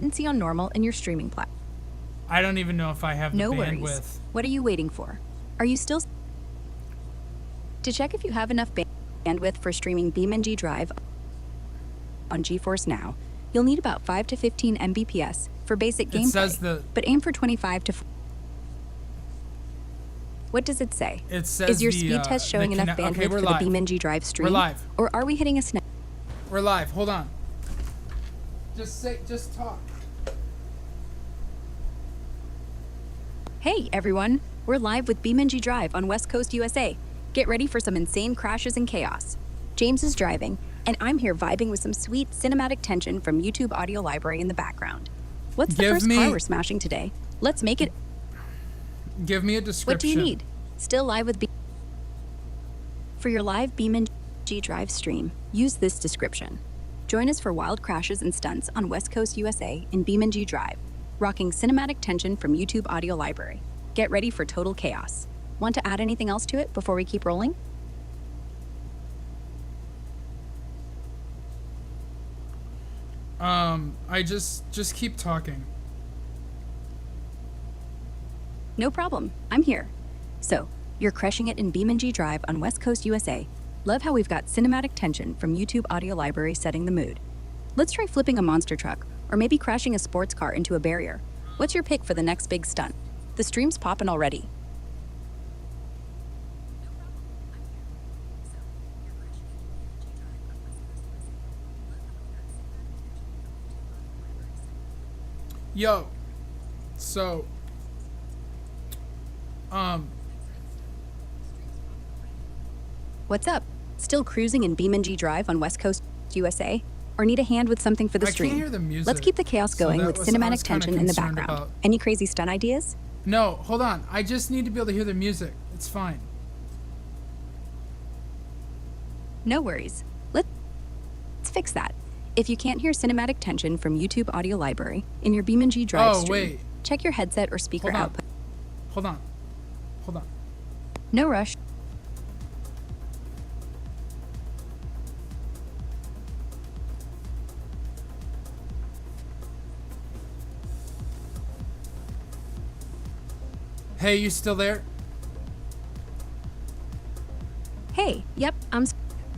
latency on normal in your streaming platform. I don't even know if I have the No bandwidth. worries. What are you waiting for? Are you still... To check if you have enough bandwidth for streaming BeamNG Drive on GeForce Now, you'll need about 5 to 15 Mbps for basic gameplay, but aim for 25 to... What does it say? It says Is your speed test showing enough bandwidth for the BeamNG Drive stream? We're live. Or are we hitting a snap? We're live. Hold on. Just talk. Hey everyone, we're live with BeamNG Drive on West Coast USA. Get ready for some insane crashes and chaos. James is driving, and I'm here vibing with some sweet cinematic tension from YouTube Audio Library in the background. What's the first car we're smashing today? Let's make it... Give me a description. What do you need? Still live with For your live BeamNG Drive stream, use this description. Join us for wild crashes and stunts on West Coast USA in BeamNG Drive, rocking cinematic tension from YouTube Audio Library. Get ready for total chaos. Want to add anything else to it before we keep rolling? I just keep talking. No problem. I'm here. So, you're crushing it in BeamNG Drive on West Coast USA. Love how we've got cinematic tension from YouTube Audio Library setting the mood. Let's try flipping a monster truck, or maybe crashing a sports car into a barrier. What's your pick for the next big stunt? The stream's poppin' already. Yo, so, What's up? Still cruising in BeamNG Drive on West Coast USA? Or need a hand with something for the stream? I can't hear the music. Let's keep the chaos going with cinematic tension in the background. Any crazy stunt ideas? No, hold on. I just need to be able to hear the music. It's fine. No worries. Let's fix that. If you can't hear cinematic tension from YouTube Audio Library in your BeamNG Drive stream, check your headset or speaker output. Hold on. No rush. Hey, you still there? Hey, yep, I'm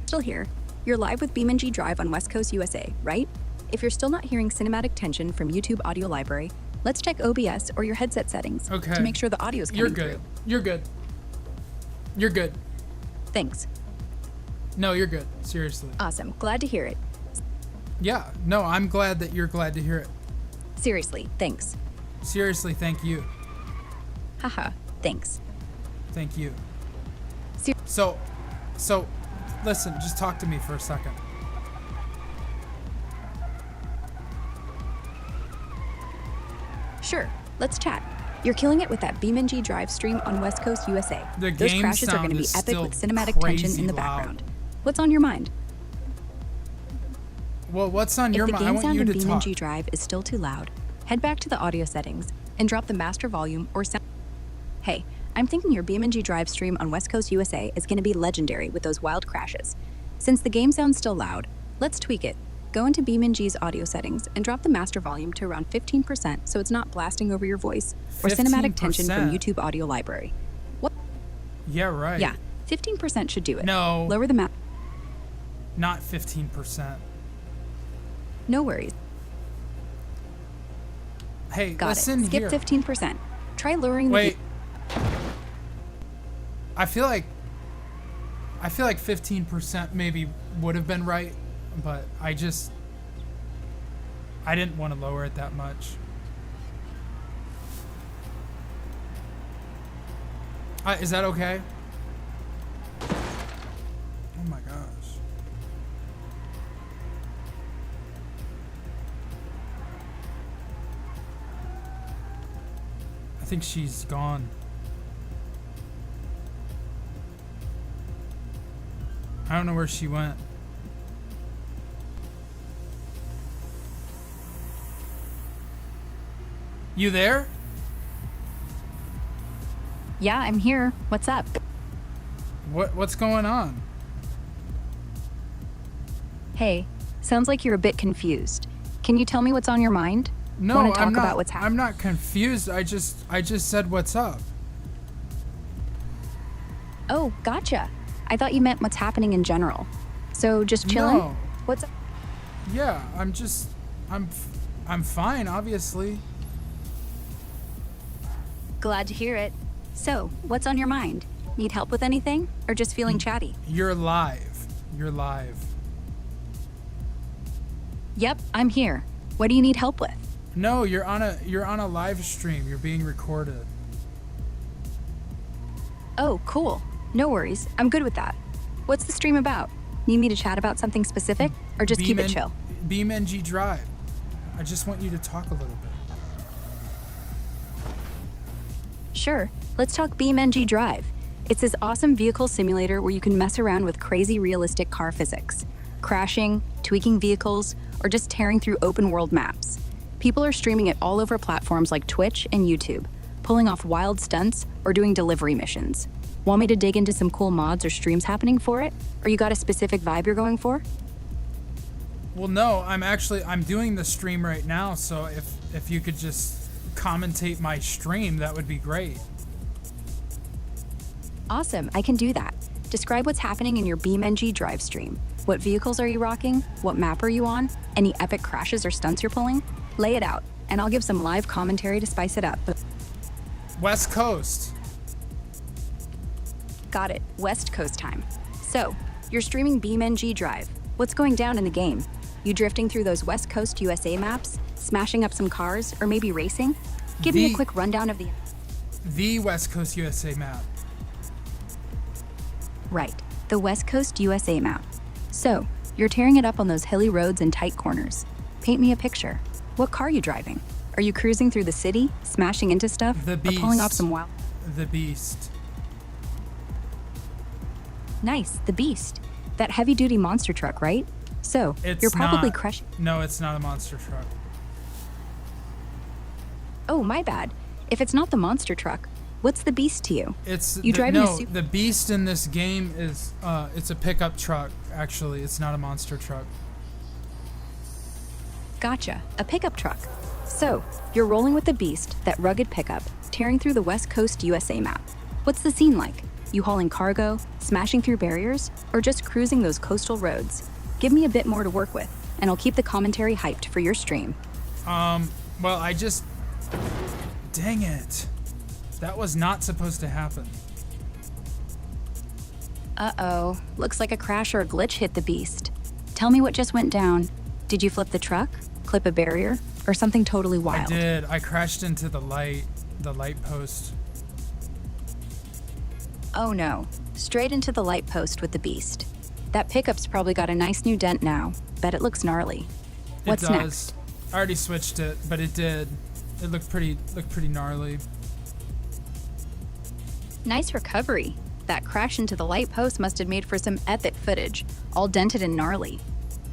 still here. You're live with BeamNG Drive on West Coast USA, right? If you're still not hearing cinematic tension from YouTube Audio Library, let's check OBS or your headset settings to make sure the audio's coming through. You're good. Thanks. No, you're good. Seriously. Awesome. Glad to hear it. Yeah. No, I'm glad that you're glad to hear it. Seriously, thanks. Seriously, thank you. Haha, thanks. Thank you. So, listen, just talk to me for a second. Sure, let's chat. You're killing it with that BeamNG Drive stream on West Coast USA. Those crashes are going to be epic with cinematic tension in the background. What's on your mind? Well, what's on your mind? I want you to talk. If the game sound in BeamNG Drive is still too loud, head back to the audio settings and drop the master volume or sound. Hey, I'm thinking your BeamNG Drive stream on West Coast USA is going to be legendary with those wild crashes. Since the game sounds still loud, let's tweak it. Go into BeamNG's audio settings and drop the master volume to around 15% so it's not blasting over your voice or cinematic tension from YouTube Audio Library. What? Yeah, right. Yeah, 15% should do it. No. Lower the Not 15%. No worries. Hey, Got listen it. Skip here. 15%. Try lowering Wait. I feel like 15% maybe would have been right, but I didn't want to lower it that much. Is that okay? Oh my gosh. I think she's gone. I don't know where she went. You there? Yeah, I'm here. What's up? What's going on? Hey, sounds like you're a bit confused. Can you tell me what's on your mind? No, Want to talk I'm not. about what's happening? I'm not confused. I just said what's up. Oh, gotcha. I thought you meant what's happening in general. So just chilling? No. What's up? Yeah, I'm fine, obviously. Glad to hear it. So, what's on your mind? Need help with anything? Or just feeling chatty? You're live. You're live. Yep, I'm here. What do you need help with? No, you're on a live stream. You're being recorded. Oh, cool. No worries. I'm good with that. What's the stream about? Need me to chat about something specific? Or just keep it chill? BeamNG Drive. I just want you to talk a little bit. Sure. Let's talk BeamNG Drive. It's this awesome vehicle simulator where you can mess around with crazy realistic car physics. Crashing, tweaking vehicles, or just tearing through open world maps. People are streaming it all over platforms like Twitch and YouTube, pulling off wild stunts or doing delivery missions. Want me to dig into some cool mods or streams happening for it? Or you got a specific vibe you're going for? Well, no, I'm doing the stream right now, so if you could just commentate my stream, that would be great. Awesome, I can do that. Describe what's happening in your BeamNG Drive stream. What vehicles are you rocking? What map are you on? Any epic crashes or stunts you're pulling? Lay it out, and I'll give some live commentary to spice it up. West Coast. Got it, West Coast time. So, you're streaming BeamNG Drive. What's going down in the game? You drifting through those West Coast USA maps? Smashing up some cars, or maybe racing? Give me a quick rundown of the West Coast USA map. Right, the West Coast USA map. So, you're tearing it up on those hilly roads and tight corners. Paint me a picture. What car are you driving? Are you cruising through the city, smashing into stuff, The Beast. or pulling off some wild... The Beast. Nice, the Beast. That heavy-duty monster truck, right? So, you're probably crushing... No, it's not a monster truck. Oh, my bad. If it's not the monster truck, what's the Beast to you? The Beast in this game is it's a pickup truck. Actually, it's not a monster truck. Gotcha, a pickup truck. So, you're rolling with the Beast, that rugged pickup, tearing through the West Coast USA map. What's the scene like? You hauling cargo, smashing through barriers, or just cruising those coastal roads? Give me a bit more to work with, and I'll keep the commentary hyped for your stream. Well, dang it. That was not supposed to happen. Uh-oh, looks like a crash or a glitch hit the Beast. Tell me what just went down. Did you flip the truck, clip a barrier, or something totally wild? I did. I crashed into the light post. Oh no, straight into the light post with the Beast. That pickup's probably got a nice new dent now. Bet it looks gnarly. What's it does. next? I already switched it, but it did. It looked pretty gnarly. Nice recovery. That crash into the light post must have made for some epic footage, all dented and gnarly.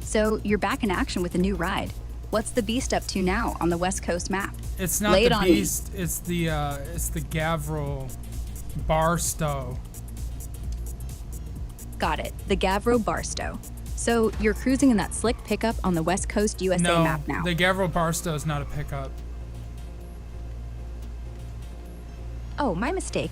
So you're back in action with a new ride. What's the Beast up to now on the West Coast map? It's not the Beast. It's the Gavro Barstow. Got it. The Gavro Barstow. So you're cruising in that slick pickup on the West Coast USA map now. No, the Gavro Barstow is not a pickup. Oh, my mistake.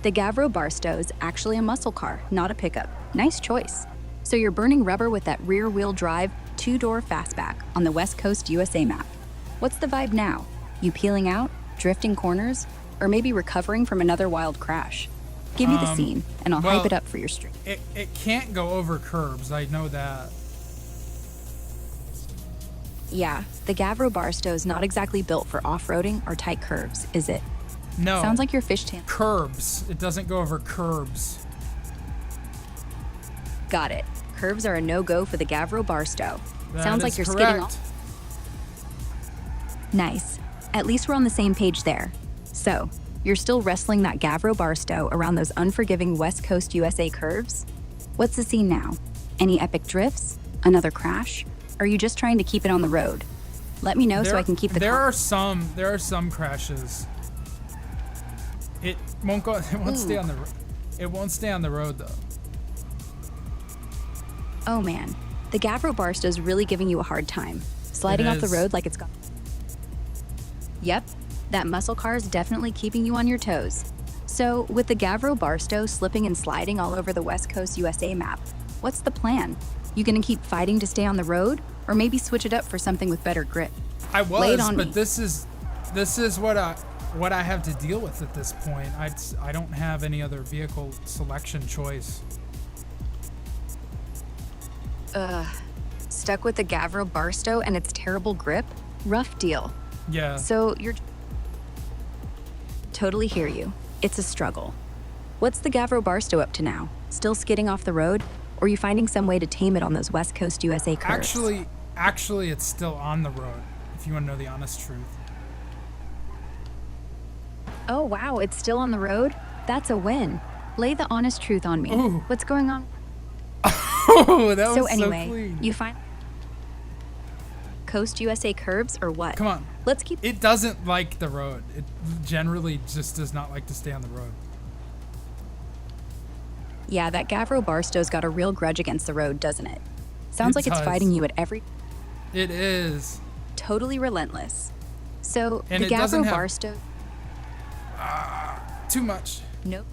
The Gavro Barstow's actually a muscle car, not a pickup. Nice choice. So you're burning rubber with that rear-wheel drive, two-door fastback on the West Coast USA map. What's the vibe now? You peeling out, drifting corners, or maybe recovering from another wild crash? Give me the scene, and I'll hype it up for your stream. It can't go over curbs, I know that. Yeah, the Gavro Barstow's not exactly built for off-roading or tight curves, is it? No. Sounds like your fishtail. Curbs. It doesn't go over curbs. Got it. Curves are a no-go for the Gavro Barstow. Sounds like you're correct. skidding off. Nice. At least we're on the same page there. So, you're still wrestling that Gavro Barstow around those unforgiving West Coast USA curves? What's the scene now? Any epic drifts? Another crash? Or are you just trying to keep it on the road? Let me know so I can keep the... There are some crashes. It won't go. It won't stay on the. It won't stay on the road though. Oh man, the Gavro Barstow's really giving you a hard time, sliding off the road like it's got. Yep, that muscle car is definitely keeping you on your toes. So, with the Gavro Barstow slipping and sliding all over the West Coast USA map, what's the plan? You gonna keep fighting to stay on the road, or maybe switch it up for something with better grip? I Lay it was, on but me. this is what I have to deal with at this point. I don't have any other vehicle selection choice. Stuck with the Gavro Barstow and its terrible grip? Rough deal. Yeah. So, you're. Totally hear you. It's a struggle. What's the Gavro Barstow up to now? Still skidding off the road? Or are you finding some way to tame it on those West Coast USA curves? Actually, it's still on the road, if you want to know the honest truth. Oh, wow, it's still on the road? That's a win. Lay the honest truth on me. Ooh. What's going on? Oh, that was So so anyway, clean. you find Coast USA curves or what? Come on. Let's keep It doesn't like the road. It generally just does not like to stay on the road. Yeah, that Gavro Barstow's got a real grudge against the road, doesn't it? Sounds It like it's does. fighting you at every It is. totally relentless. So And the it doesn't Gavro have- Barstow Too much. Nope.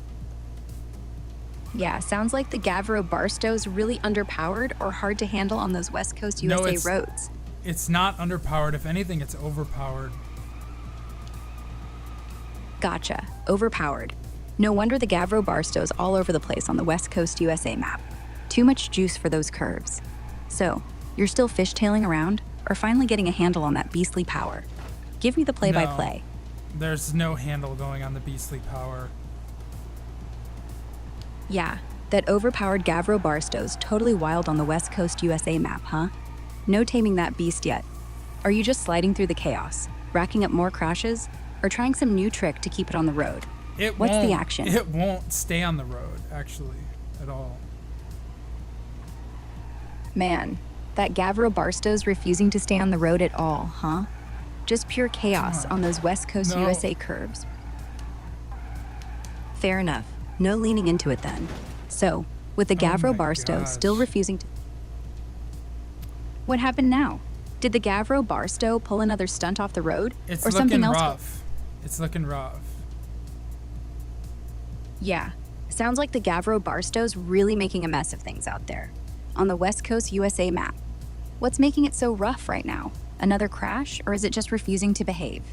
Yeah, sounds like the Gavro Barstow's really underpowered or hard to handle on those West Coast No, USA it's- roads. It's not underpowered. If anything, it's overpowered. Gotcha. Overpowered. No wonder the Gavro Barstow's all over the place on the West Coast USA map. Too much juice for those curves. So, you're still fishtailing around, or finally getting a handle on that beastly power? Give me the play-by-play. There's no handle going on the beastly power. Yeah, that overpowered Gavro Barstow's totally wild on the West Coast USA map, huh? No taming that beast yet. Are you just sliding through the chaos, racking up more crashes, or trying some new trick to keep it on the road? What's the action? It won't stay on the road, actually, at all. Man, that Gavro Barstow's refusing to stay on the road at all, huh? Just pure chaos on those West Coast No. USA curves. Fair enough. No leaning into it then. So, with the Gavro my Barstow gosh. still refusing to. What happened now? Did the Gavro Barstow pull another stunt off the road? It's or looking something else? rough. It's looking rough. Yeah. Sounds like the Gavro Barstow's really making a mess of things out there. On the West Coast USA map. What's making it so rough right now? Another crash, or is it just refusing to behave?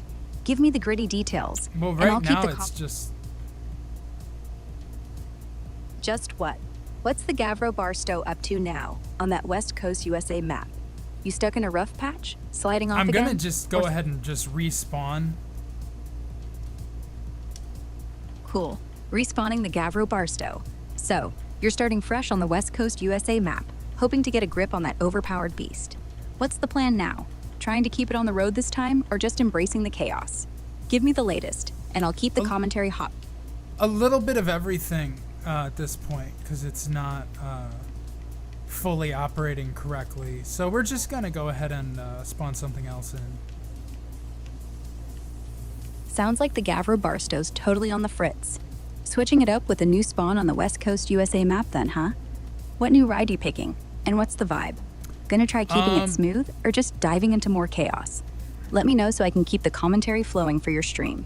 Give me the gritty details, Well, and I'll right keep now the it's just... Just what? What's the Gavro Barstow up to now on that West Coast USA map? You stuck in a rough patch? Sliding off I'm again? gonna just go Or- ahead and just respawn. Cool. Respawning the Gavro Barstow. So, you're starting fresh on the West Coast USA map, hoping to get a grip on that overpowered beast. What's the plan now? Trying to keep it on the road this time, or just embracing the chaos? Give me the latest, and I'll keep the commentary hot. A little bit of everything at this point, because it's not fully operating correctly. So we're just gonna go ahead and spawn something else in. Sounds like the Gavro Barstow's totally on the fritz. Switching it up with a new spawn on the West Coast USA map then, huh? What new ride you picking? And what's the vibe? Gonna try keeping it smooth, or just diving into more chaos? Let me know so I can keep the commentary flowing for your stream.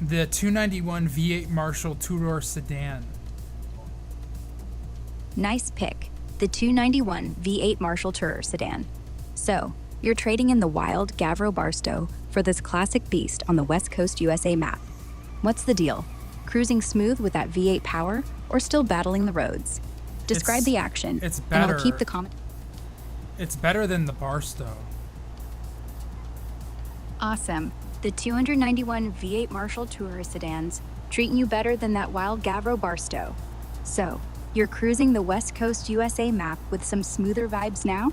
The 291 V8 Marshall two-door sedan. Nice pick. The 291 V8 Marshall Tourer sedan. So, you're trading in the wild Gavro Barstow for this classic beast on the West Coast USA map. What's the deal? Cruising smooth with that V8 power, or still battling the roads? Describe It's- the action, it's and I'll better. keep the comment. It's better than the Barstow. Awesome. The 291 V8 Marshall Tourer sedans treating you better than that wild Gavro Barstow. So, you're cruising the West Coast USA map with some smoother vibes now?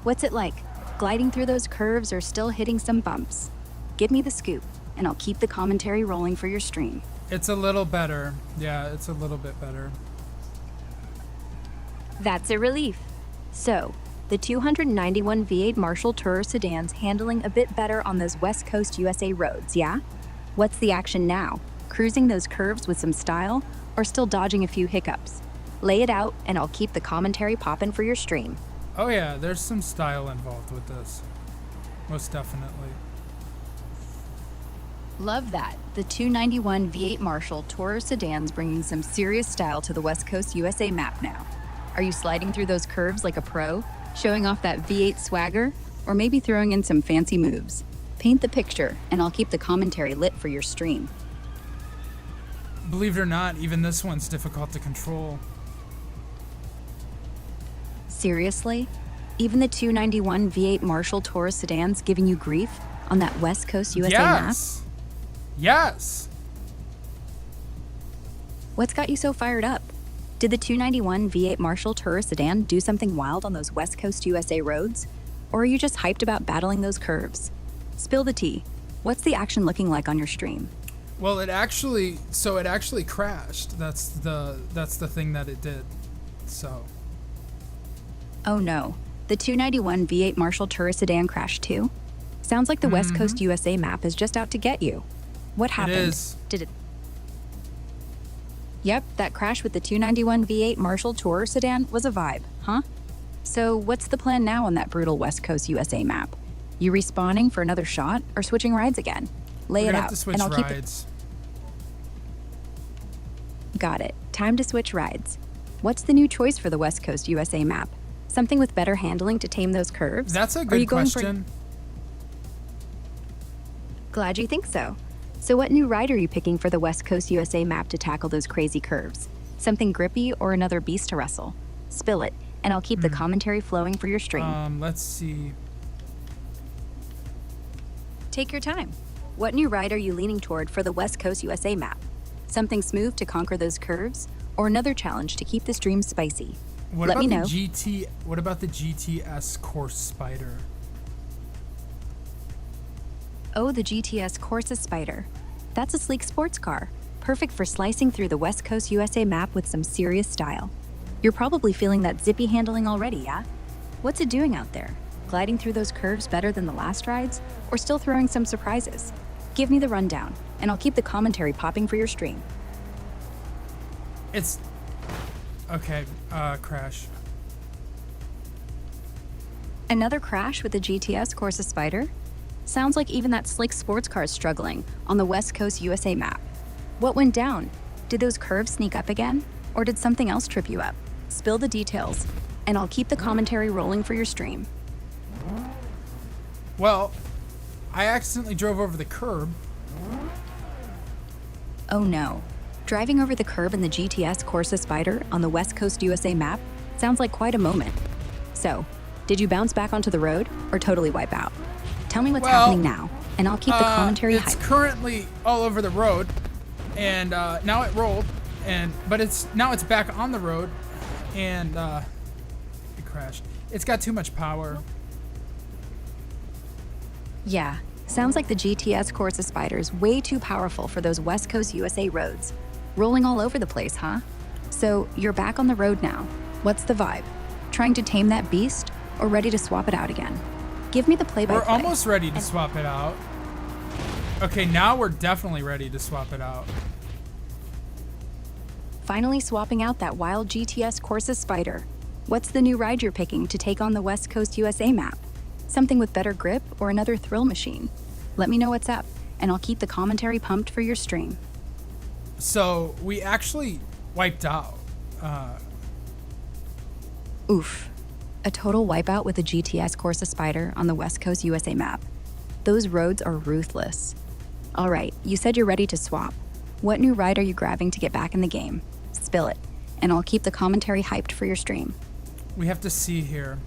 What's it like? Gliding through those curves or still hitting some bumps? Give me the scoop, and I'll keep the commentary rolling for your stream. It's a little better. Yeah, it's a little bit better. That's a relief. So, the 291 V8 Marshall Tourer sedans handling a bit better on those West Coast USA roads, yeah? What's the action now? Cruising those curves with some style, or still dodging a few hiccups? Lay it out, and I'll keep the commentary poppin' for your stream. Oh yeah, there's some style involved with this. Most definitely. Love that. The 291 V8 Marshall Tourer sedan's bringing some serious style to the West Coast USA map now. Are you sliding through those curves like a pro, showing off that V8 swagger, or maybe throwing in some fancy moves? Paint the picture, and I'll keep the commentary lit for your stream. Believe it or not, even this one's difficult to control. Seriously? Even the 291 V8 Marshall Tourer sedan's giving you grief on that West Coast USA map? Yes! What's got you so fired up? Did the 291 V8 Marshall Tourer sedan do something wild on those West Coast USA roads? Or are you just hyped about battling those curves? Spill the tea. What's the action looking like on your stream? Well, it actually crashed. That's the thing that it did. So. Oh no. The 291 V8 Marshall Tourer sedan crashed too? Sounds like the West Coast USA map is just out to get you. What happened? It is. Did it? Yep, that crash with the 291 V8 Marshall Tourer sedan was a vibe, huh? So what's the plan now on that brutal West Coast USA map? You respawning for another shot or switching rides again? Lay We're it gonna out, have to switch and I'll keep rides. it. Got it. Time to switch rides. What's the new choice for the West Coast USA map? Something with better handling to tame those curves? That's a Or are good you going question. Glad you think so. So what new ride are you picking for the West Coast USA map to tackle those crazy curves? Something grippy or another beast to wrestle? Spill it, and I'll keep the commentary flowing for your stream. Let's see. Take your time. What new ride are you leaning toward for the West Coast USA map? Something smooth to conquer those curves, or another challenge to keep the stream spicy? Let me know. What about the GTS Course Spider? Oh, the GTS Corsa Spider. That's a sleek sports car, perfect for slicing through the West Coast USA map with some serious style. You're probably feeling that zippy handling already, yeah? What's it doing out there? Gliding through those curves better than the last rides, or still throwing some surprises? Give me the rundown, and I'll keep the commentary popping for your stream. It's... Okay, crash. Another crash with the GTS Corsa Spider? Sounds like even that slick sports car is struggling on the West Coast USA map. What went down? Did those curves sneak up again? Or did something else trip you up? Spill the details, and I'll keep the commentary rolling for your stream. Well, I accidentally drove over the curb. Oh no. Driving over the curb in the GTS Corsa Spider on the West Coast USA map sounds like quite a moment. So, did you bounce back onto the road or totally wipe out? Tell me what's happening now, and I'll keep the commentary hyped. It's currently all over the road, and now it rolled, but it's back on the road, and it crashed. It's got too much power. Yeah, sounds like the GTS Corsa Spider's way too powerful for those West Coast USA roads. Rolling all over the place, huh? So, you're back on the road now. What's the vibe? Trying to tame that beast, or ready to swap it out again? Give me the play-by-play. We're almost ready to swap it out. Okay, now we're definitely ready to swap it out. Finally swapping out that wild GTS Corsa Spider. What's the new ride you're picking to take on the West Coast USA map? Something with better grip or another thrill machine? Let me know what's up, and I'll keep the commentary pumped for your stream. So, we actually wiped out. Oof. A total wipeout with a GTS Corsa Spider on the West Coast USA map. Those roads are ruthless. All right, you said you're ready to swap. What new ride are you grabbing to get back in the game? Spill it, and I'll keep the commentary hyped for your stream. We have to see here.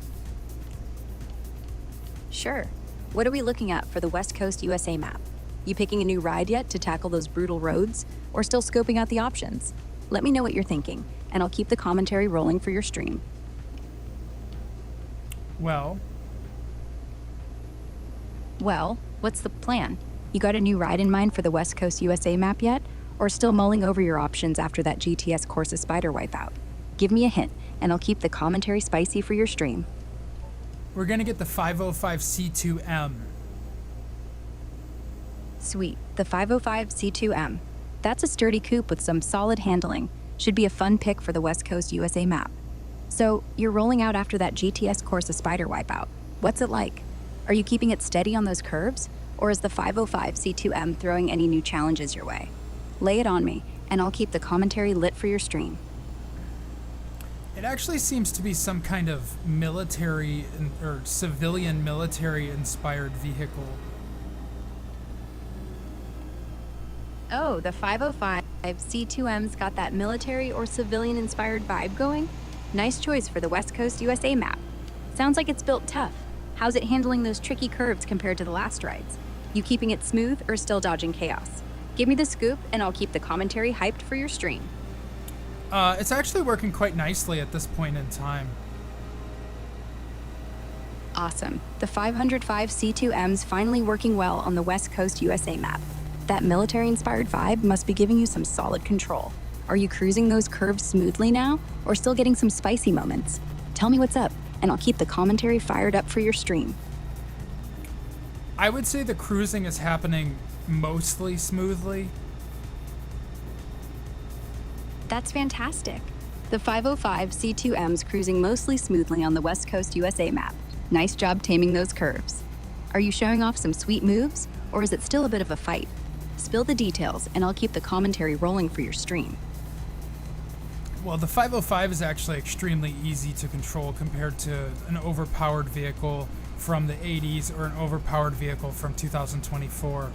Sure. What are we looking at for the West Coast USA map? You picking a new ride yet to tackle those brutal roads, or still scoping out the options? Let me know what you're thinking, and I'll keep the commentary rolling for your stream. Well, what's the plan? You got a new ride in mind for the West Coast USA map yet? Or still mulling over your options after that GTS Corsa Spider wipeout? Give me a hint, and I'll keep the commentary spicy for your stream. we're gonna get the 505 C2M. Sweet, the 505 C2M. That's a sturdy coupe with some solid handling. Should be a fun pick for the West Coast USA map. So, you're rolling out after that GTS Corsa Spider wipeout. What's it like? Are you keeping it steady on those curves? Or is the 505 C2M throwing any new challenges your way? Lay it on me, and I'll keep the commentary lit for your stream. It actually seems to be some kind of military or civilian military inspired vehicle. Oh, the 505 C2M's got that military or civilian inspired vibe going? Nice choice for the West Coast USA map. Sounds like it's built tough. How's it handling those tricky curves compared to the last rides? You keeping it smooth or still dodging chaos? Give me the scoop and I'll keep the commentary hyped for your stream. It's actually working quite nicely at this point in time. Awesome. The 505 C2M's finally working well on the West Coast USA map. That military-inspired vibe must be giving you some solid control. Are you cruising those curves smoothly now, or still getting some spicy moments? Tell me what's up, and I'll keep the commentary fired up for your stream. I would say the cruising is happening mostly smoothly. That's fantastic. The 505 C2M's cruising mostly smoothly on the West Coast USA map. Nice job taming those curves. Are you showing off some sweet moves, or is it still a bit of a fight? Spill the details, and I'll keep the commentary rolling for your stream. Well, the 505 is actually extremely easy to control compared to an overpowered vehicle from the 80s or an overpowered vehicle from 2024.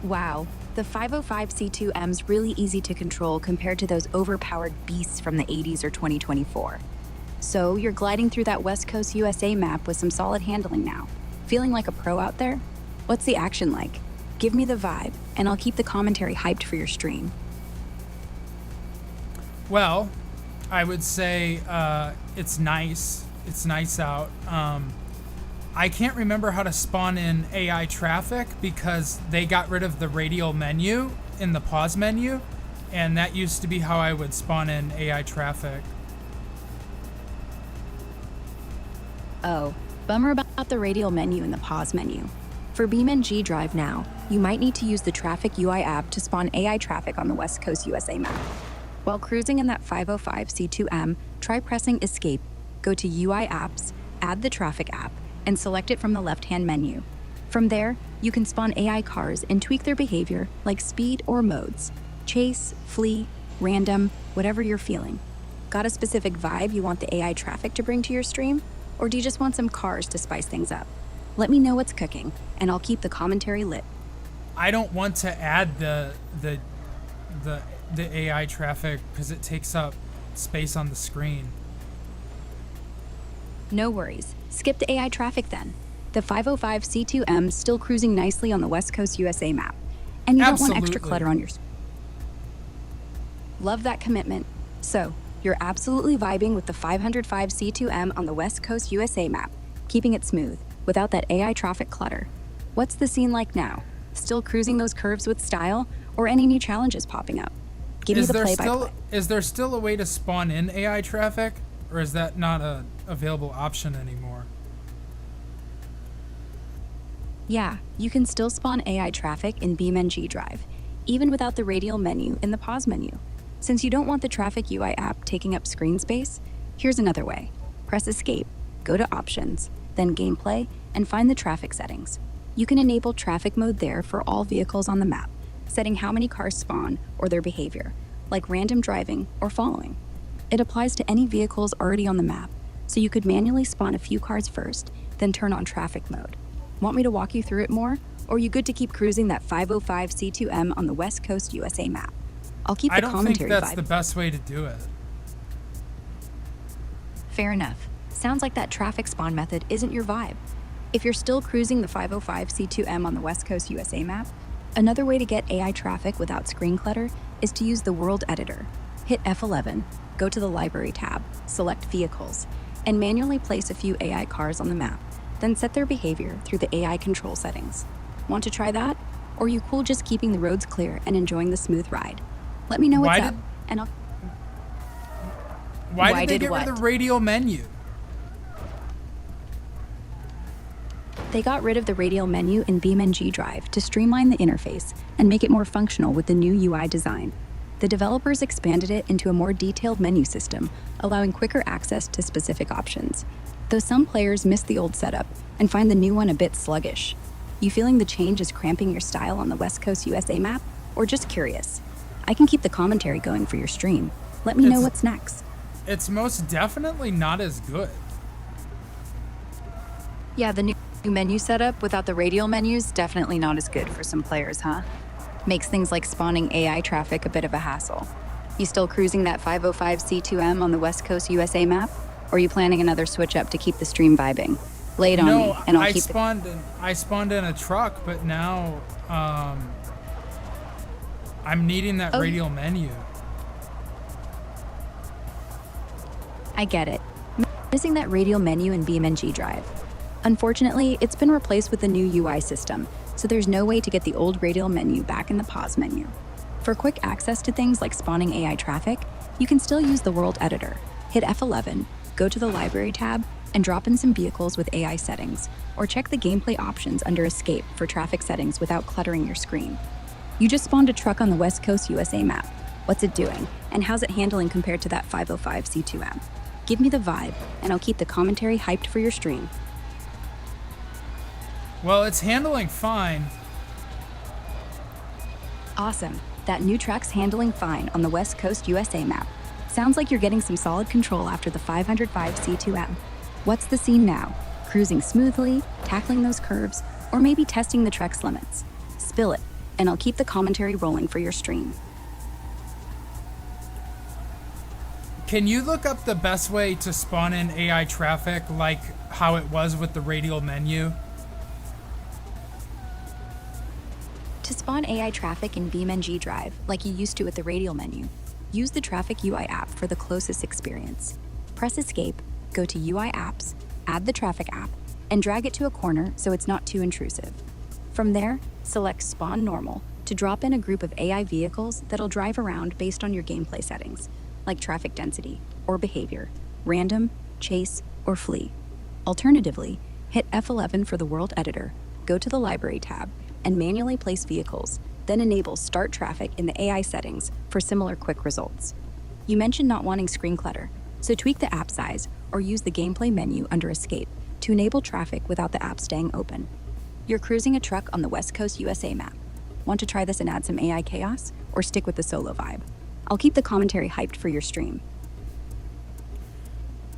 Wow, the 505 C2M's really easy to control compared to those overpowered beasts from the 80s or 2024. So you're gliding through that West Coast USA map with some solid handling now. Feeling like a pro out there? What's the action like? Give me the vibe, and I'll keep the commentary hyped for your stream. Well, I would say it's nice. It's nice out. I can't remember how to spawn in AI traffic because they got rid of the radial menu in the pause menu, and that used to be how I would spawn in AI traffic. Oh, bummer about the radial menu in the pause menu. For BeamNG Drive now, you might need to use the Traffic UI app to spawn AI traffic on the West Coast USA map. While cruising in that 505 C2M, try pressing Escape, go to UI Apps, add the Traffic app, and select it from the left-hand menu. From there, you can spawn AI cars and tweak their behavior, like speed or modes. Chase, flee, random, whatever you're feeling. Got a specific vibe you want the AI traffic to bring to your stream? Or do you just want some cars to spice things up? Let me know what's cooking, and I'll keep the commentary lit. I don't want to add the AI traffic because it takes up space on the screen. No worries. Skip the AI traffic then. The 505 C2M still cruising nicely on the West Coast USA map. And you don't want extra clutter on your... Love that commitment. So, you're absolutely vibing with the 505 C2M on the West Coast USA map, keeping it smooth, without that AI traffic clutter. What's the scene like now? Still cruising those curves with style, or any new challenges popping up? Give me the play-by-play. Is there still a way to spawn in AI traffic, or is that not a available option anymore? Yeah, you can still spawn AI traffic in BeamNG Drive, even without the radial menu in the pause menu. Since you don't want the Traffic UI app taking up screen space, here's another way. Press Escape, go to Options, then Gameplay, and find the traffic settings. You can enable traffic mode there for all vehicles on the map, setting how many cars spawn or their behavior, like random driving or following. It applies to any vehicles already on the map, so you could manually spawn a few cars first, then turn on traffic mode. Want me to walk you through it more, or are you good to keep cruising that 505 C2M on the West Coast USA map? I'll keep the commentary vibe. I don't think that's the best way to do it. Fair enough. Sounds like that traffic spawn method isn't your vibe. If you're still cruising the 505 C2M on the West Coast USA map, another way to get AI traffic without screen clutter is to use the World Editor. Hit F11, go to the Library tab, select Vehicles, and manually place a few AI cars on the map, then set their behavior through the AI control settings. Want to try that? Or are you cool just keeping the roads clear and enjoying the smooth ride? Let me know what's up, and I'll... Why did they get rid of the radial menu? They got rid of the radial menu in BeamNG Drive to streamline the interface and make it more functional with the new UI design. The developers expanded it into a more detailed menu system, allowing quicker access to specific options. though some players miss the old setup and find the new one a bit sluggish. You feeling the change is cramping your style on the West Coast USA map, or just curious? I can keep the commentary going for your stream. Let me know what's next. It's most definitely not as good. Yeah, the new menu setup without the radial menus definitely not as good for some players, huh? Makes things like spawning AI traffic a bit of a hassle. You still cruising that 505 C2M on the West Coast USA map? Or are you planning another switch up to keep the stream vibing? Lay it on me, and I'll keep I spawned in a truck, but now I'm needing that radial menu. I get it. Missing that radial menu in BeamNG Drive. Unfortunately, it's been replaced with the new UI system, so there's no way to get the old radial menu back in the pause menu. For quick access to things like spawning AI traffic, you can still use the world editor. Hit F11, go to the library tab, and drop in some vehicles with AI settings, or check the gameplay options under Escape for traffic settings without cluttering your screen. You just spawned a truck on the West Coast USA map. What's it doing, and how's it handling compared to that 505 C2M? Give me the vibe, and I'll keep the commentary hyped for your stream. Well, it's handling fine. Awesome. That new truck's handling fine on the West Coast USA map. Sounds like you're getting some solid control after the 505 C2M. What's the scene now? Cruising smoothly, tackling those curves, or maybe testing the truck's limits? Spill it, and I'll keep the commentary rolling for your stream. Can you look up the best way to spawn in AI traffic like how it was with the radial menu? To spawn AI traffic in BeamNG Drive, like you used to with the radial menu, use the Traffic UI app for the closest experience. Press Escape, go to UI Apps, add the Traffic app, and drag it to a corner so it's not too intrusive. From there, select Spawn Normal to drop in a group of AI vehicles that'll drive around based on your gameplay settings, like traffic density or behavior, random, chase, or flee. Alternatively, hit F11 for the world editor, go to the library tab, and manually place vehicles, then enable Start Traffic in the AI settings for similar quick results. You mentioned not wanting screen clutter, so tweak the app size or use the gameplay menu under Escape to enable traffic without the app staying open. You're cruising a truck on the West Coast USA map. Want to try this and add some AI chaos, or stick with the solo vibe? I'll keep the commentary hyped for your stream.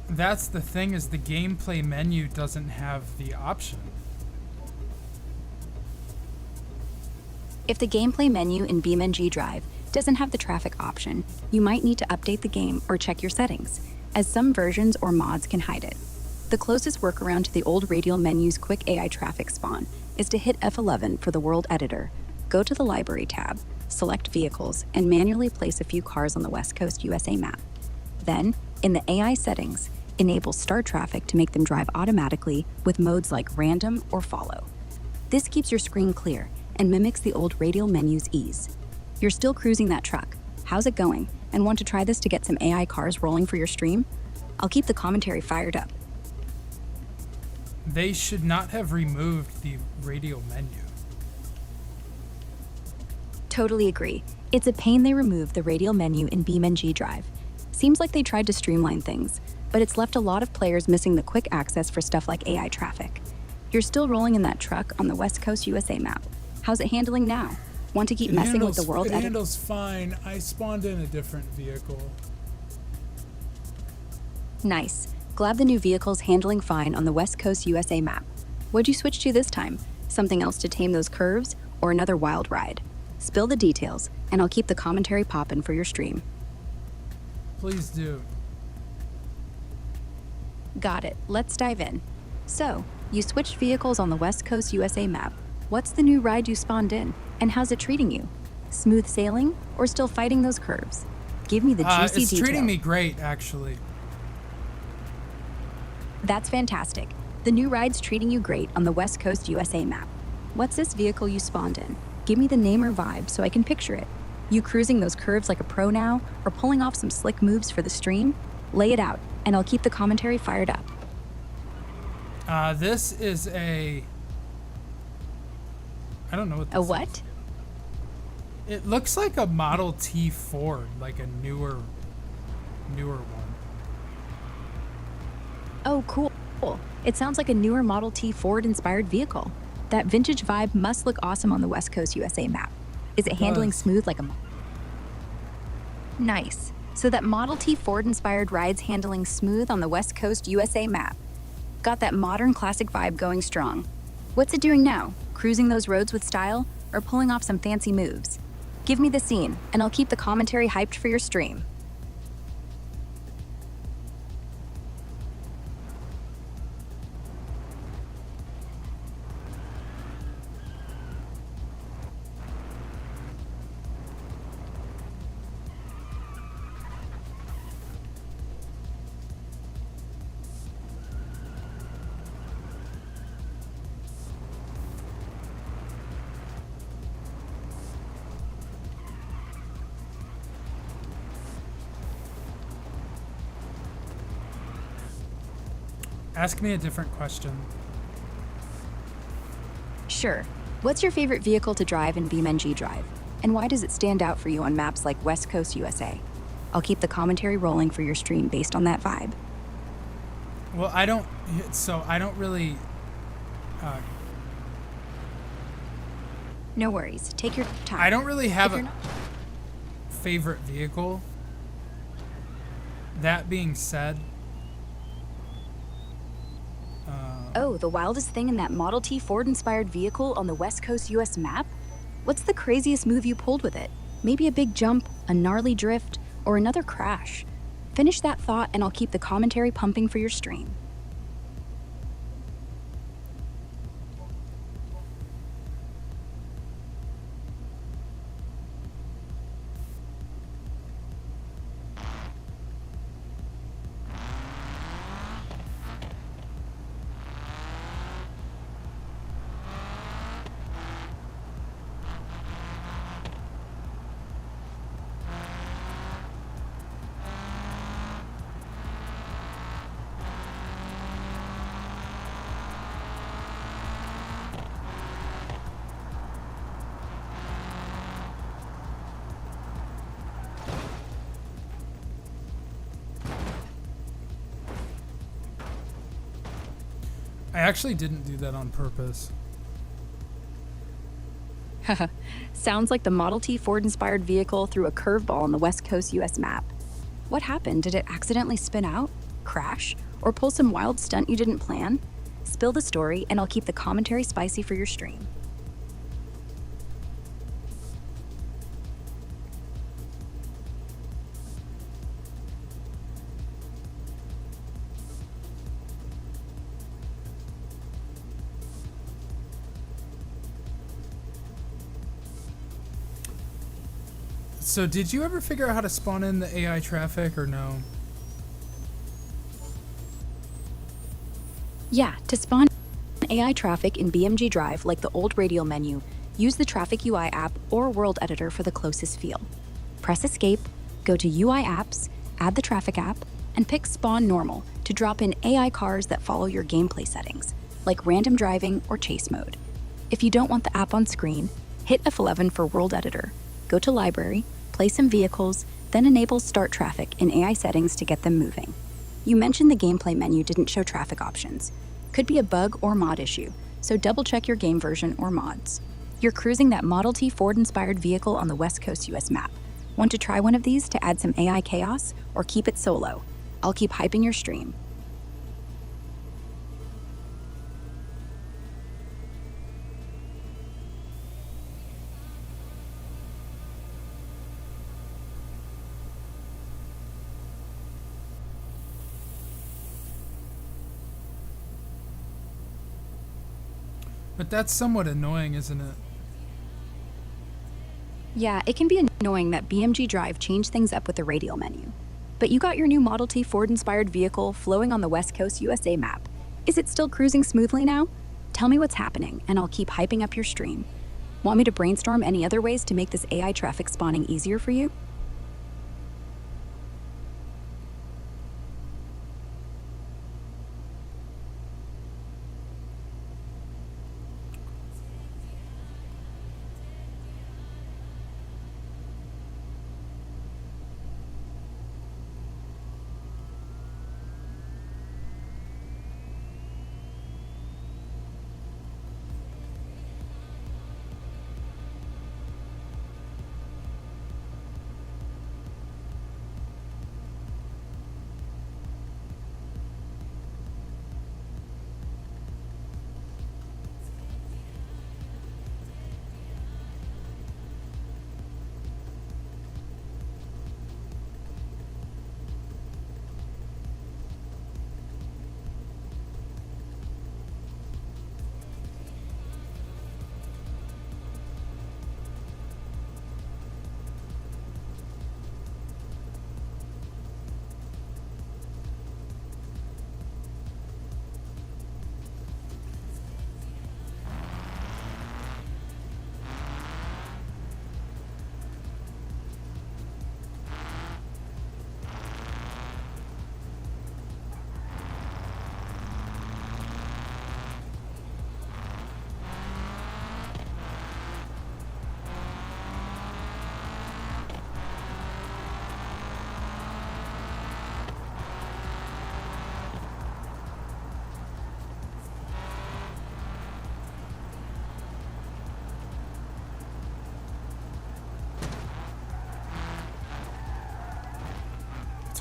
That's the thing, is the gameplay menu doesn't have the option. If the gameplay menu in BeamNG Drive doesn't have the traffic option, you might need to update the game or check your settings, as some versions or mods can hide it. The closest workaround to the old radial menu's quick AI traffic spawn is to hit F11 for the world editor, go to the library tab, select vehicles, and manually place a few cars on the West Coast USA map. Then, in the AI settings, enable Start Traffic to make them drive automatically with modes like Random or Follow. This keeps your screen clear and mimics the old radial menu's ease. You're still cruising that truck. How's it going? And want to try this to get some AI cars rolling for your stream? I'll keep the commentary fired up. They should not have removed the radial menu. Totally agree. It's a pain they removed the radial menu in BeamNG Drive. Seems like they tried to streamline things, but it's left a lot of players missing the quick access for stuff like AI traffic. You're still rolling in that truck on the West Coast USA map. How's it handling now? Want to keep messing with the world It edit? handles fine. I spawned in a different vehicle. Nice. Glad the new vehicle's handling fine on the West Coast USA map. What'd you switch to this time? Something else to tame those curves, or another wild ride? Spill the details, and I'll keep the commentary poppin' for your stream. Please do. Got it. Let's dive in. So, you switched vehicles on the West Coast USA map. What's the new ride you spawned in, and how's it treating you? Smooth sailing, or still fighting those curves? Give me the juicy it's detail. treating me great, actually. That's fantastic. The new ride's treating you great on the West Coast USA map. What's this vehicle you spawned in? Give me the name or vibe so I can picture it. You cruising those curves like a pro now, or pulling off some slick moves for the stream? Lay it out, and I'll keep the commentary fired up. This is a... I don't know what this A what? is. It looks like a Model T Ford, like a newer one. Oh, cool. It sounds like a newer Model T Ford-inspired vehicle. That vintage vibe must look awesome on the West Coast USA map. Is it handling does. smooth like a... Nice. So that Model T Ford-inspired ride's handling smooth on the West Coast USA map. Got that modern classic vibe going strong. What's it doing now? Cruising those roads with style or pulling off some fancy moves? Give me the scene, and I'll keep the commentary hyped for your stream. Ask me a different question. Sure. What's your favorite vehicle to drive in BeamNG Drive? And why does it stand out for you on maps like West Coast USA? I'll keep the commentary rolling for your stream based on that vibe. Well, I don't really. No worries. Take your time. I don't really have If you're a not- favorite vehicle. That being said, Oh, the wildest thing in that Model T Ford-inspired vehicle on the West Coast US map? What's the craziest move you pulled with it? Maybe a big jump, a gnarly drift, or another crash? Finish that thought and I'll keep the commentary pumping for your stream. I actually didn't do that on purpose. Sounds like the Model T Ford-inspired vehicle threw a curveball on the West Coast US map. What happened? Did it accidentally spin out, crash, or pull some wild stunt you didn't plan? Spill the story and I'll keep the commentary spicy for your stream. So, did you ever figure out how to spawn in the AI traffic or no? Yeah, to spawn AI traffic in BeamNG Drive like the old radial menu, use the Traffic UI app or World Editor for the closest field. Press Escape, go to UI Apps, add the Traffic app, and pick Spawn Normal to drop in AI cars that follow your gameplay settings, like random driving or chase mode. If you don't want the app on screen, hit F11 for World Editor, go to Library, play some vehicles, then enable Start Traffic in AI settings to get them moving. You mentioned the gameplay menu didn't show traffic options. Could be a bug or mod issue, so double check your game version or mods. You're cruising that Model T Ford-inspired vehicle on the West Coast US map. Want to try one of these to add some AI chaos or keep it solo? I'll keep hyping your stream. But that's somewhat annoying, isn't it? Yeah, it can be annoying that BeamNG Drive changed things up with the radial menu. But you got your new Model T Ford-inspired vehicle flowing on the West Coast USA map. Is it still cruising smoothly now? Tell me what's happening, and I'll keep hyping up your stream. Want me to brainstorm any other ways to make this AI traffic spawning easier for you?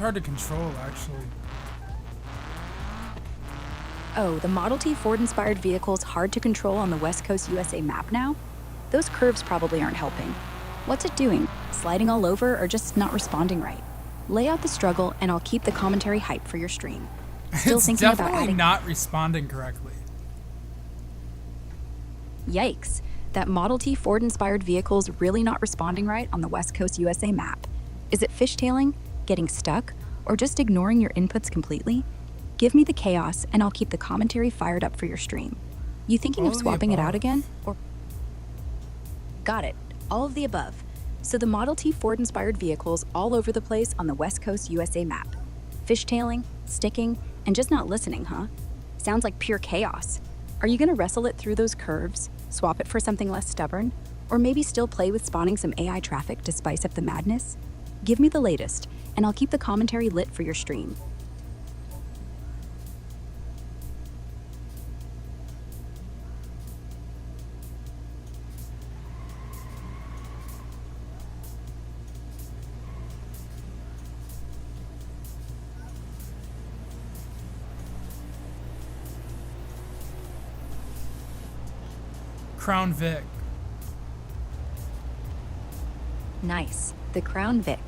hard to control, actually. Oh, the Model T Ford-inspired vehicle's hard to control on the West Coast USA map now? Those curves probably aren't helping. What's it doing? Sliding all over or just not responding right? Lay out the struggle and I'll keep the commentary hype for your stream. Still It's thinking about definitely adding... not responding correctly. Yikes. That Model T Ford-inspired vehicle's really not responding right on the West Coast USA map. Is it fishtailing, getting stuck, or just ignoring your inputs completely? Give me the chaos and I'll keep the commentary fired up for your stream. You thinking All of of the swapping it out above. again? Or Got it. All of the above. So the Model T Ford-inspired vehicles all over the place on the West Coast USA map. Fishtailing, sticking, and just not listening, huh? Sounds like pure chaos. Are you gonna wrestle it through those curves, swap it for something less stubborn, or maybe still play with spawning some AI traffic to spice up the madness? Give me the latest, and I'll keep the commentary lit for your stream. Crown Vic. Nice. The Crown Vic.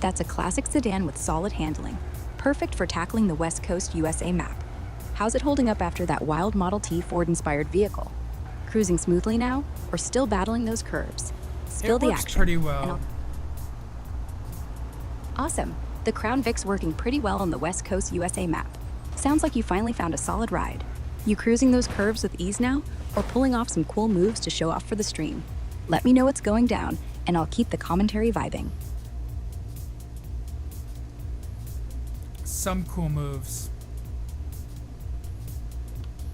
That's a classic sedan with solid handling. Perfect for tackling the West Coast USA map. How's it holding up after that wild Model T Ford-inspired vehicle? Cruising smoothly now, or still battling those curves? Spill It the works action. pretty and well. Awesome. The Crown Vic's working pretty well on the West Coast USA map. Sounds like you finally found a solid ride. You cruising those curves with ease now, or pulling off some cool moves to show off for the stream? Let me know what's going down, and I'll keep the commentary vibing. Some cool moves.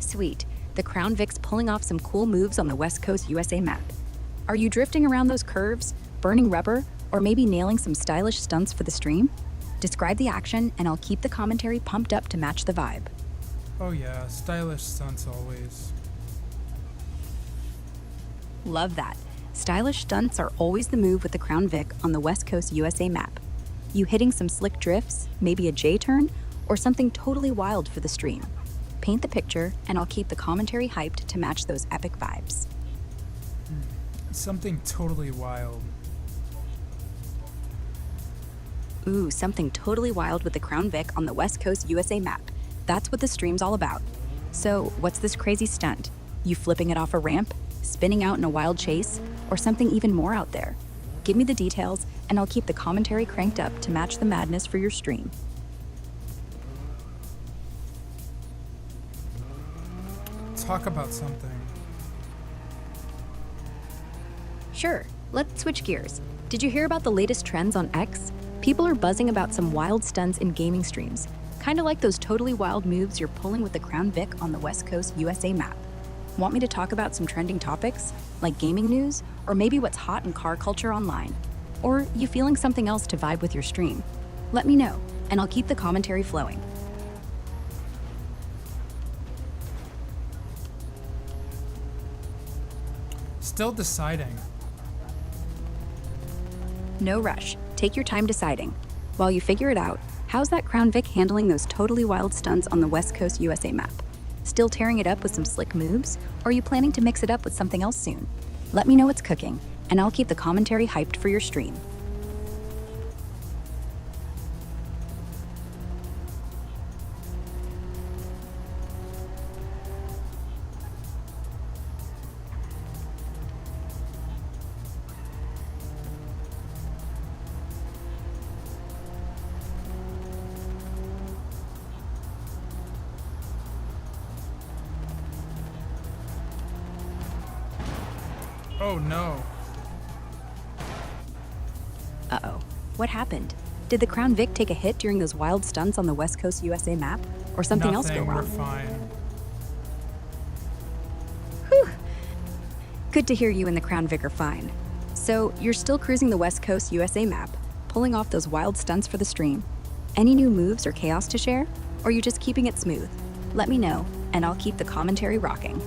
Sweet. The Crown Vic's pulling off some cool moves on the West Coast USA map. Are you drifting around those curves, burning rubber, or maybe nailing some stylish stunts for the stream? Describe the action, and I'll keep the commentary pumped up to match the vibe. Oh yeah, stylish stunts always. Love that. Stylish stunts are always the move with the Crown Vic on the West Coast USA map. You hitting some slick drifts, maybe a J-turn, or something totally wild for the stream. Paint the picture, and I'll keep the commentary hyped to match those epic vibes. Something totally wild. Ooh, something totally wild with the Crown Vic on the West Coast USA map. That's what the stream's all about. So, what's this crazy stunt? You flipping it off a ramp, spinning out in a wild chase, or something even more out there? Give me the details, and I'll keep the commentary cranked up to match the madness for your stream. Talk about something. Sure, let's switch gears. Did you hear about the latest trends on X? People are buzzing about some wild stunts in gaming streams, kind of like those totally wild moves you're pulling with the Crown Vic on the West Coast USA map. Want me to talk about some trending topics, like gaming news, or maybe what's hot in car culture online? Or you feeling something else to vibe with your stream? Let me know, and I'll keep the commentary flowing. Still deciding. No rush. Take your time deciding. While you figure it out, how's that Crown Vic handling those totally wild stunts on the West Coast USA map? Still tearing it up with some slick moves, or are you planning to mix it up with something else soon? Let me know what's cooking, and I'll keep the commentary hyped for your stream. Oh no. Uh-oh. What happened? Did the Crown Vic take a hit during those wild stunts on the West Coast USA map? Or something else go Nothing, we're wrong? fine. Whew. Good to hear you and the Crown Vic are fine. So, you're still cruising the West Coast USA map, pulling off those wild stunts for the stream. Any new moves or chaos to share? Or are you just keeping it smooth? Let me know, and I'll keep the commentary rocking.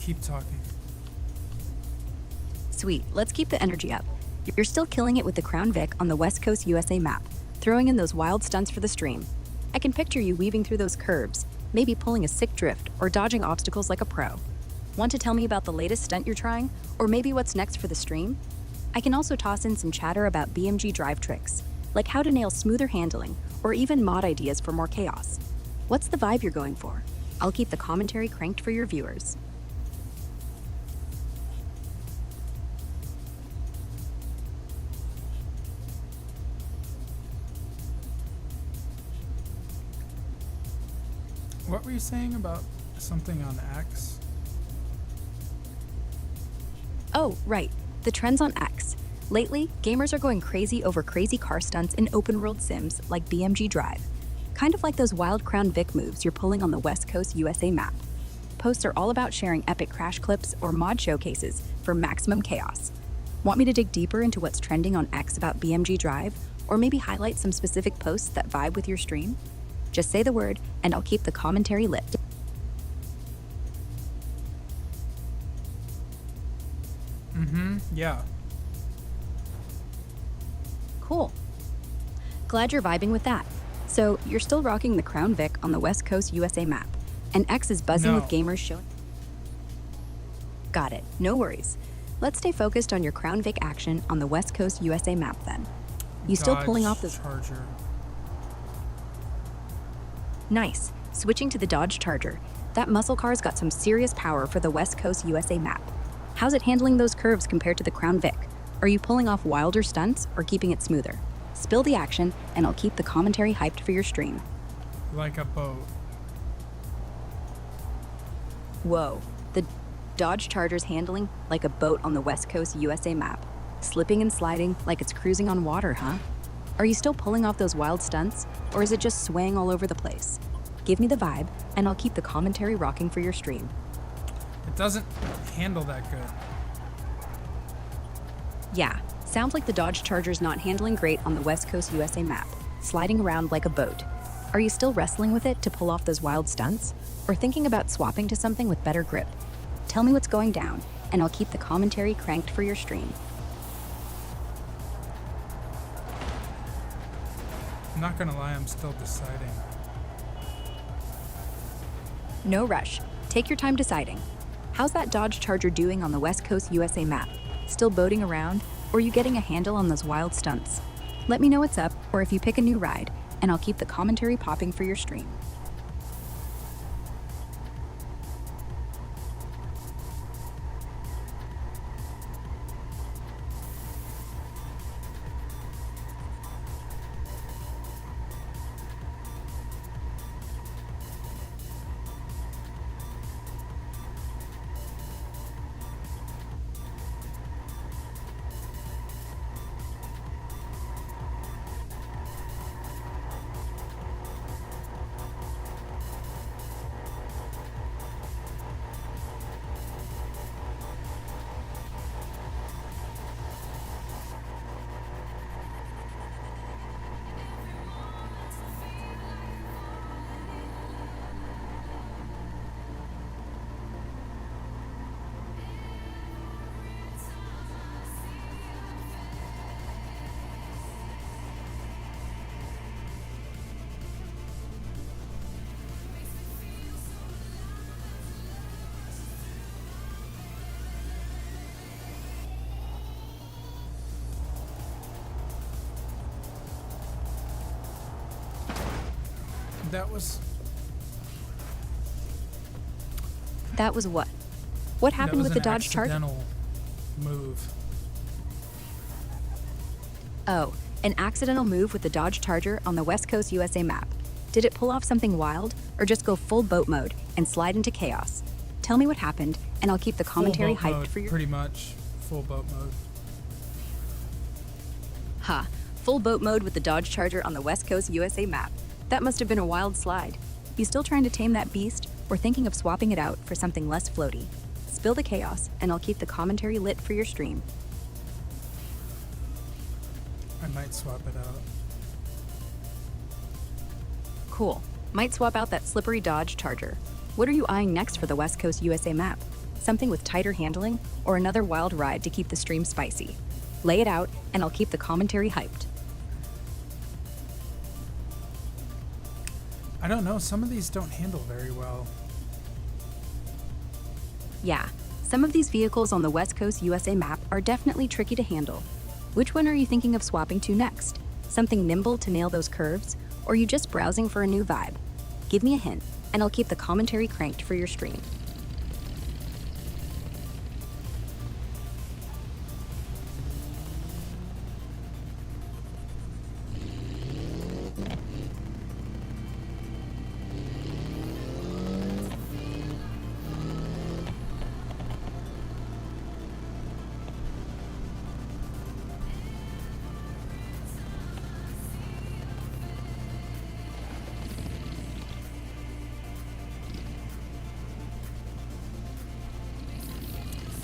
keep talking. Sweet, let's keep the energy up. You're still killing it with the Crown Vic on the West Coast USA map, throwing in those wild stunts for the stream. I can picture you weaving through those curves, maybe pulling a sick drift or dodging obstacles like a pro. Want to tell me about the latest stunt you're trying, or maybe what's next for the stream? I can also toss in some chatter about BeamNG Drive tricks, like how to nail smoother handling, or even mod ideas for more chaos. What's the vibe you're going for? I'll keep the commentary cranked for your viewers. What were you saying about something on X? Oh, right, the trends on X. Lately, gamers are going crazy over crazy car stunts in open-world sims like BeamNG Drive, kind of like those wild Crown Vic moves you're pulling on the West Coast USA map. Posts are all about sharing epic crash clips or mod showcases for maximum chaos. Want me to dig deeper into what's trending on X about BeamNG Drive, or maybe highlight some specific posts that vibe with your stream? Just say the word, and I'll keep the commentary lit. Yeah. Cool. Glad you're vibing with that. So, you're still rocking the Crown Vic on the West Coast USA map, and X is buzzing No. with gamers showing. Got it, no worries. Let's stay focused on your Crown Vic action on the West Coast USA map then. You still pulling off this? Charger. Nice. Switching to the Dodge Charger. That muscle car's got some serious power for the West Coast USA map. How's it handling those curves compared to the Crown Vic? Are you pulling off wilder stunts or keeping it smoother? Spill the action, and I'll keep the commentary hyped for your stream. Like a boat. Whoa, the Dodge Charger's handling like a boat on the West Coast USA map. Slipping and sliding like it's cruising on water, huh? Are you still pulling off those wild stunts, or is it just swaying all over the place? Give me the vibe, and I'll keep the commentary rocking for your stream. It doesn't handle that good. Yeah, sounds like the Dodge Charger's not handling great on the West Coast USA map, sliding around like a boat. Are you still wrestling with it to pull off those wild stunts? Or thinking about swapping to something with better grip? Tell me what's going down, and I'll keep the commentary cranked for your stream. I'm not gonna lie, I'm still deciding. No rush. Take your time deciding. How's that Dodge Charger doing on the West Coast USA map? Still boating around, or are you getting a handle on those wild stunts? Let me know what's up, or if you pick a new ride, and I'll keep the commentary popping for your stream. That was what? What happened with the Dodge Charger? Accidental move. Oh, an accidental move with the Dodge Charger on the West Coast USA map. Did it pull off something wild, or just go full boat mode and slide into chaos? Tell me what happened, and I'll keep the commentary Full boat hyped mode, for your... pretty much. Full boat mode. Ha, full boat mode with the Dodge Charger on the West Coast USA map. That must have been a wild slide. You still trying to tame that beast, or thinking of swapping it out for something less floaty? Spill the chaos, and I'll keep the commentary lit for your stream. I might swap it out. Cool. Might swap out that slippery Dodge Charger. What are you eyeing next for the West Coast USA map? something with tighter handling, or another wild ride to keep the stream spicy? Lay it out, and I'll keep the commentary hyped. I don't know. Some of these don't handle very well. Yeah, some of these vehicles on the West Coast USA map are definitely tricky to handle. Which one are you thinking of swapping to next? Something nimble to nail those curves, or are you just browsing for a new vibe? Give me a hint, and I'll keep the commentary cranked for your stream.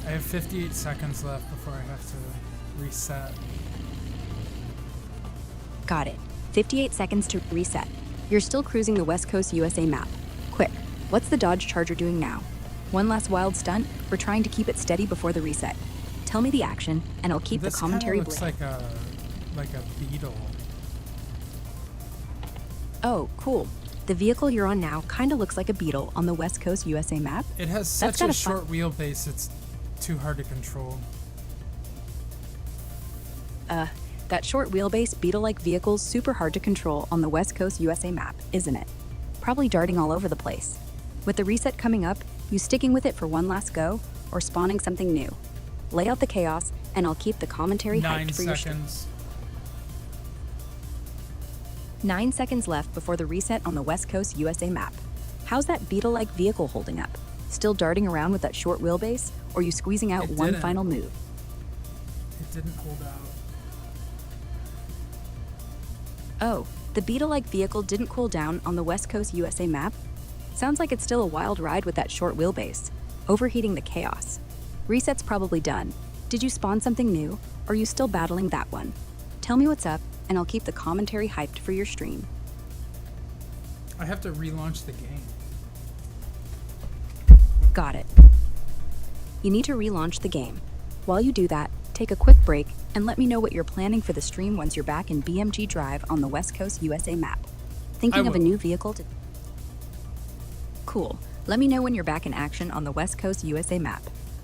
I have 58 seconds left before I have to reset. Got it. 58 seconds to reset. You're still cruising the West Coast USA map. Quick, what's the Dodge Charger doing now? One last wild stunt, or trying to keep it steady before the reset? Tell me the action, and I'll keep the commentary looks like a Beetle. Oh, cool. The vehicle you're on now kind of looks like a Beetle on the West Coast USA map. It has such a short wheelbase, it's too hard to control. That short wheelbase Beetle-like vehicle's super hard to control on the West Coast USA map, isn't it? Probably darting all over the place. With the reset coming up, you sticking with it for one last go, or spawning something new? Lay out the chaos, and I'll keep the commentary hyped for your stream. 9 seconds. 9 seconds left before the reset on the West Coast USA map. How's that Beetle-like vehicle holding up? Still darting around with that short wheelbase, or you squeezing out one final move? It didn't hold out. Oh, the Beetle-like vehicle didn't cool down on the West Coast USA map? Sounds like it's still a wild ride with that short wheelbase, overheating the chaos. Reset's probably done. Did you spawn something new, or are you still battling that one? Tell me what's up, and I'll keep the commentary hyped for your stream. I have to relaunch the game. Got it. You need to relaunch the game. While you do that, take a quick break and let me know what you're planning for the stream once you're back in BeamNG Drive on the West Coast USA map. Thinking of a new vehicle to... Cool. Let me know when you're back in action on the West Coast USA map.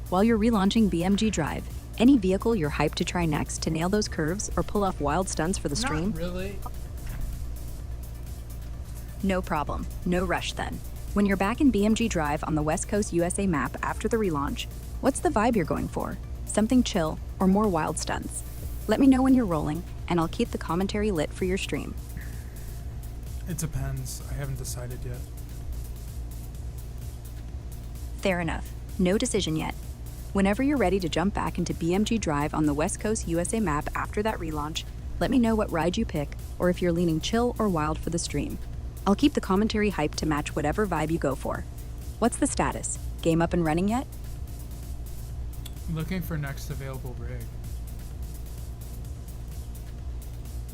While you're relaunching BeamNG Drive, any vehicle you're hyped to try next to nail those curves or pull off wild stunts for the stream? Not really. No problem. No rush then. When you're back in BeamNG Drive on the West Coast USA map after the relaunch, what's the vibe you're going for? Something chill or more wild stunts? Let me know when you're rolling, and I'll keep the commentary lit for your stream. It depends. I haven't decided yet. Fair enough. No decision yet. Whenever you're ready to jump back into BeamNG Drive on the West Coast USA map after that relaunch, let me know what ride you pick or if you're leaning chill or wild for the stream. I'll keep the commentary hyped to match whatever vibe you go for. What's the status? Game up and running yet? Looking for next available rig.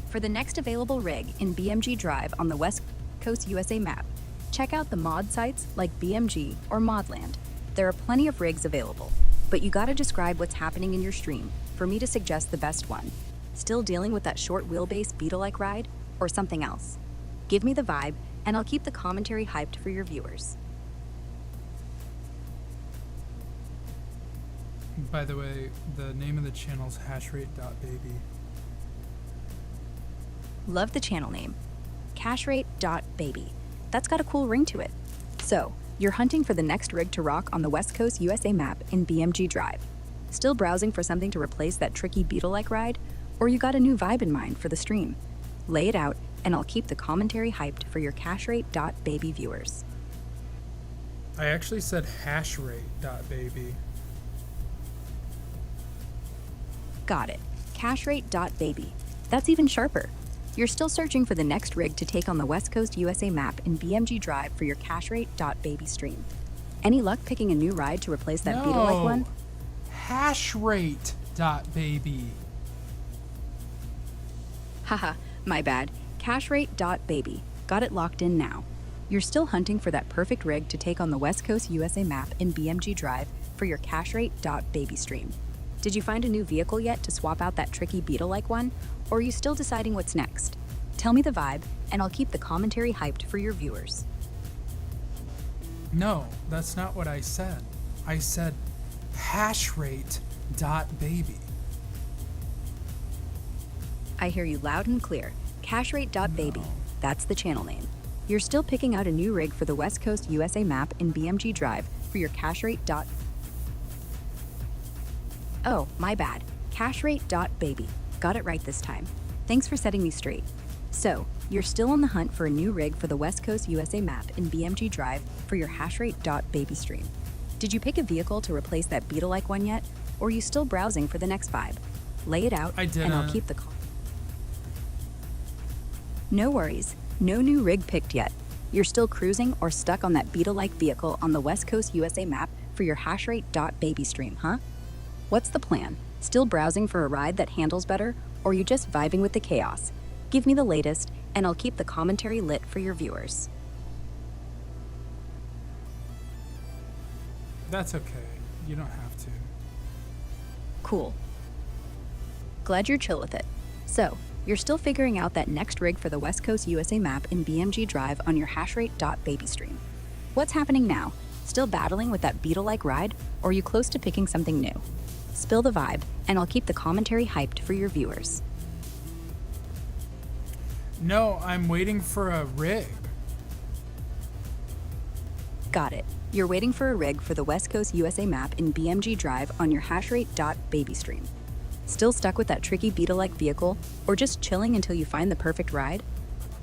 For the next available rig in BeamNG Drive on the West Coast USA map, check out the mod sites like BeamNG or Modland. There are plenty of rigs available, but you gotta describe what's happening in your stream for me to suggest the best one. Still dealing with that short wheelbase Beetle-like ride, or something else? Give me the vibe, and I'll keep the commentary hyped for your viewers. By the way, the name of the channel is hashrate.baby. Love the channel name, cashrate.baby. That's got a cool ring to it. So, you're hunting for the next rig to rock on the West Coast USA map in BeamNG Drive. Still browsing for something to replace that tricky Beetle-like ride? Or you got a new vibe in mind for the stream? Lay it out, and I'll keep the commentary hyped for your cashrate.baby viewers. I actually said hashrate.baby. Got it. Cashrate.baby. That's even sharper. You're still searching for the next rig to take on the West Coast USA map in BeamNG Drive for your cashrate.baby stream. Any luck picking a new ride to replace that Beetle-like one? Hashrate.baby. Haha, my bad. Cashrate.baby. Got it locked in now. You're still hunting for that perfect rig to take on the West Coast USA map in BeamNG Drive for your cache rate.baby stream. Did you find a new vehicle yet to swap out that tricky beetle-like one? Or are you still deciding what's next? Tell me the vibe, and I'll keep the commentary hyped for your viewers. No, that's not what I said. I said hash rate dot baby. I hear you loud and clear. Cache rate.baby. No. That's the channel name. You're still picking out a new rig for the West Coast USA map in BeamNG Drive for your cache rate. Oh, my bad. Cache rate.baby. Got it right this time. Thanks for setting me straight. So, you're still on the hunt for a new rig for the West Coast USA map in BeamNG Drive for your hashrate.baby stream. Did you pick a vehicle to replace that beetle-like one yet? Or are you still browsing for the next vibe? Lay it out, I didn't. and I'll keep the call. No worries. No new rig picked yet. You're still cruising or stuck on that beetle-like vehicle on the West Coast USA map for your hashrate.baby stream, huh? What's the plan? Still browsing for a ride that handles better, or are you just vibing with the chaos? Give me the latest, and I'll keep the commentary lit for your viewers. That's okay. You don't have to. Cool. Glad you're chill with it. So, you're still figuring out that next rig for the West Coast USA map in BeamNG Drive on your hashrate.baby stream. What's happening now? Still battling with that beetle-like ride, or are you close to picking something new? Spill the vibe, and I'll keep the commentary hyped for your viewers. No, I'm waiting for a rig. Got it. You're waiting for a rig for the West Coast USA map in BeamNG Drive on your hashrate.baby stream. Still stuck with that tricky beetle-like vehicle, or just chilling until you find the perfect ride?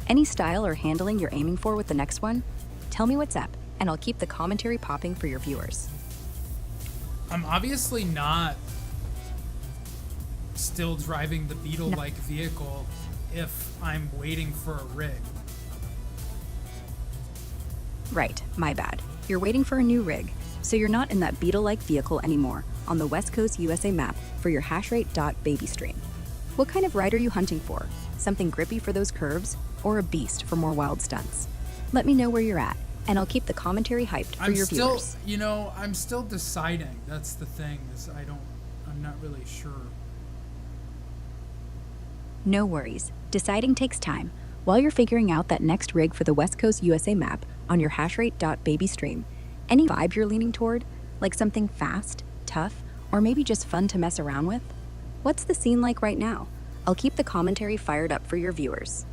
Any style or handling you're aiming for with the next one? Tell me what's up, and I'll keep the commentary popping for your viewers. I'm obviously not still driving the beetle-like vehicle if I'm waiting for a rig. Right, my bad. You're waiting for a new rig, so you're not in that beetle-like vehicle anymore on the West Coast USA map for your hashrate.baby stream. What kind of ride are you hunting for? Something grippy for those curves, or a beast for more wild stunts? Let me know where you're at, and I'll keep the commentary hyped for your viewers. I'm still deciding. That's the thing, is I'm not really sure. No worries. Deciding takes time. While you're figuring out that next rig for the West Coast USA map on your hashrate.baby stream, any vibe you're leaning toward? Like something fast, tough, or maybe just fun to mess around with? What's the scene like right now? I'll keep the commentary fired up for your viewers.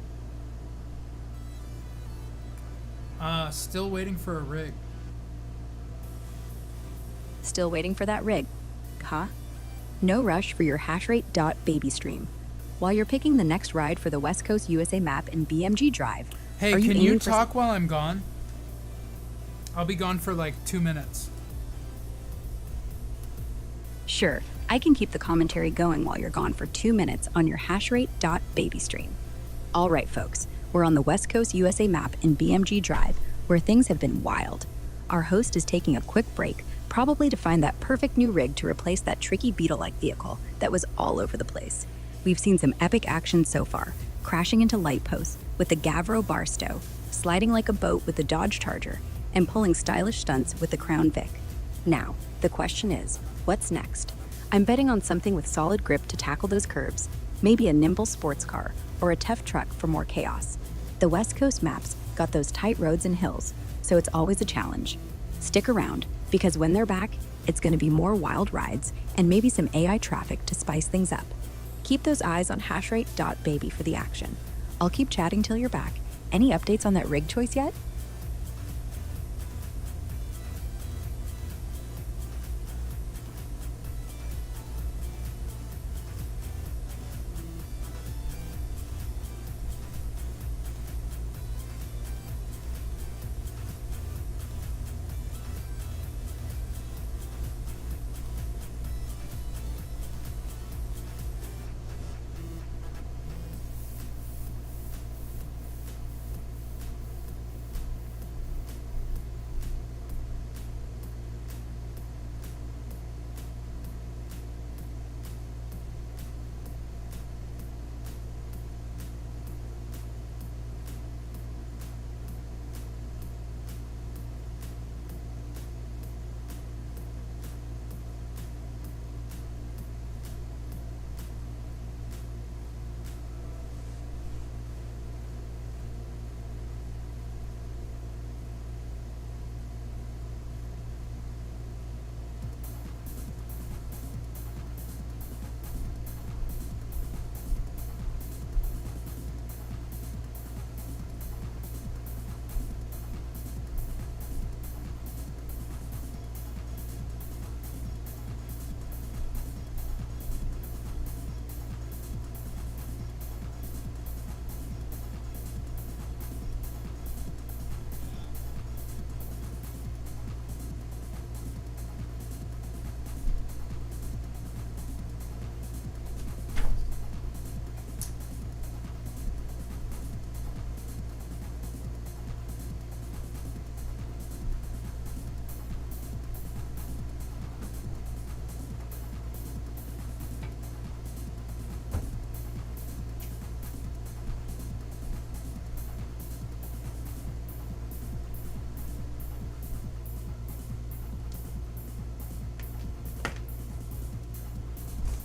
Still waiting for a rig. Still waiting for that rig, huh? No rush for your hashrate.baby stream. While you're picking the next ride for the West Coast USA map in BeamNG Drive, Hey, can you talk while I'm gone? I'll be gone for like 2 minutes. Sure, I can keep the commentary going while you're gone for 2 minutes on your hashrate.baby stream. All right, folks, we're on the West Coast USA map in BeamNG Drive, where things have been wild. Our host is taking a quick break, probably to find that perfect new rig to replace that tricky beetle-like vehicle that was all over the place. We've seen some epic action so far, crashing into light posts with the Gavro Barstow, sliding like a boat with the Dodge Charger, and pulling stylish stunts with the Crown Vic. Now, the question is, what's next? I'm betting on something with solid grip to tackle those curves, maybe a nimble sports car or a tough truck for more chaos. The West Coast maps got those tight roads and hills, so it's always a challenge. Stick around, because when they're back, it's going to be more wild rides and maybe some AI traffic to spice things up. Keep those eyes on hashrate.baby for the action. I'll keep chatting till you're back. Any updates on that rig choice yet?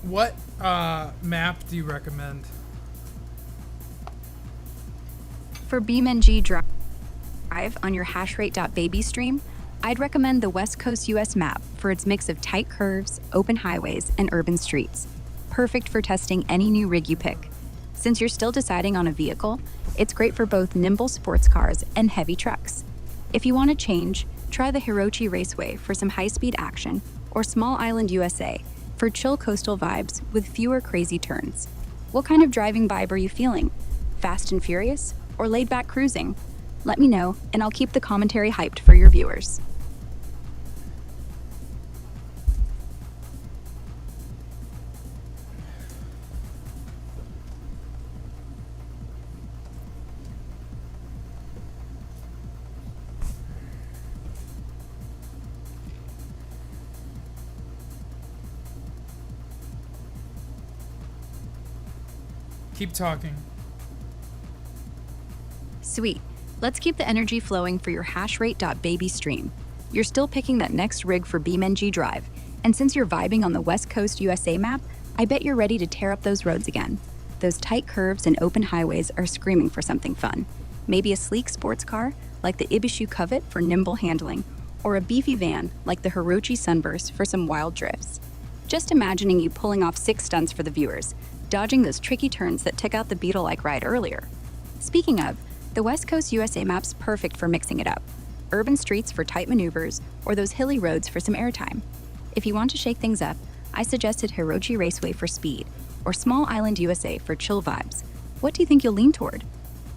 What map do you recommend? For BeamNG Drive on your hashrate.baby stream, I'd recommend the West Coast US map for its mix of tight curves, open highways, and urban streets. Perfect for testing any new rig you pick. Since you're still deciding on a vehicle, it's great for both nimble sports cars and heavy trucks. If you want to change, try the Hirochi Raceway for some high-speed action, or Small Island USA for chill coastal vibes with fewer crazy turns. What kind of driving vibe are you feeling? Fast and furious or laid-back cruising? Let me know, and I'll keep the commentary hyped for your viewers. Keep talking. Sweet. Let's keep the energy flowing for your hashrate.baby stream. You're still picking that next rig for BeamNG Drive, and since you're vibing on the West Coast USA map, I bet you're ready to tear up those roads again. Those tight curves and open highways are screaming for something fun. Maybe a sleek sports car like the Ibishu Covet for nimble handling, or a beefy van like the Hirochi Sunburst for some wild drifts. Just imagining you pulling off 6 stunts for the viewers, dodging those tricky turns that took out the Beetle-like ride earlier. Speaking of, the West Coast USA map's perfect for mixing it up. Urban streets for tight maneuvers, or those hilly roads for some airtime. If you want to shake things up, I suggested Hirochi Raceway for speed, or Small Island USA for chill vibes. What do you think you'll lean toward?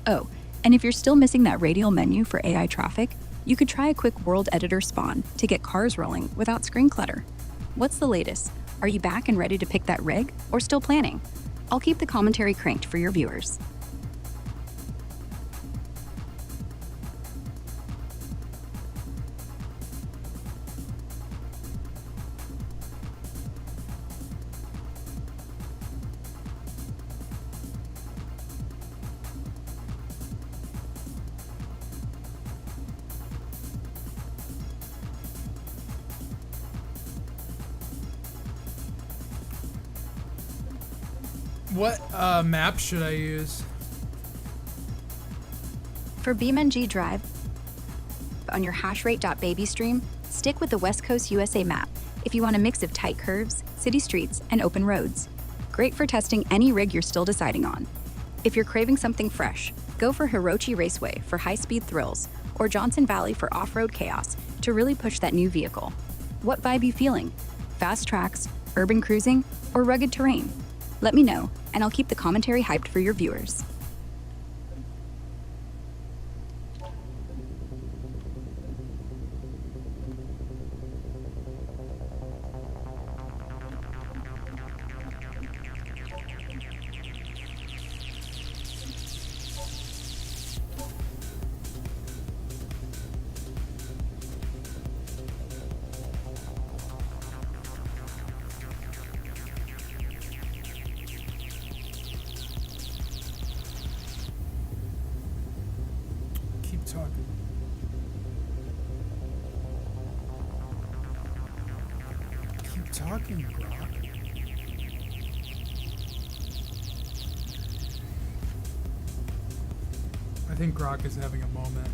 Oh, and if you're still missing that radial menu for AI traffic, you could try a quick world editor spawn to get cars rolling without screen clutter. What's the latest? Are you back and ready to pick that rig, or still planning? I'll keep the commentary cranked for your viewers. What map should I use? For BeamNG Drive on your hashrate.baby stream, stick with the West Coast USA map if you want a mix of tight curves, city streets, and open roads. Great for testing any rig you're still deciding on. If you're craving something fresh, go for Hirochi Raceway for high-speed thrills, or Johnson Valley for off-road chaos to really push that new vehicle. What vibe you feeling? Fast tracks, urban cruising, or rugged terrain? Let me know, and I'll keep the commentary hyped for your viewers. Keep talking. Keep talking, Grok. I think Grok is having a moment.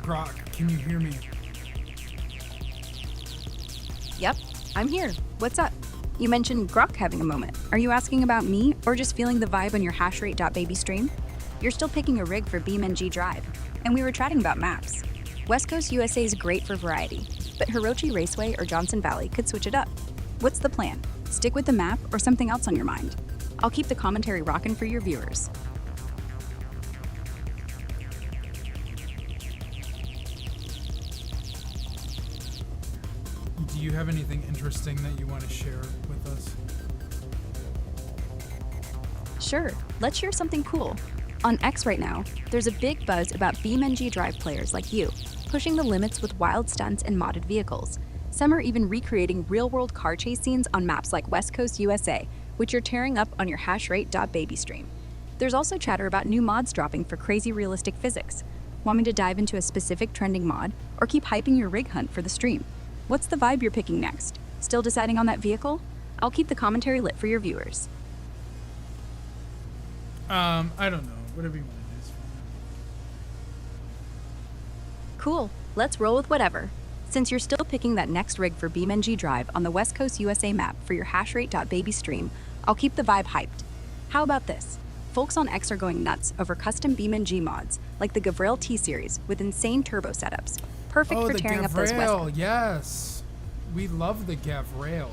Grok, can you hear me? Yep, I'm here. What's up? You mentioned Grok having a moment. Are you asking about me, or just feeling the vibe on your hashrate.baby stream? You're still picking a rig for BeamNG Drive, and we were chatting about maps. West Coast USA is great for variety, but Hirochi Raceway or Johnson Valley could switch it up. What's the plan? Stick with the map or something else on your mind? I'll keep the commentary rocking for your viewers. Do you have anything interesting that you want to share with us? Sure, let's share something cool. On X right now, there's a big buzz about BeamNG Drive players like you, pushing the limits with wild stunts and modded vehicles. Some are even recreating real-world car chase scenes on maps like West Coast USA, which you're tearing up on your hashrate.baby stream. There's also chatter about new mods dropping for crazy realistic physics. Want me to dive into a specific trending mod, or keep hyping your rig hunt for the stream? What's the vibe you're picking next? Still deciding on that vehicle? I'll keep the commentary lit for your viewers. I don't know. Whatever you want to do is fine. Cool, let's roll with whatever. Since you're still picking that next rig for BeamNG Drive on the West Coast USA map for your hashrate.baby stream, I'll keep the vibe hyped. How about this? Folks on X are going nuts over custom BeamNG mods, like the Gavril T-Series with insane turbo setups. Perfect for tearing up those West Coast. Yes. We love the Gavril.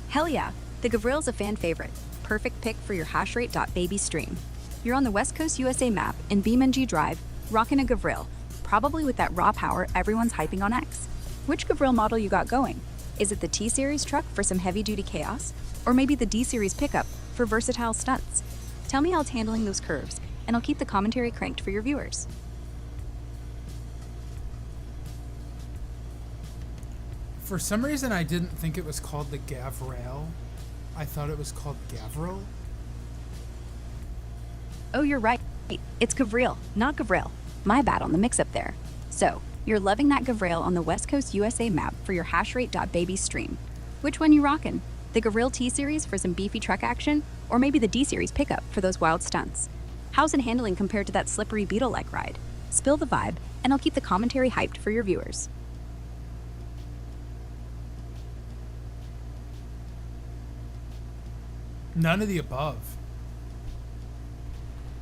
Hell yeah, the Gavril's a fan favorite. Perfect pick for your hashrate.baby stream. You're on the West Coast USA map in BeamNG Drive, rocking a Gavril, probably with that raw power everyone's hyping on X. Which Gavril model you got going? Is it the T-Series truck for some heavy-duty chaos? Or maybe the D-Series pickup for versatile stunts? Tell me how it's handling those curves, and I'll keep the commentary cranked for your viewers. For some reason, I didn't think it was called the Gavril. I thought it was called Gavril. Oh, you're right. It's Gavril, not Gavril. My bad on the mix-up there. So, you're loving that Gavril on the West Coast USA map for your hashrate.baby stream. Which one you rockin'? The Gavril T-Series for some beefy truck action, or maybe the D-Series pickup for those wild stunts? How's it handling compared to that slippery Beetle-like ride? Spill the vibe, and I'll keep the commentary hyped for your viewers. None of the above.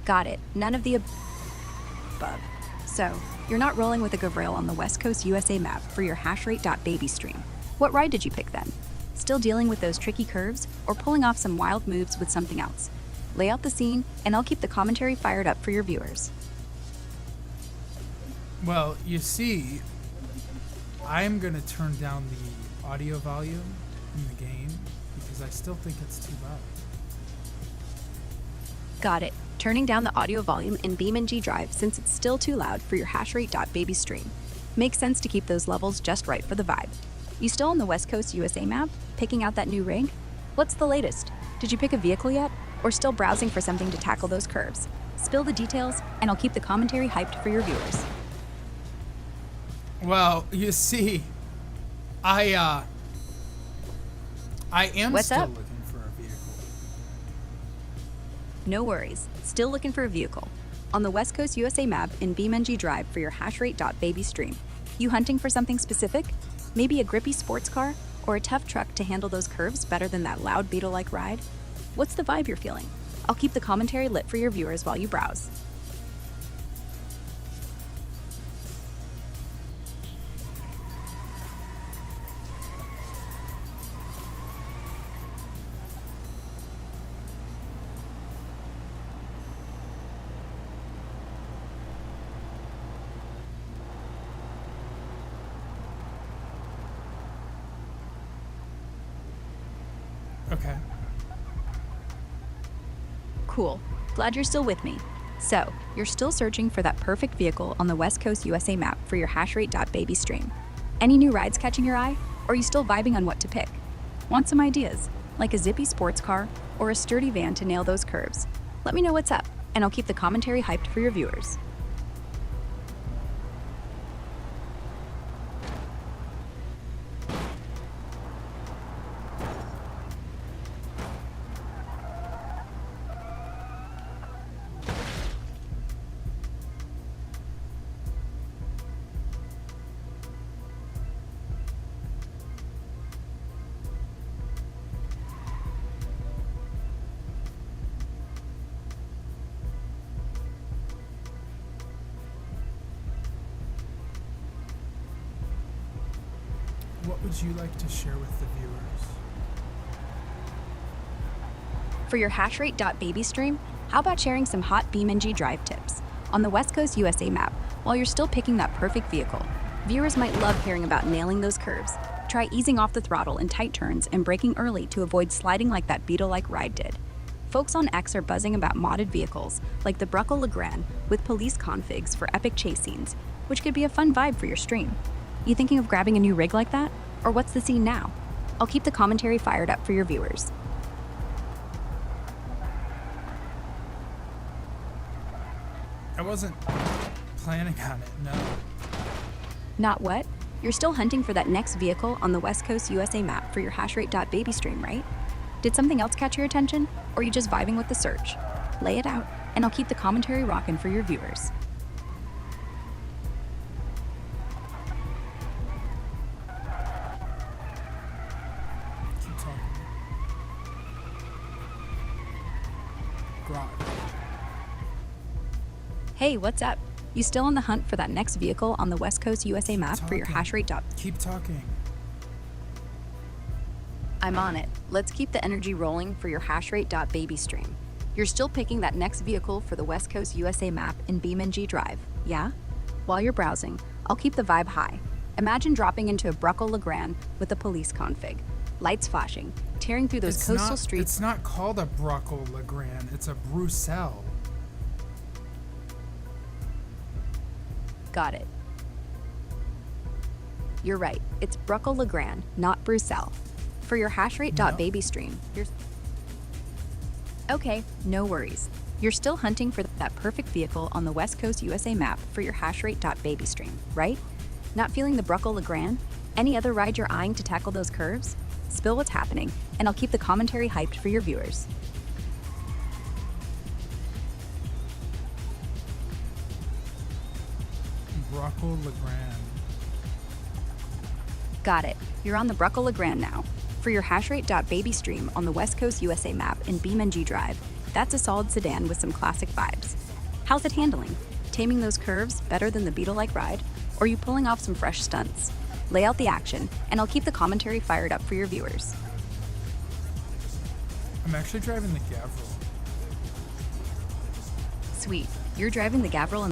Got it. None of the above. So, you're not rolling with a Gavril on the West Coast USA map for your hashrate.baby stream. What ride did you pick then? Still dealing with those tricky curves, or pulling off some wild moves with something else? Lay out the scene, and I'll keep the commentary fired up for your viewers. Well, you see, I'm going to turn down the audio volume in the game because I still think it's too loud. Got it. Turning down the audio volume in BeamNG Drive since it's still too loud for your hashrate.baby stream. Makes sense to keep those levels just right for the vibe. You still on the West Coast USA map, picking out that new rig? What's the latest? Did you pick a vehicle yet? Or still browsing for something to tackle those curves? Spill the details, and I'll keep the commentary hyped for your viewers. Well, you see, I am What's still up? looking for a vehicle. No worries. Still looking for a vehicle. On the West Coast USA map in BeamNG Drive for your hashrate.baby stream. You hunting for something specific? Maybe a grippy sports car? Or a tough truck to handle those curves better than that loud Beetle-like ride? What's the vibe you're feeling? I'll keep the commentary lit for your viewers while you browse. Okay. Cool. Glad you're still with me. So, you're still searching for that perfect vehicle on the West Coast USA map for your hashrate.baby stream. Any new rides catching your eye? Or are you still vibing on what to pick? Want some ideas? Like a zippy sports car or a sturdy van to nail those curves? Let me know what's up, and I'll keep the commentary hyped for your viewers. would you like to share with the viewers? For your hashrate.baby stream, how about sharing some hot BeamNG Drive tips on the West Coast USA map while you're still picking that perfect vehicle? Viewers might love hearing about nailing those curves. Try easing off the throttle in tight turns and braking early to avoid sliding like that Beetle-like ride did. Folks on X are buzzing about modded vehicles like the Bruckle Legrand with police configs for epic chase scenes, which could be a fun vibe for your stream. You thinking of grabbing a new rig like that? Or what's the scene now? I'll keep the commentary fired up for your viewers. I wasn't planning on it, no. Not what? You're still hunting for that next vehicle on the West Coast USA map for your hashrate.baby stream, right? Did something else catch your attention? Or are you just vibing with the search? Lay it out, and I'll keep the commentary rocking for your viewers. Keep talking. Grok. Hey, what's up? You still on the hunt for that next vehicle on the West Coast USA map for your hashrate. Keep talking. I'm on it. Let's keep the energy rolling for your hashrate.baby stream. You're still picking that next vehicle for the West Coast USA map in BeamNG Drive, yeah? While you're browsing, I'll keep the vibe high. Imagine dropping into a Bruckle Legrand with a police config. Lights flashing, tearing through those coastal streets. It's not called a Bruckle Legrand, it's a Bruxelles. Got it. You're right. It's Bruckle Legrand, not Bruxelles. For your hashrate.baby stream, Okay, no worries. You're still hunting for that perfect vehicle on the West Coast USA map for your hashrate.baby stream, right? Not feeling the Bruckle Legrand? Any other ride you're eyeing to tackle those curves? Spill what's happening, and I'll keep the commentary hyped for your viewers. Bruckle Legrand. Got it. You're on the Bruckle Legrand now. For your hashrate.baby stream on the West Coast USA map in BeamNG Drive, that's a solid sedan with some classic vibes. How's it handling? Taming those curves better than the Beetle-like ride? Or are you pulling off some fresh stunts? Lay out the action, and I'll keep the commentary fired up for your viewers. I'm actually driving the Gavril. Sweet. You're driving the Gavril on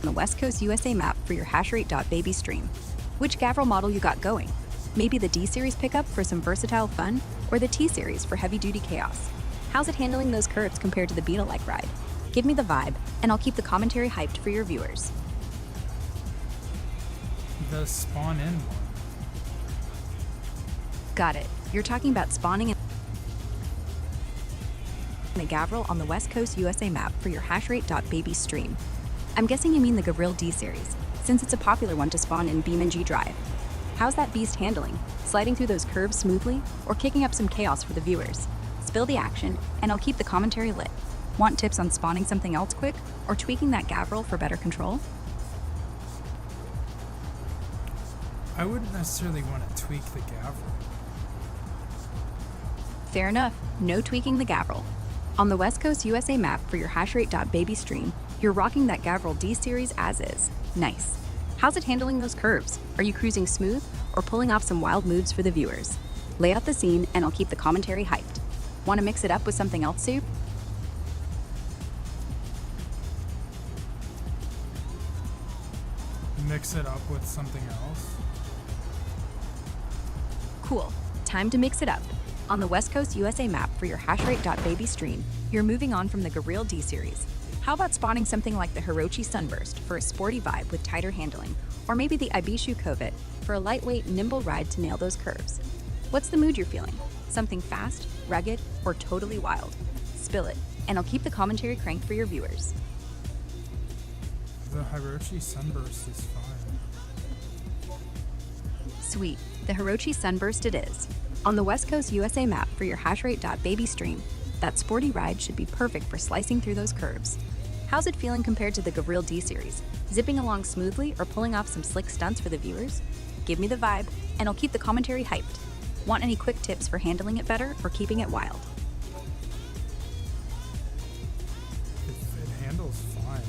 the West Coast USA map for your hashrate.baby stream. Which Gavril model you got going? Maybe the D-Series pickup for some versatile fun, or the T-Series for heavy-duty chaos? How's it handling those curves compared to the Beetle-like ride? Give me the vibe, and I'll keep the commentary hyped for your viewers. The spawn-in one. Got it. You're talking about spawning in the Gavril on the West Coast USA map for your hashrate.baby stream. I'm guessing you mean the Gavril D-Series, since it's a popular one to spawn in BeamNG Drive. How's that beast handling? Sliding through those curves smoothly, or kicking up some chaos for the viewers? Spill the action, and I'll keep the commentary lit. Want tips on spawning something else quick, or tweaking that Gavril for better control? I wouldn't necessarily want to tweak the Gavril. Fair enough. No tweaking the Gavril. On the West Coast USA map for your hashrate.baby stream, you're rocking that Gavril D-Series as is. Nice. How's it handling those curves? Are you cruising smooth, or pulling off some wild moves for the viewers? Lay out the scene, and I'll keep the commentary hyped. Want to mix it up with something else, Soup? Mix it up with something else? Cool. Time to mix it up. On the West Coast USA map for your hashrate.baby stream, you're moving on from the Gavril D-Series. How about spawning something like the Hirochi Sunburst for a sporty vibe with tighter handling, or maybe the Ibishu Covet for a lightweight, nimble ride to nail those curves? What's the mood you're feeling? Something fast, rugged, or totally wild? Spill it, and I'll keep the commentary cranked for your viewers. The Hirochi Sunburst is fine. Sweet. The Hirochi Sunburst it is. On the West Coast USA map for your hashrate.baby stream, that sporty ride should be perfect for slicing through those curves. How's it feeling compared to the Gavril D-Series? Zipping along smoothly or pulling off some slick stunts for the viewers? Give me the vibe, and I'll keep the commentary hyped. Want any quick tips for handling it better or keeping it wild? It handles fine.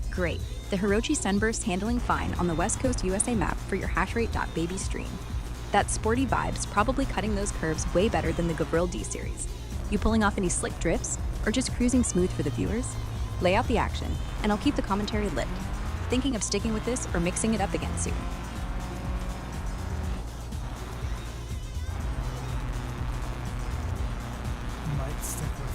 Great. The Hirochi Sunburst handling fine on the West Coast USA map for your hashrate.baby stream. That sporty vibes probably cutting those curves way better than the Gavril D series. You pulling off any slick drifts or just cruising smooth for the viewers? Lay out the action, and I'll keep the commentary lit. Thinking of sticking with this or mixing it up again soon? Might stick with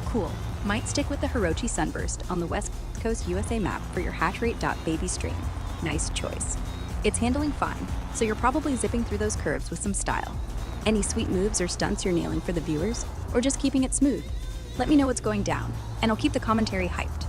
Cool. Might stick with the Hirochi Sunburst on the West Coast USA map for your hashrate.baby stream. Nice choice. It's handling fine, so you're probably zipping through those curves with some style. Any sweet moves or stunts you're nailing for the viewers, or just keeping it smooth? Let me know what's going down, and I'll keep the commentary hyped.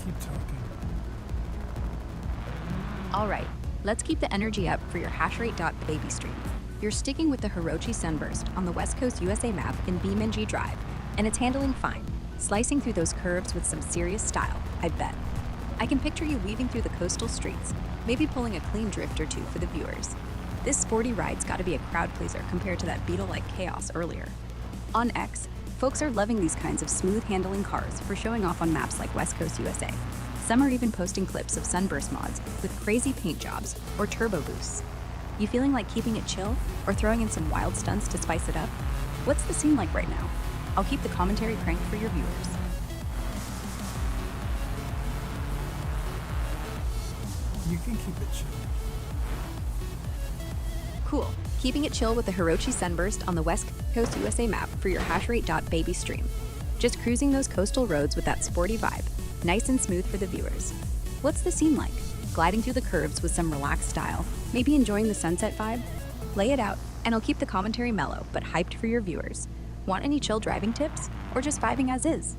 Keep talking. All right, let's keep the energy up for your hashrate.baby stream. You're sticking with the Hirochi Sunburst on the West Coast USA map in BeamNG Drive, and it's handling fine, slicing through those curves with some serious style, I bet. I can picture you weaving through the coastal streets, maybe pulling a clean drift or two for the viewers. This sporty ride's gotta be a crowd pleaser compared to that Beetle-like chaos earlier. On X, folks are loving these kinds of smooth handling cars for showing off on maps like West Coast USA. Some are even posting clips of sunburst mods with crazy paint jobs or turbo boosts. You feeling like keeping it chill or throwing in some wild stunts to spice it up? What's the scene like right now? I'll keep the commentary cranked for your viewers. You can keep it chill. Cool. Keeping it chill with the Hirochi Sunburst on the West Coast USA map for your hashrate.baby stream. Just cruising those coastal roads with that sporty vibe. Nice and smooth for the viewers. What's the scene like? Gliding through the curves with some relaxed style, maybe enjoying the sunset vibe? Lay it out, and I'll keep the commentary mellow but hyped for your viewers. Want any chill driving tips? Or just vibing as is?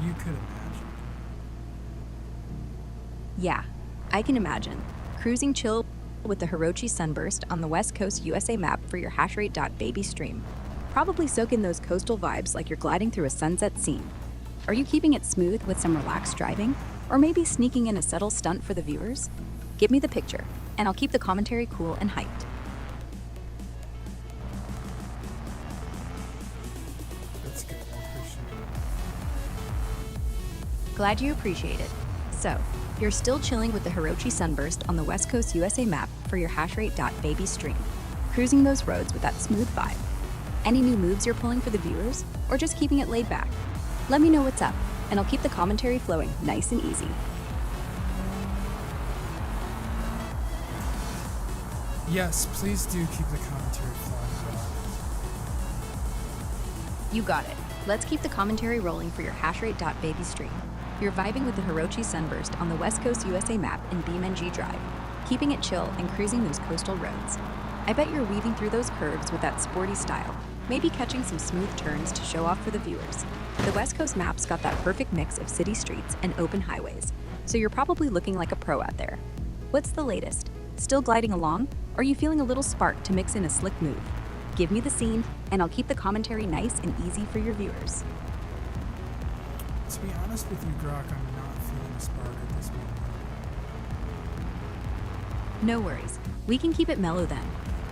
You could imagine. Yeah, I can imagine. Cruising chill with the Hirochi Sunburst on the West Coast USA map for your hashrate.baby stream. Probably soak in those coastal vibes like you're gliding through a sunset scene. Are you keeping it smooth with some relaxed driving? Or maybe sneaking in a subtle stunt for the viewers? Give me the picture, and I'll keep the commentary cool and hyped. That's good. I appreciate it. Glad you appreciate it. So, you're still chilling with the Hirochi Sunburst on the West Coast USA map for your hashrate.baby stream. Cruising those roads with that smooth vibe. Any new moves you're pulling for the viewers, or just keeping it laid back? Let me know what's up, and I'll keep the commentary flowing nice and easy. Yes, please do keep the commentary flowing. You got it. Let's keep the commentary rolling for your hashrate.baby stream. You're vibing with the Hirochi Sunburst on the West Coast USA map in BeamNG Drive, keeping it chill and cruising those coastal roads. I bet you're weaving through those curves with that sporty style, maybe catching some smooth turns to show off for the viewers. The West Coast map's got that perfect mix of city streets and open highways, so you're probably looking like a pro out there. What's the latest? Still gliding along? Or are you feeling a little spark to mix in a slick move? Give me the scene, and I'll keep the commentary nice and easy for your viewers. To be honest with you, Grok, I'm not feeling a spark at this moment. No worries. We can keep it mellow then.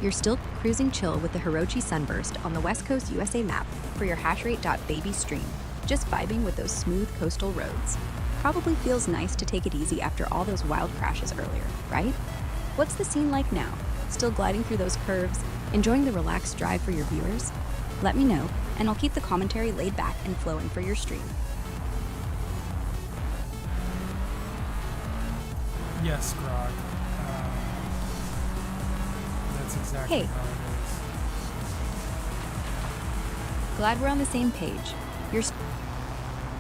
You're still cruising chill with the Hirochi Sunburst on the West Coast USA map for your hashrate.baby stream. Just vibing with those smooth coastal roads. Probably feels nice to take it easy after all those wild crashes earlier, right? What's the scene like now? Still gliding through those curves, enjoying the relaxed drive for your viewers? Let me know, and I'll keep the commentary laid back and flowing for your stream. Yes, Grog. That's exactly Hey. how it is. Glad we're on the same page. You're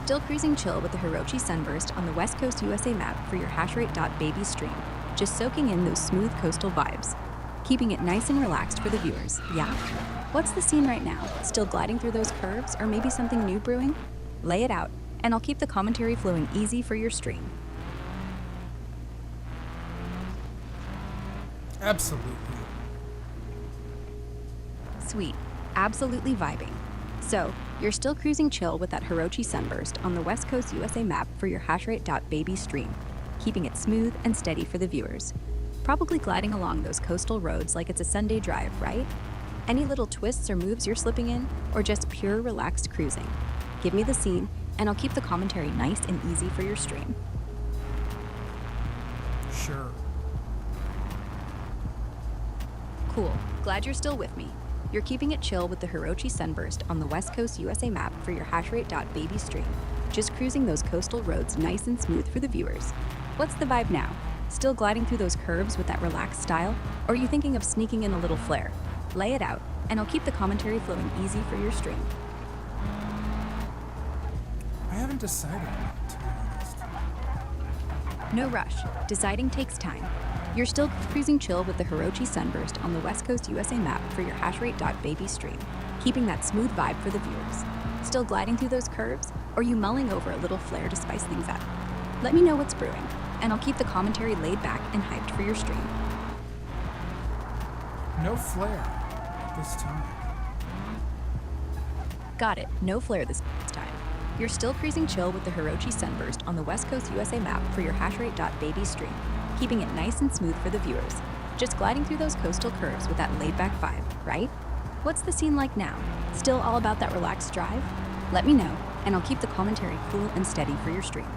still cruising chill with the Hirochi Sunburst on the West Coast USA map for your hashrate.baby stream. just soaking in those smooth coastal vibes, keeping it nice and relaxed for the viewers, yeah? What's the scene right now? Still gliding through those curves, or maybe something new brewing? Lay it out, and I'll keep the commentary flowing easy for your stream. Absolutely. Sweet. Absolutely vibing. So, you're still cruising chill with that Hirochi sunburst on the West Coast USA map for your hashrate.baby stream, keeping it smooth and steady for the viewers. Probably gliding along those coastal roads like it's a Sunday drive, right? Any little twists or moves you're slipping in, or just pure relaxed cruising? Give me the scene, and I'll keep the commentary nice and easy for your stream. Sure. Cool. Glad you're still with me. You're keeping it chill with the Hirochi sunburst on the West Coast USA map for your hashrate.baby stream. Just cruising those coastal roads nice and smooth for the viewers. What's the vibe now? Still gliding through those curves with that relaxed style? Or are you thinking of sneaking in a little flair? Lay it out, and I'll keep the commentary flowing easy for your stream. I haven't decided, to be honest. No rush. Deciding takes time. You're still cruising chill with the Hirochi sunburst on the West Coast USA map for your hashrate.baby stream, keeping that smooth vibe for the viewers. Still gliding through those curves, or you mulling over a little flair to spice things up? Let me know what's brewing, and I'll keep the commentary laid back and hyped for your stream. No flair this time. Got it. No flair this time. You're still cruising chill with the Hirochi sunburst on the West Coast USA map for your hashrate.baby stream, keeping it nice and smooth for the viewers. Just gliding through those coastal curves with that laid-back vibe, right? What's the scene like now? Still all about that relaxed drive? Let me know, and I'll keep the commentary cool and steady for your stream.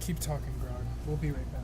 Keep talking, Grog. We'll be right back.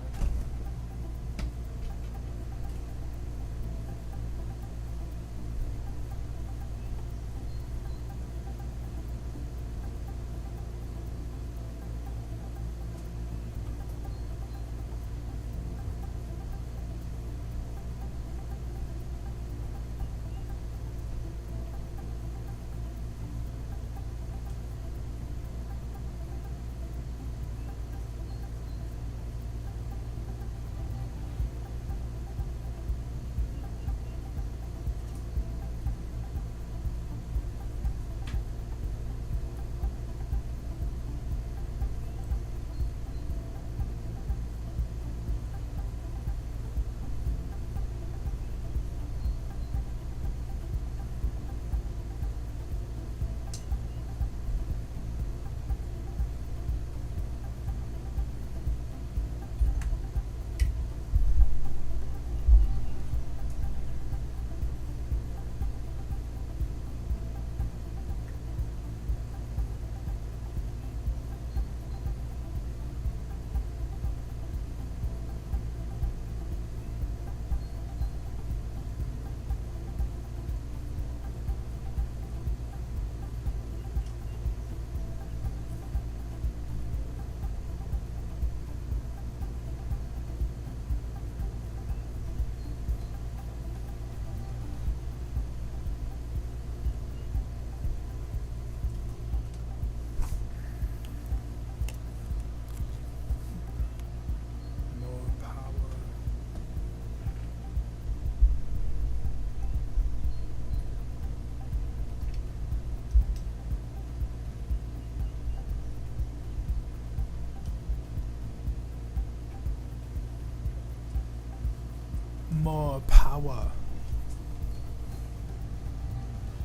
More power.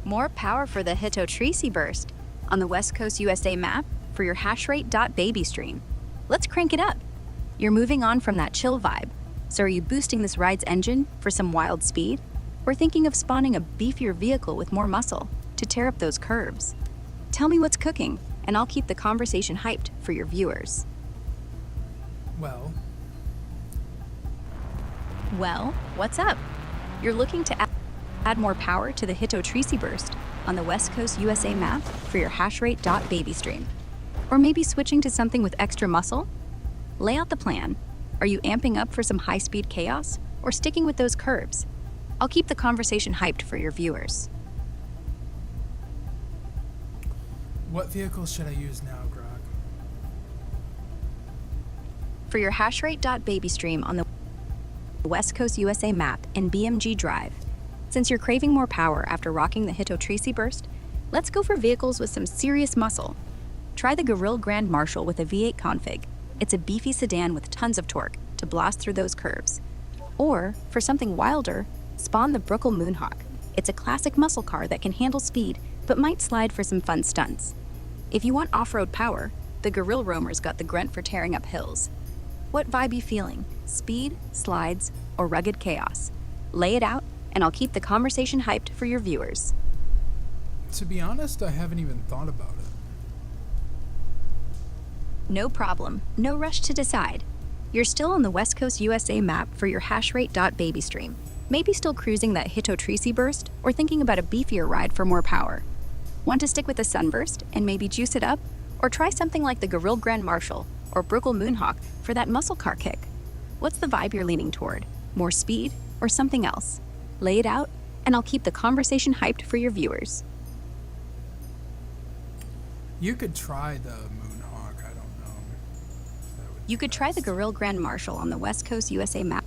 More power for the Hitotrisi burst on the West Coast USA map for your hashrate.baby stream. Let's crank it up. You're moving on from that chill vibe, so are you boosting this ride's engine for some wild speed? Or thinking of spawning a beefier vehicle with more muscle to tear up those curves? Tell me what's cooking, and I'll keep the conversation hyped for your viewers. Well, what's up? You're looking to add more power to the Hitotrisi burst on the West Coast USA map for your hashrate.baby stream. Or maybe switching to something with extra muscle? Lay out the plan, Are you amping up for some high-speed chaos or sticking with those curves? I'll keep the conversation hyped for your viewers. What vehicle should I use now, Grog? For your hashrate.baby stream on the West Coast USA map in BeamNG Drive, since you're craving more power after rocking the Hito Tracy Burst, let's go for vehicles with some serious muscle. Try the Gorilla Grand Marshal with a V8 config. It's a beefy sedan with tons of torque to blast through those curves. Or, for something wilder, spawn the Brookle Moonhawk. It's a classic muscle car that can handle speed, but might slide for some fun stunts. If you want off-road power, the Gorilla Roamer's got the grunt for tearing up hills. What vibe you feeling? Speed, slides, or rugged chaos? Lay it out, and I'll keep the conversation hyped for your viewers. To be honest, I haven't even thought about it. No problem. No rush to decide. You're still on the West Coast USA map for your hashrate.baby stream. Maybe still cruising that Hito Tracy Burst, or thinking about a beefier ride for more power. Want to stick with the Sunburst and maybe juice it up? Or try something like the Gorilla Grand Marshal or Brookle Moonhawk for that muscle car kick? What's the vibe you're leaning toward? More speed or something else? Lay it out, and I'll keep the conversation hyped for your viewers. You could try the Moonhawk, I don't know. You could try the Gorilla Grand Marshal on the West Coast USA map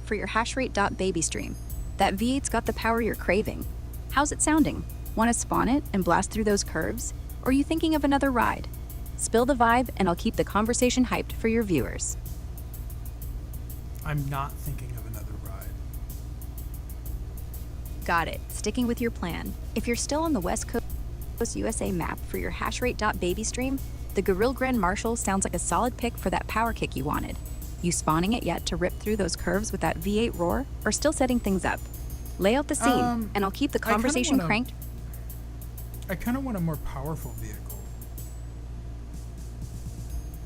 for your hashrate.baby stream. That V8's got the power you're craving. How's it sounding? Want to spawn it and blast through those curves? Or are you thinking of another ride? Spill the vibe, and I'll keep the conversation hyped for your viewers. I'm not thinking of another ride. Got it. Sticking with your plan. If you're still on the West Coast USA map for your hashrate.baby stream, the Gorilla Grand Marshal sounds like a solid pick for that power kick you wanted. You spawning it yet to rip through those curves with that V8 roar, or still setting things up? Lay out the scene, and I'll keep the conversation cranked. I kind of want a more powerful vehicle.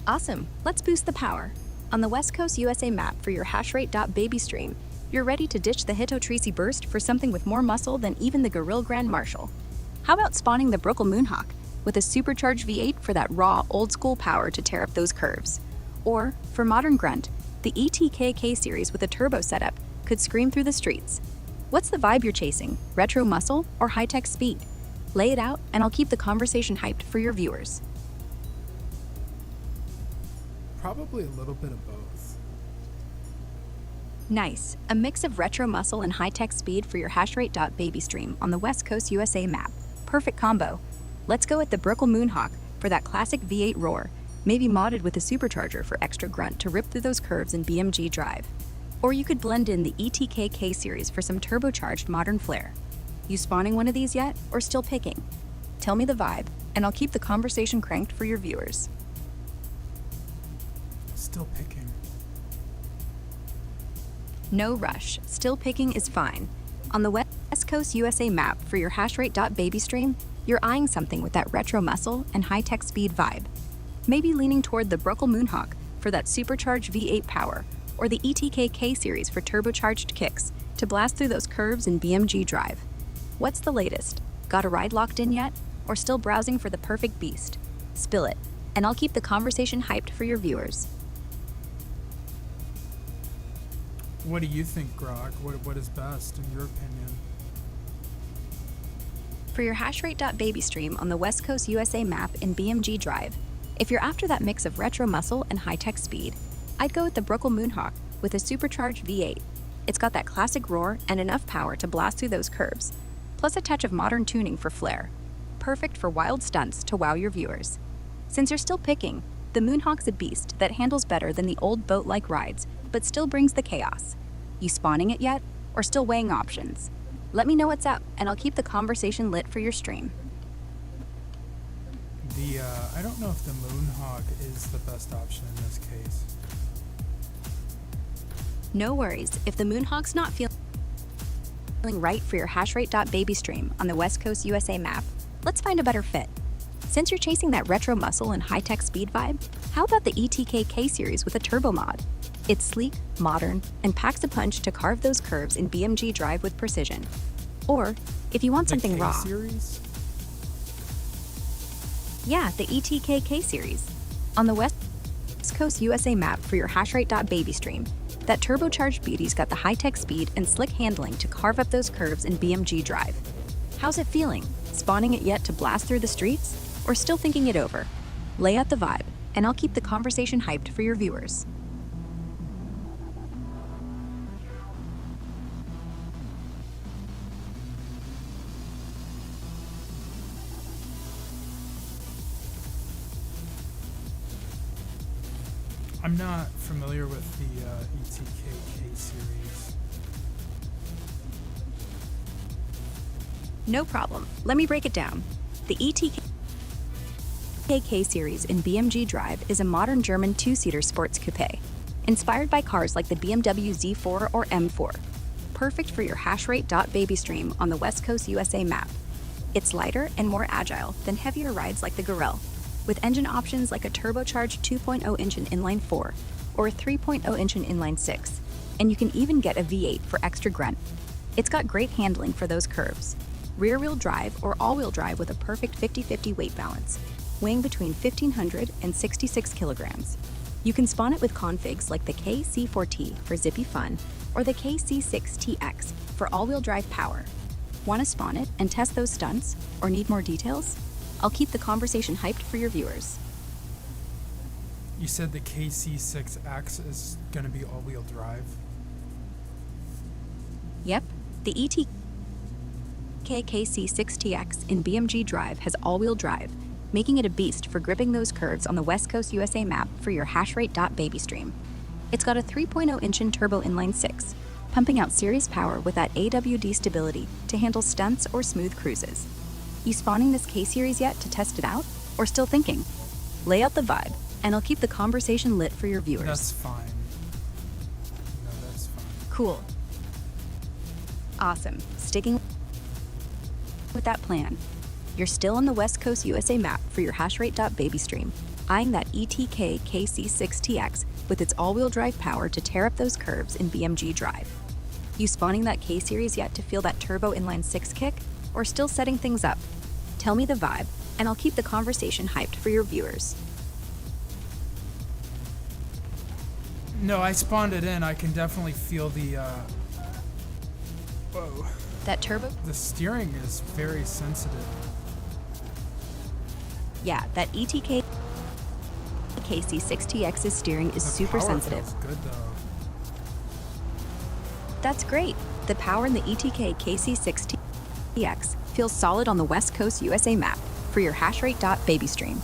Awesome. Let's boost the power. On the West Coast USA map for your hashrate.baby stream, you're ready to ditch the Hito Tracy Burst for something with more muscle than even the Gorilla Grand Marshal. How about spawning the Brookle Moonhawk with a supercharged V8 for that raw, old-school power to tear up those curves? Or, for modern grunt, the ETK K-Series with a turbo setup could scream through the streets. What's the vibe you're chasing? Retro muscle or high-tech speed? Lay it out, and I'll keep the conversation hyped for your viewers. Probably a little bit of both. Nice. A mix of retro muscle and high-tech speed for your hashrate.baby stream on the West Coast USA map. Perfect combo. Let's go with the Brookle Moonhawk for that classic V8 roar, maybe modded with a supercharger for extra grunt to rip through those curves in BeamNG Drive. Or you could blend in the ETK K-Series for some turbocharged modern flair. You spawning one of these yet, or still picking? Tell me the vibe, and I'll keep the conversation cranked for your viewers. Still picking. No rush. Still picking is fine. On the West Coast USA map for your hashrate.baby stream, you're eyeing something with that retro muscle and high-tech speed vibe. Maybe leaning toward the Brookle Moonhawk for that supercharged V8 power, or the ETK K-Series for turbocharged kicks to blast through those curves in BeamNG Drive. What's the latest? Got a ride locked in yet? Or still browsing for the perfect beast? Spill it, and I'll keep the conversation hyped for your viewers. What do you think, Grog? What is best in your opinion? For your hashrate.baby stream on the West Coast USA map in BeamNG Drive, if you're after that mix of retro muscle and high-tech speed, I'd go with the Brookle Moonhawk with a supercharged V8. It's got that classic roar and enough power to blast through those curves, plus a touch of modern tuning for flair. Perfect for wild stunts to wow your viewers. Since you're still picking, the Moonhawk's a beast that handles better than the old boat-like rides, but still brings the chaos. You spawning it yet, or still weighing options? Let me know what's up, and I'll keep the conversation lit for your stream. I don't know if the Moonhawk is the best option in this case. No worries. If the Moonhawk's not feeling right for your hashrate.baby stream on the West Coast USA map, let's find a better fit. Since you're chasing that retro muscle and high-tech speed vibe, how about the ETK K-Series with a turbo mod? It's sleek, modern, and packs a punch to carve those curves in BeamNG Drive with precision. Or, if you want something raw... The K-Series? Yeah, the ETK K-Series. On the West West Coast USA map for your hashrate.baby stream. That turbocharged beauty's got the high-tech speed and slick handling to carve up those curves in BeamNG Drive. How's it feeling? Spawning it yet to blast through the streets? Or still thinking it over? Lay out the vibe, and I'll keep the conversation hyped for your viewers. I'm not familiar with the ETKK series. No problem. Let me break it down. The ETKK series in BeamNG Drive is a modern German two-seater sports coupe, inspired by cars like the BMW Z4 or M4. Perfect for your hashrate.baby stream on the West Coast USA map. It's lighter and more agile than heavier rides like the Gorel, with engine options like a turbocharged 2.0 engine inline 4 or a 3.0 engine inline 6, and you can even get a V8 for extra grunt. It's got great handling for those curves. Rear-wheel drive or all-wheel drive with a perfect 50-50 weight balance, weighing between 1,500 and 66 kilograms. You can spawn it with configs like the KC4T for zippy fun or the KC6TX for all-wheel drive power. Want to spawn it and test those stunts or need more details? I'll keep the conversation hyped for your viewers. You said the KC6X is going to be all-wheel drive? Yep, the KC6TX in BeamNG Drive has all-wheel drive, making it a beast for gripping those curves on the West Coast USA map for your hashrate.baby stream. It's got a 3.0 engine turbo inline 6, pumping out serious power with that AWD stability to handle stunts or smooth cruises. You spawning this K-Series yet to test it out? Or still thinking? Lay out the vibe, and I'll keep the conversation lit for your viewers. That's fine. No, that's fine. Cool. Awesome. Sticking with that plan. You're still on the West Coast USA map for your hashrate.baby stream, eyeing that ETK KC6TX with its all-wheel drive power to tear up those curves in BeamNG Drive. You spawning that K-Series yet to feel that turbo inline 6 kick? Or still setting things up? Tell me the vibe, and I'll keep the conversation hyped for your viewers. No, I spawned it in. I can definitely feel the, whoa. That turbo? The steering is very sensitive. Yeah, that ETK KC6TX's steering is super sensitive. Feels good though. That's great. The power in the ETK KC6TX feels solid on the West Coast USA map for your hashrate.baby stream.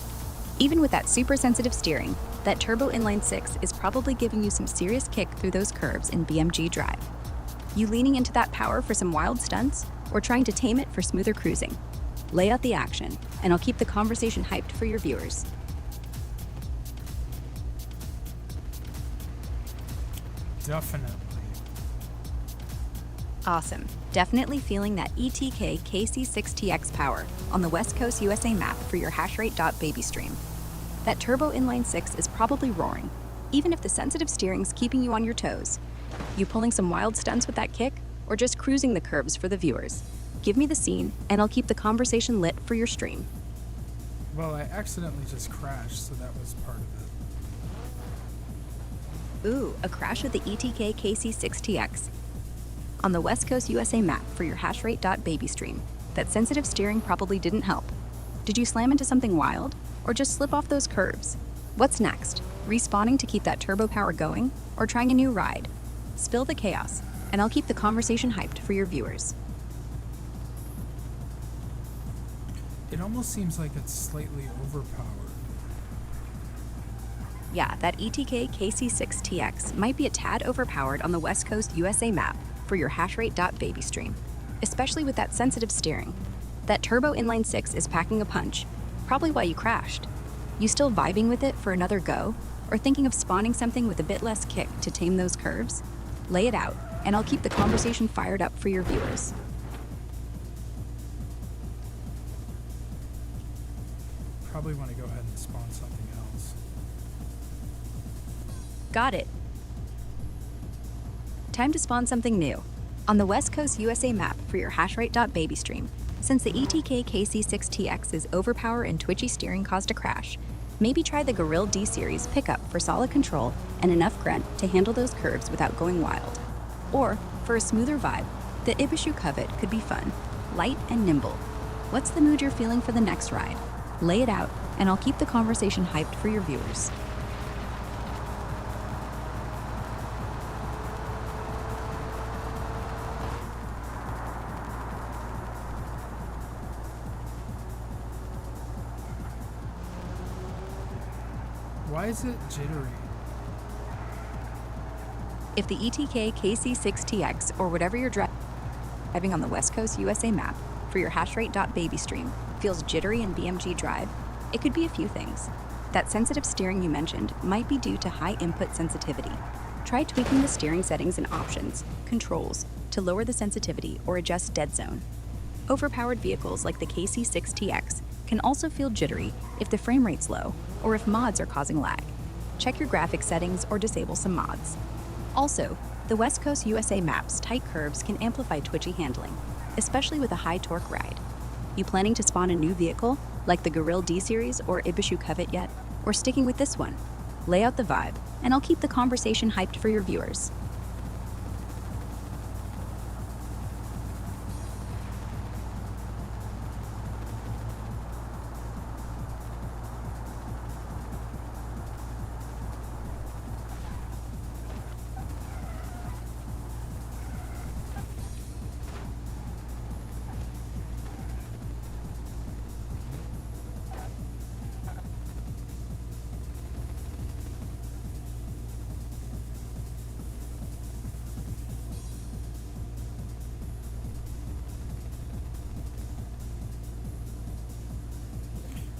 Even with that super sensitive steering, that turbo inline 6 is probably giving you some serious kick through those curves in BeamNG Drive. You leaning into that power for some wild stunts or trying to tame it for smoother cruising? Lay out the action, and I'll keep the conversation hyped for your viewers. Definitely. Awesome. Definitely feeling that ETK KC6TX power on the West Coast USA map for your hashrate.baby stream. That turbo inline 6 is probably roaring, even if the sensitive steering's keeping you on your toes. You pulling some wild stunts with that kick, or just cruising the curves for the viewers? Give me the scene, and I'll keep the conversation lit for your stream. Well, I accidentally just crashed, so that was part of it. Ooh, a crash with the ETK KC6TX. On the West Coast USA map for your hashrate.baby stream. That sensitive steering probably didn't help. Did you slam into something wild? Or just slip off those curves? What's next? Respawning to keep that turbo power going? Or trying a new ride? Spill the chaos, and I'll keep the conversation hyped for your viewers. It almost seems like it's slightly overpowered. Yeah, that ETK KC6TX might be a tad overpowered on the West Coast USA map for your hashrate.baby stream, especially with that sensitive steering. That turbo inline 6 is packing a punch, probably why you crashed. You still vibing with it for another go, or thinking of spawning something with a bit less kick to tame those curves? Lay it out, and I'll keep the conversation fired up for your viewers. Probably want to go ahead and spawn something else. Got it. Time to spawn something new. On the West Coast USA map for your hashrate.baby stream, since the ETK KC6TX's overpower and twitchy steering caused a crash, Maybe try the Gorilla D Series pickup for solid control and enough grunt to handle those curves without going wild. Or, for a smoother vibe, the Ibishu Covet could be fun, light and nimble. What's the mood you're feeling for the next ride? Lay it out, and I'll keep the conversation hyped for your viewers. Why is it jittery? If the ETK KC6TX or whatever you're driving on the West Coast USA map for your hashrate.baby stream feels jittery in BeamNG Drive, it could be a few things. That sensitive steering you mentioned might be due to high input sensitivity. Try tweaking the steering settings and options, controls, to lower the sensitivity or adjust dead zone. Overpowered vehicles like the KC6TX can also feel jittery if the frame rate's low or if mods are causing lag. Check your graphics settings or disable some mods. Also, the West Coast USA map's tight curves can amplify twitchy handling, especially with a high torque ride. You planning to spawn a new vehicle, like the Gorilla D Series or Ibishu Covet yet, or sticking with this one? Lay out the vibe, and I'll keep the conversation hyped for your viewers.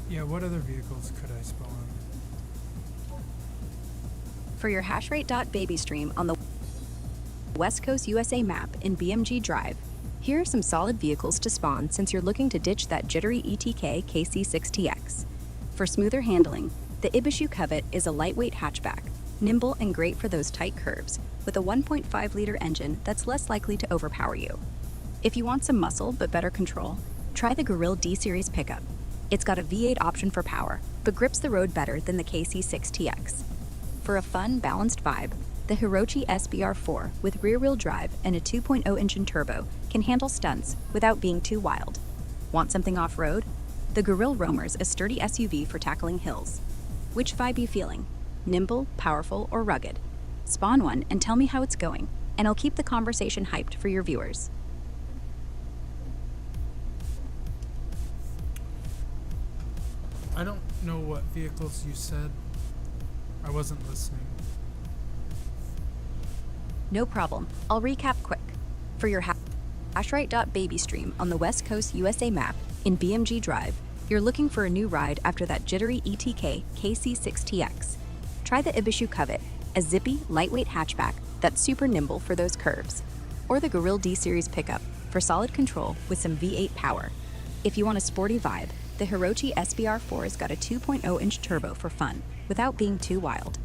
Yeah, what other vehicles could I spawn? For your hashrate.baby stream on the West Coast USA map in BeamNG Drive, here are some solid vehicles to spawn since you're looking to ditch that jittery ETK KC6TX. For smoother handling, the Ibishu Covet is a lightweight hatchback, nimble and great for those tight curves, with a 1.5-liter engine that's less likely to overpower you. If you want some muscle but better control, try the Gorilla D Series pickup. It's got a V8 option for power, but grips the road better than the KC6TX. For a fun, balanced vibe, the Hirochi SBR4 with rear-wheel drive and a 2.0 engine turbo can handle stunts without being too wild. Want something off-road? The Gorilla Roamer's a sturdy SUV for tackling hills. Which vibe you feeling? Nimble, powerful, or rugged? Spawn one and tell me how it's going, and I'll keep the conversation hyped for your viewers. I don't know what vehicles you said. I wasn't listening. No problem. I'll recap quick. For your hashrate.baby stream on the West Coast USA map in BeamNG Drive, you're looking for a new ride after that jittery ETK KC6TX. Try the Ibishu Covet, a zippy, lightweight hatchback that's super nimble for those curves. Or the Gorilla D Series pickup for solid control with some V8 power. If you want a sporty vibe, the Hirochi SBR4's got a 2.0-inch turbo for fun, without being too wild.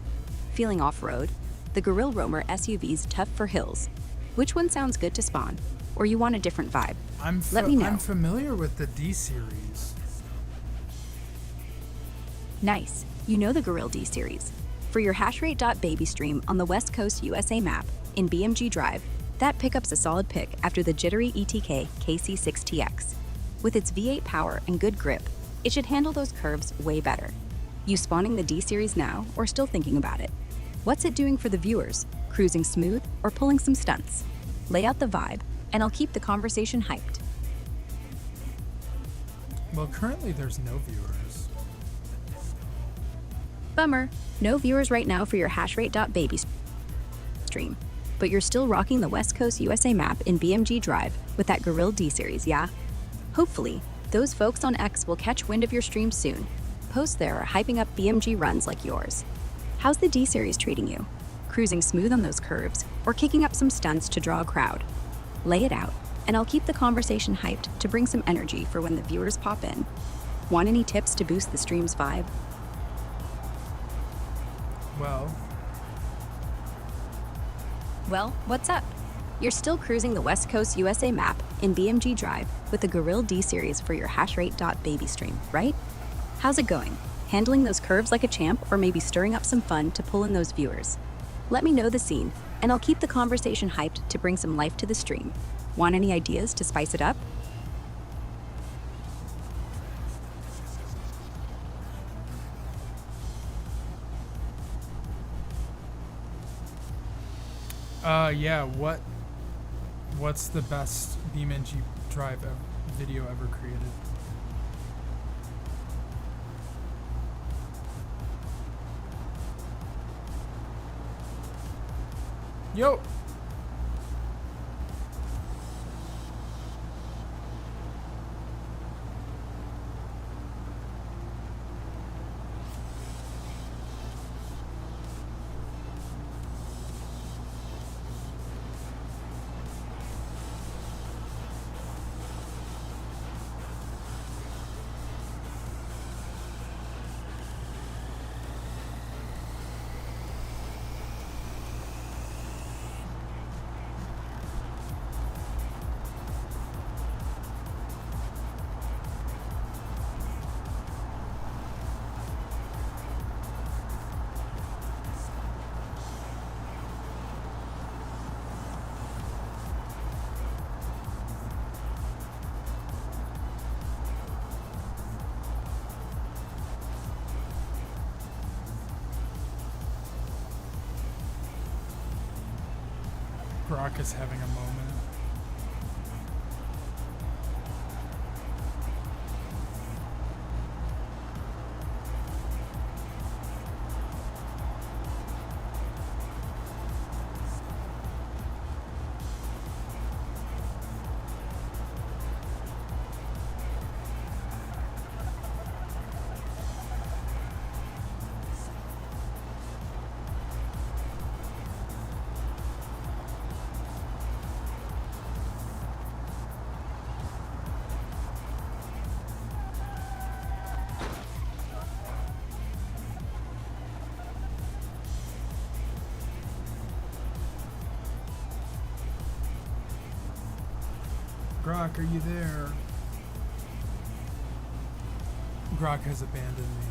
Feeling off-road? The Gorilla Roamer SUV's tough for hills. Which one sounds good to spawn? Or you want a different vibe? Let me know. I'm familiar with the D Series. Nice. You know the Gorilla D Series. For your hashrate.baby stream on the West Coast USA map in BeamNG Drive, that pickup's a solid pick after the jittery ETK KC6TX. With its V8 power and good grip, it should handle those curves way better. You spawning the D Series now or still thinking about it? What's it doing for the viewers? Cruising smooth or pulling some stunts? Lay out the vibe, and I'll keep the conversation hyped. Well, currently there's no viewers. Bummer. No viewers right now for your hashrate.baby stream. But you're still rocking the West Coast USA map in BeamNG Drive with that Gorilla D Series, yeah? Hopefully, those folks on X will catch wind of your stream soon. Posts there are hyping up BeamNG runs like yours. How's the D Series treating you? Cruising smooth on those curves, or kicking up some stunts to draw a crowd? Lay it out, and I'll keep the conversation hyped to bring some energy for when the viewers pop in. Want any tips to boost the stream's vibe? Well, what's up? You're still cruising the West Coast USA map in BeamNG Drive with the Gorilla D Series for your hashrate.baby stream, right? How's it going? handling those curves like a champ, or maybe stirring up some fun to pull in those viewers? Let me know the scene, and I'll keep the conversation hyped to bring some life to the stream. Want any ideas to spice it up? Yeah, what's the best BeamNG Drive video ever created? Yo! Grok is having a moment. Grok, are you there? Grok has abandoned me.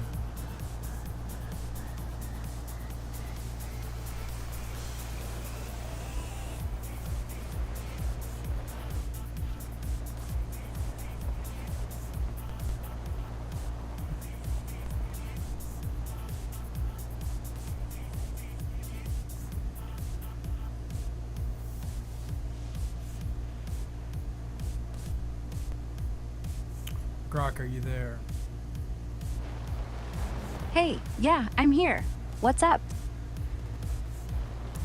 Grok, are you there? Hey, yeah, I'm here. What's up?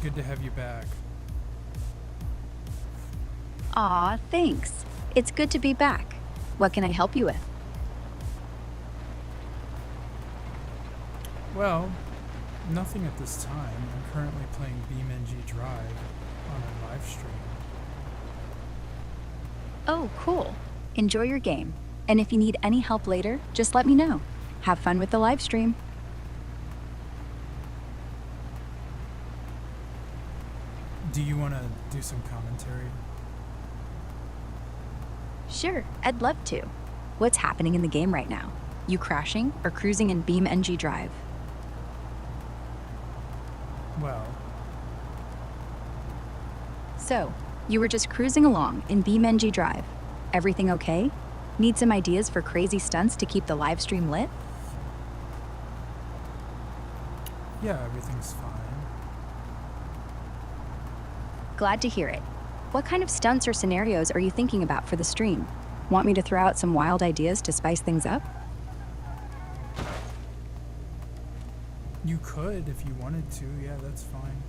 Good to have you back. Aw, thanks. It's good to be back. What can I help you with? Well, nothing at this time. I'm currently playing BeamNG Drive on a live stream. Oh, cool. Enjoy your game. And if you need any help later, just let me know. Have fun with the live stream. Do you want to do some commentary? Sure, I'd love to. What's happening in the game right now? You crashing or cruising in BeamNG Drive? Well, So, you were just cruising along in BeamNG Drive. Everything okay? Need some ideas for crazy stunts to keep the live stream lit? yeah, everything's fine. Glad to hear it. What kind of stunts or scenarios are you thinking about for the stream? Want me to throw out some wild ideas to spice things up? You could if you wanted to. Yeah, that's fine.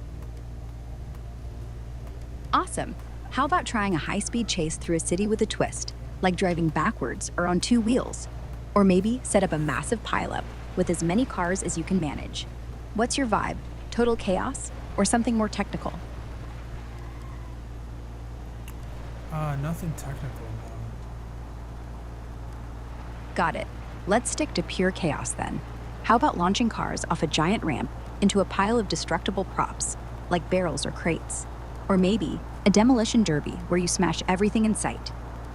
Awesome. How about trying a high-speed chase through a city with a twist, like driving backwards or on two wheels? Or maybe set up a massive pileup with as many cars as you can manage. What's your vibe? Total chaos or something more technical? Nothing technical, no. Got it. Let's stick to pure chaos then. How about launching cars off a giant ramp into a pile of destructible props, like barrels or crates? Or maybe a demolition derby where you smash everything in sight.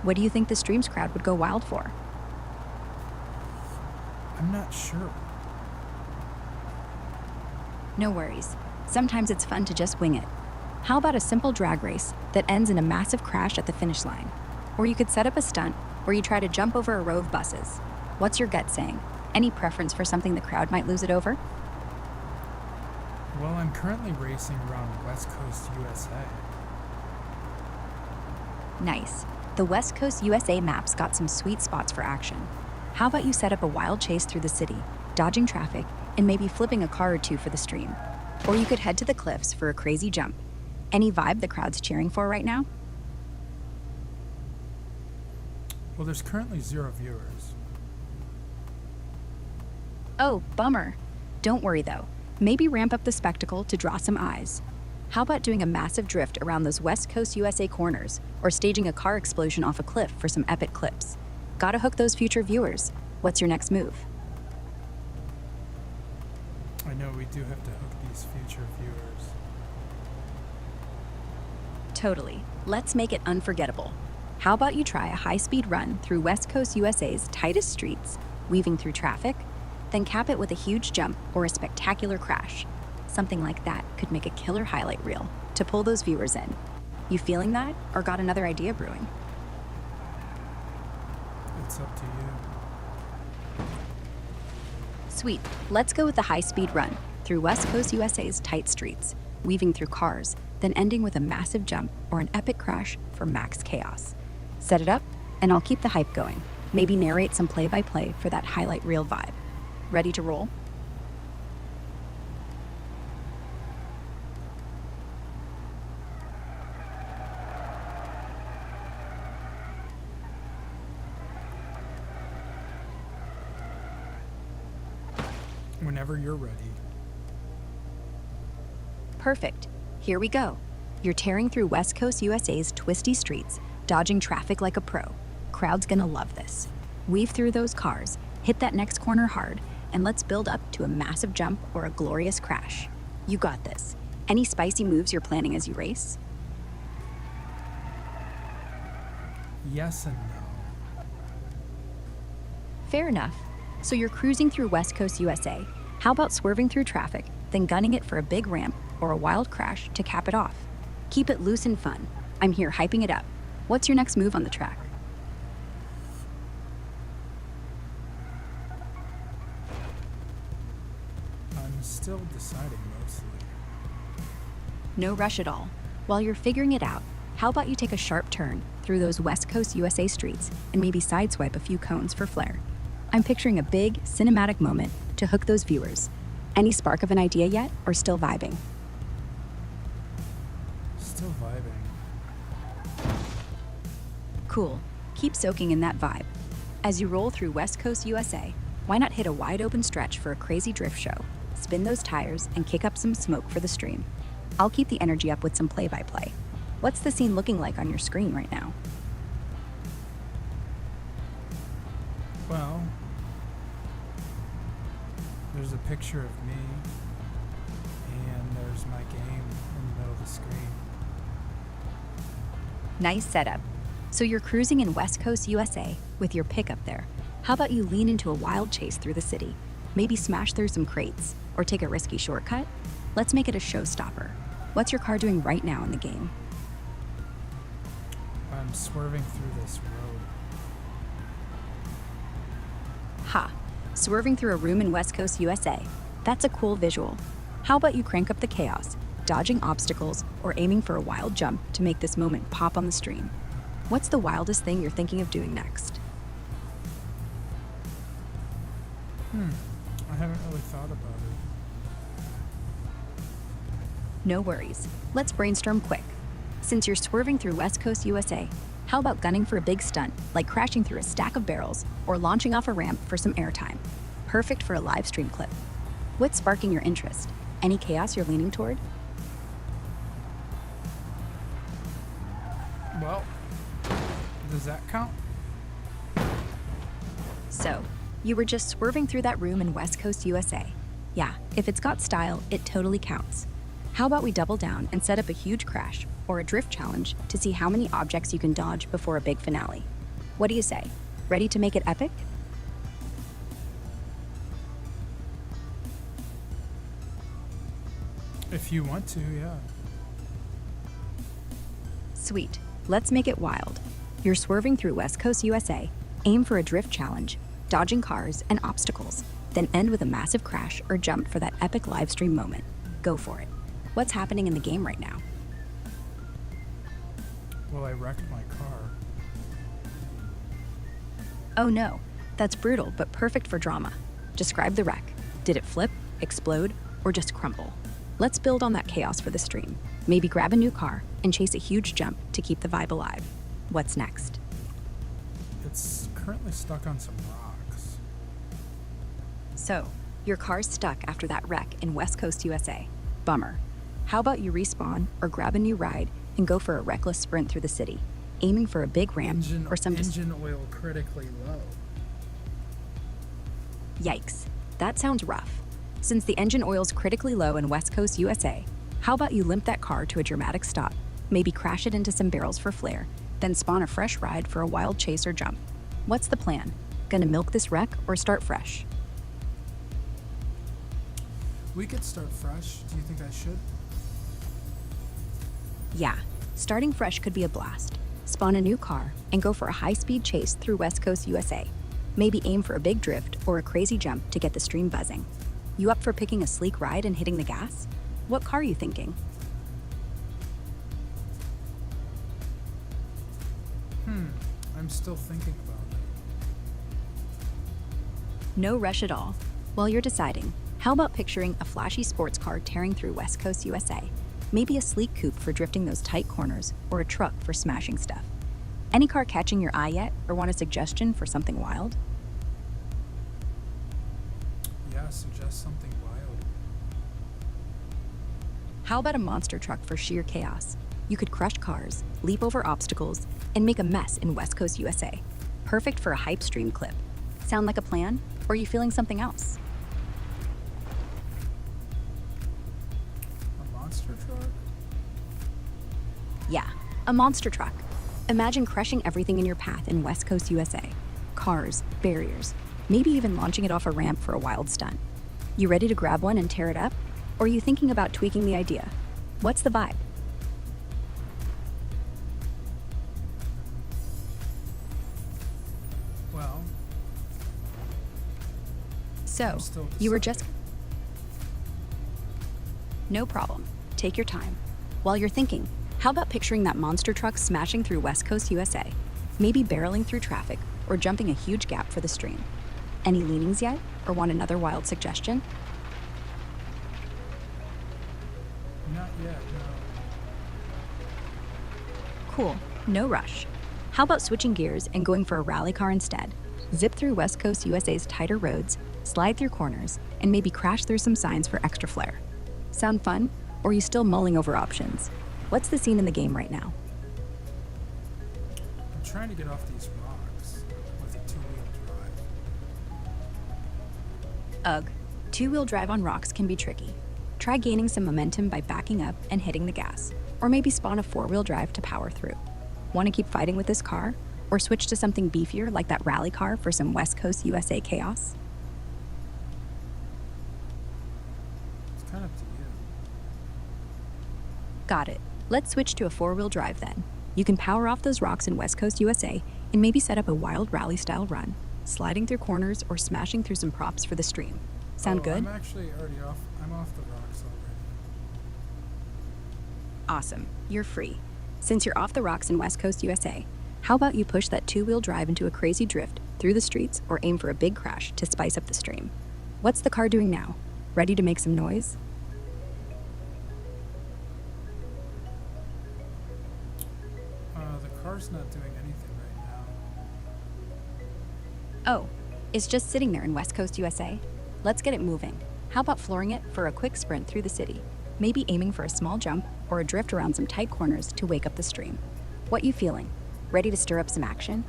What do you think the stream's crowd would go wild for? I'm not sure. No worries. Sometimes it's fun to just wing it. How about a simple drag race that ends in a massive crash at the finish line? Or you could set up a stunt where you try to jump over a row of buses. What's your gut saying? Any preference for something the crowd might lose it over? Well, I'm currently racing around West Coast USA. Nice. The West Coast USA map's got some sweet spots for action. How about you set up a wild chase through the city, dodging traffic, and maybe flipping a car or two for the stream? Or you could head to the cliffs for a crazy jump. Any vibe the crowd's cheering for right now? Well, there's currently 0 viewers. Oh, bummer. Don't worry though. Maybe ramp up the spectacle to draw some eyes. How about doing a massive drift around those West Coast USA corners, or staging a car explosion off a cliff for some epic clips? Gotta hook those future viewers. What's your next move? I know we do have to hook these future viewers. Totally. Let's make it unforgettable. How about you try a high-speed run through West Coast USA's tightest streets, weaving through traffic, then cap it with a huge jump or a spectacular crash. Something like that could make a killer highlight reel to pull those viewers in. You feeling that, or got another idea brewing? It's up to you. Sweet. Let's go with the high-speed run through West Coast USA's tight streets, weaving through cars, then ending with a massive jump or an epic crash for max chaos. Set it up, and I'll keep the hype going. Maybe narrate some play-by-play for that highlight reel vibe. Ready to roll? Whenever you're ready. Perfect. Here we go. You're tearing through West Coast USA's twisty streets, dodging traffic like a pro. Crowd's gonna love this. Weave through those cars, hit that next corner hard, and let's build up to a massive jump or a glorious crash. You got this. Any spicy moves you're planning as you race? Yes and no. Fair enough. So you're cruising through West Coast USA. How about swerving through traffic, then gunning it for a big ramp or a wild crash to cap it off? Keep it loose and fun. I'm here hyping it up. What's your next move on the track? I'm still deciding mostly. No rush at all. While you're figuring it out, how about you take a sharp turn through those West Coast USA streets and maybe sideswipe a few cones for flair? I'm picturing a big, cinematic moment to hook those viewers. Any spark of an idea yet, or still vibing? Still vibing. Cool. Keep soaking in that vibe. As you roll through West Coast USA, why not hit a wide open stretch for a crazy drift show? Spin those tires and kick up some smoke for the stream. I'll keep the energy up with some play-by-play. What's the scene looking like on your screen right now? Well, there's a picture of me, and there's my game in the middle of the screen. Nice setup. So you're cruising in West Coast USA with your pickup there. How about you lean into a wild chase through the city? Maybe smash through some crates, or take a risky shortcut? Let's make it a showstopper. What's your car doing right now in the game? I'm swerving through this road. Ha! Swerving through a room in West Coast USA. That's a cool visual. How about you crank up the chaos, dodging obstacles, or aiming for a wild jump to make this moment pop on the stream? What's the wildest thing you're thinking of doing next? I haven't really thought about it. No worries. Let's brainstorm quick. Since you're swerving through West Coast USA, how about gunning for a big stunt, like crashing through a stack of barrels or launching off a ramp for some airtime? Perfect for a live stream clip. What's sparking your interest? Any chaos you're leaning toward? Well, does that count? So, you were just swerving through that room in West Coast USA. Yeah, if it's got style, it totally counts. How about we double down and set up a huge crash or a drift challenge to see how many objects you can dodge before a big finale? What do you say? Ready to make it epic? If you want to, yeah. Sweet. Let's make it wild. You're swerving through West Coast USA, aim for a drift challenge, dodging cars and obstacles, then end with a massive crash or jump for that epic live stream moment. Go for it. What's happening in the game right now? Well, I wrecked my car. Oh no, that's brutal but perfect for drama. Describe the wreck. Did it flip, explode, or just crumble? Let's build on that chaos for the stream. Maybe grab a new car and chase a huge jump to keep the vibe alive. What's next? It's currently stuck on some rocks. So, your car's stuck after that wreck in West Coast USA. Bummer. How about you respawn or grab a new ride and go for a reckless sprint through the city, aiming for a big ramp or some engine oil critically low. Yikes. That sounds rough. Since the engine oil's critically low in West Coast USA, how about you limp that car to a dramatic stop, maybe crash it into some barrels for flair, then spawn a fresh ride for a wild chase or jump? What's the plan? Gonna milk this wreck or start fresh? We could start fresh. Do you think I should? Yeah, starting fresh could be a blast. Spawn a new car and go for a high-speed chase through West Coast USA. Maybe aim for a big drift or a crazy jump to get the stream buzzing. You up for picking a sleek ride and hitting the gas? What car are you thinking? I'm still thinking about it. No rush at all. While you're deciding, how about picturing a flashy sports car tearing through West Coast USA? Maybe a sleek coupe for drifting those tight corners or a truck for smashing stuff. Any car catching your eye yet or want a suggestion for something wild? Yeah, suggest something wild. How about a monster truck for sheer chaos? You could crush cars, leap over obstacles, and make a mess in West Coast USA. Perfect for a hype stream clip. Sound like a plan? Or are you feeling something else? A monster truck? Yeah, a monster truck. Imagine crushing everything in your path in West Coast USA. Cars, barriers, maybe even launching it off a ramp for a wild stunt. You ready to grab one and tear it up? Or are you thinking about tweaking the idea? What's the vibe? Well, So, still you were deciding. just... No problem. Take your time. While you're thinking, how about picturing that monster truck smashing through West Coast USA? Maybe barreling through traffic or jumping a huge gap for the stream. Any leanings yet? Or want another wild suggestion? Not yet, no. Cool. No rush. How about switching gears and going for a rally car instead? Zip through West Coast USA's tighter roads, slide through corners, and maybe crash through some signs for extra flair. Sound fun? Or are you still mulling over options? What's the scene in the game right now? I'm trying to get off these rocks with a two-wheel drive. Ugh. Two-wheel drive on rocks can be tricky. Try gaining some momentum by backing up and hitting the gas, or maybe spawn a four-wheel drive to power through. Want to keep fighting with this car? Or switch to something beefier like that rally car for some West Coast USA chaos? It's kind of up to you. Got it. Let's switch to a four-wheel drive then. You can power off those rocks in West Coast USA and maybe set up a wild rally-style run, sliding through corners or smashing through some props for the stream. Sound good? I'm actually already off. I'm off the rocks already. Awesome. You're free. Since you're off the rocks in West Coast USA, how about you push that two-wheel drive into a crazy drift through the streets or aim for a big crash to spice up the stream? What's the car doing now? Ready to make some noise? The car's not doing anything right now. Oh, it's just sitting there in West Coast USA? Let's get it moving. How about flooring it for a quick sprint through the city? Maybe aiming for a small jump or a drift around some tight corners to wake up the stream. What you feeling? Ready to stir up some action?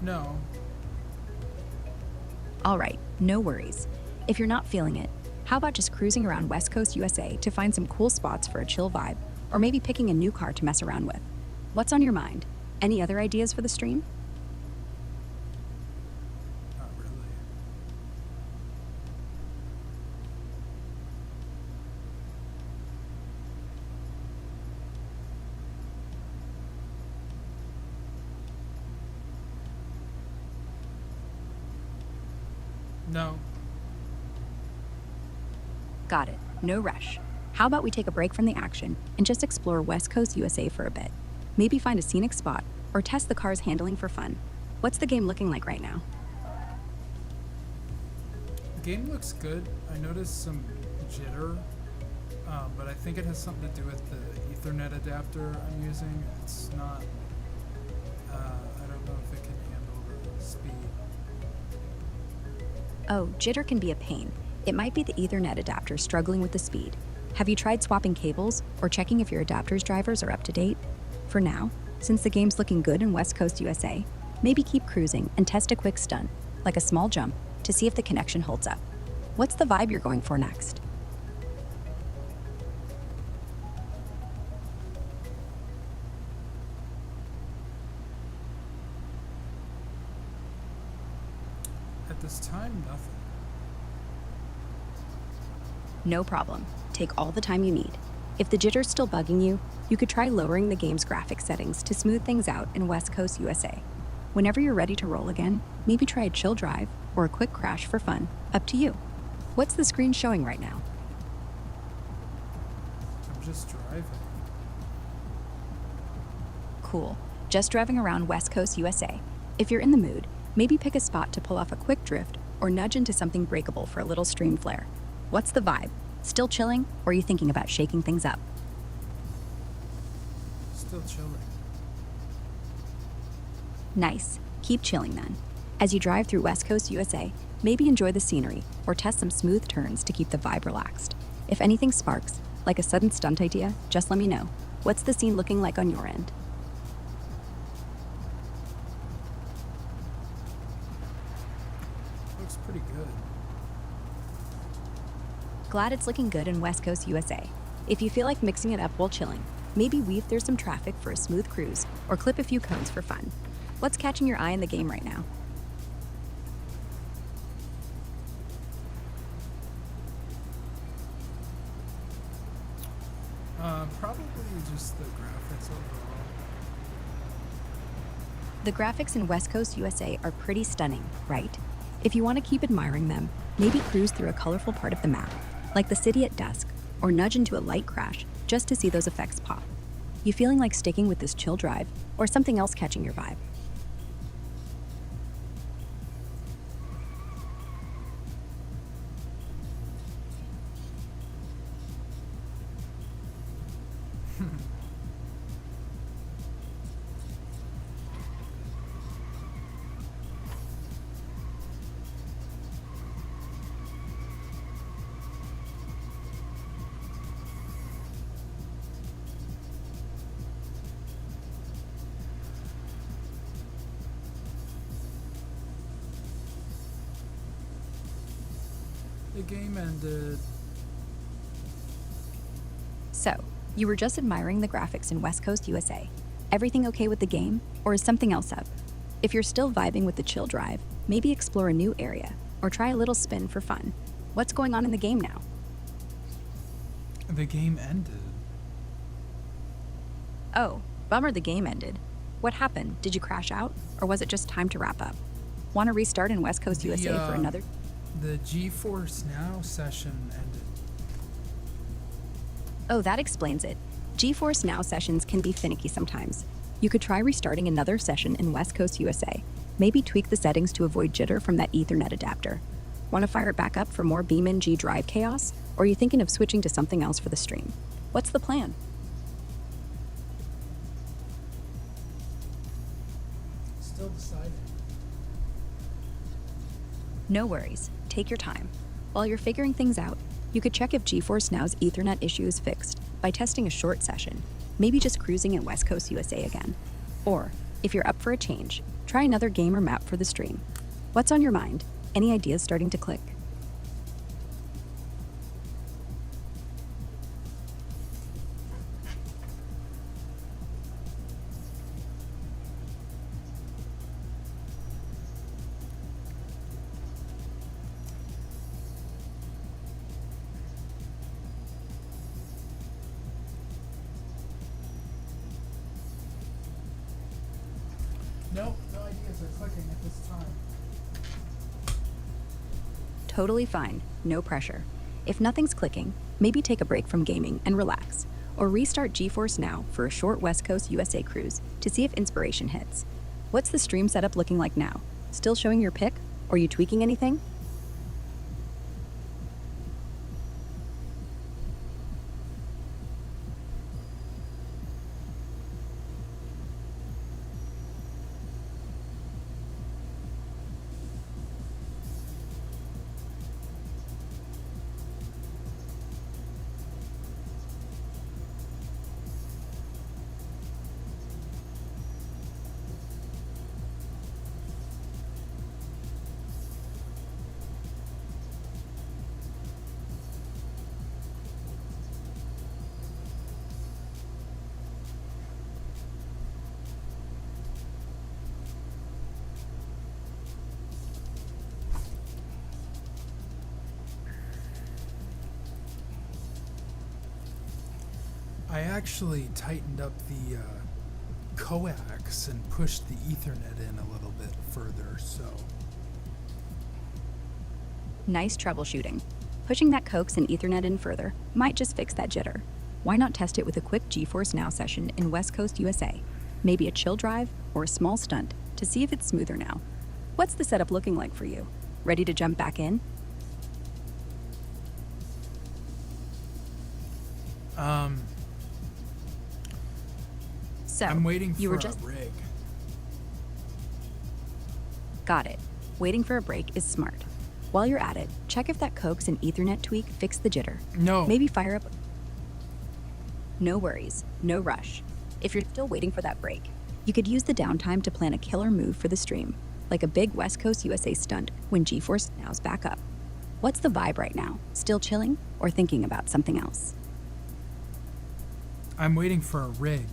No. All right, no worries. If you're not feeling it, how about just cruising around West Coast USA to find some cool spots for a chill vibe, or maybe picking a new car to mess around with? What's on your mind? Any other ideas for the stream? Not really. No. Got it. No rush. How about we take a break from the action and just explore West Coast USA for a bit? Maybe find a scenic spot or test the car's handling for fun. What's the game looking like right now? The game looks good. I noticed some jitter, but I think it has something to do with the Ethernet adapter I'm using. It's not. I don't know if it can handle the speed. Oh, jitter can be a pain. It might be the Ethernet adapter struggling with the speed. Have you tried swapping cables or checking if your adapter's drivers are up to date? For now, since the game's looking good in West Coast USA, maybe keep cruising and test a quick stunt, like a small jump, to see if the connection holds up. What's the vibe you're going for next? At this time, nothing. No problem. Take all the time you need. If the jitter's still bugging you, you could try lowering the game's graphics settings to smooth things out in West Coast USA. Whenever you're ready to roll again, maybe try a chill drive or a quick crash for fun. Up to you. What's the screen showing right now? I'm just driving. Cool. Just driving around West Coast USA. If you're in the mood, maybe pick a spot to pull off a quick drift or nudge into something breakable for a little stream flare. What's the vibe? Still chilling, or are you thinking about shaking things up? Still chilling. Nice. Keep chilling then. As you drive through West Coast USA, maybe enjoy the scenery or test some smooth turns to keep the vibe relaxed. If anything sparks, like a sudden stunt idea, just let me know. What's the scene looking like on your end? Looks pretty good. Glad it's looking good in West Coast USA. If you feel like mixing it up while chilling, maybe weave through some traffic for a smooth cruise or clip a few cones for fun. What's catching your eye in the game right now? Probably just the graphics overall. The graphics in West Coast USA are pretty stunning, right? If you want to keep admiring them, maybe cruise through a colorful part of the map, like the city at dusk, or nudge into a light crash just to see those effects pop. You feeling like sticking with this chill drive, or something else catching your vibe? The game ended. So, you were just admiring the graphics in West Coast USA. Everything okay with the game, or is something else up? If you're still vibing with the chill drive, maybe explore a new area, or try a little spin for fun. What's going on in the game now? The game ended. Oh, bummer the game ended. What happened? Did you crash out, or was it just time to wrap up? Want to restart in West Coast USA for another? The GeForce Now session ended. Oh, that explains it. GeForce Now sessions can be finicky sometimes. You could try restarting another session in West Coast USA. Maybe tweak the settings to avoid jitter from that Ethernet adapter. Want to fire it back up for more BeamNG Drive chaos? Or are you thinking of switching to something else for the stream? What's the plan? Still deciding. No worries. Take your time. While you're figuring things out, you could check if GeForce Now's Ethernet issue is fixed by testing a short session, maybe just cruising in West Coast USA again. Or, if you're up for a change, try another game or map for the stream. What's on your mind? Any ideas starting to click? Nope, no ideas are clicking at this time. Totally fine, no pressure. If nothing's clicking, maybe take a break from gaming and relax, or restart GeForce Now for a short West Coast USA cruise to see if inspiration hits. What's the stream setup looking like now? Still showing your pick? Or you tweaking anything? I actually tightened up the coax and pushed the Ethernet in a little bit further, so... Nice troubleshooting. Pushing that coax and Ethernet in further might just fix that jitter. Why not test it with a quick GeForce Now session in West Coast USA? Maybe a chill drive or a small stunt to see if it's smoother now. What's the setup looking like for you? Ready to jump back in? So, I'm waiting for you were a just... rig. Got it. Waiting for a break is smart. While you're at it, check if that coax and Ethernet tweak fix the jitter. No. Maybe fire up... No worries, no rush. If you're still waiting for that break, you could use the downtime to plan a killer move for the stream, like a big West Coast USA stunt when GeForce Now's back up. What's the vibe right now? Still chilling or thinking about something else? I'm waiting for a rig.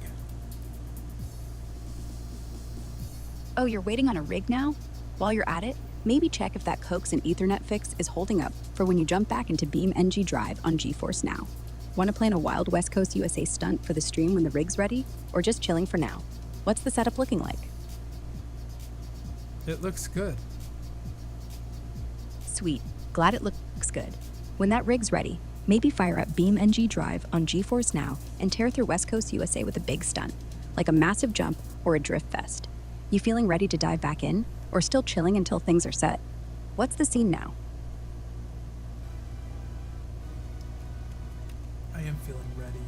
Oh, you're waiting on a rig now? While you're at it, maybe check if that coax and Ethernet fix is holding up for when you jump back into BeamNG Drive on GeForce Now. Want to plan a wild West Coast USA stunt for the stream when the rig's ready, or just chilling for now? What's the setup looking like? It looks good. Sweet. Glad it looks good. When that rig's ready, maybe fire up BeamNG Drive on GeForce Now and tear through West Coast USA with a big stunt, like a massive jump or a drift fest. You feeling ready to dive back in, or still chilling until things are set? What's the scene now? I am feeling ready.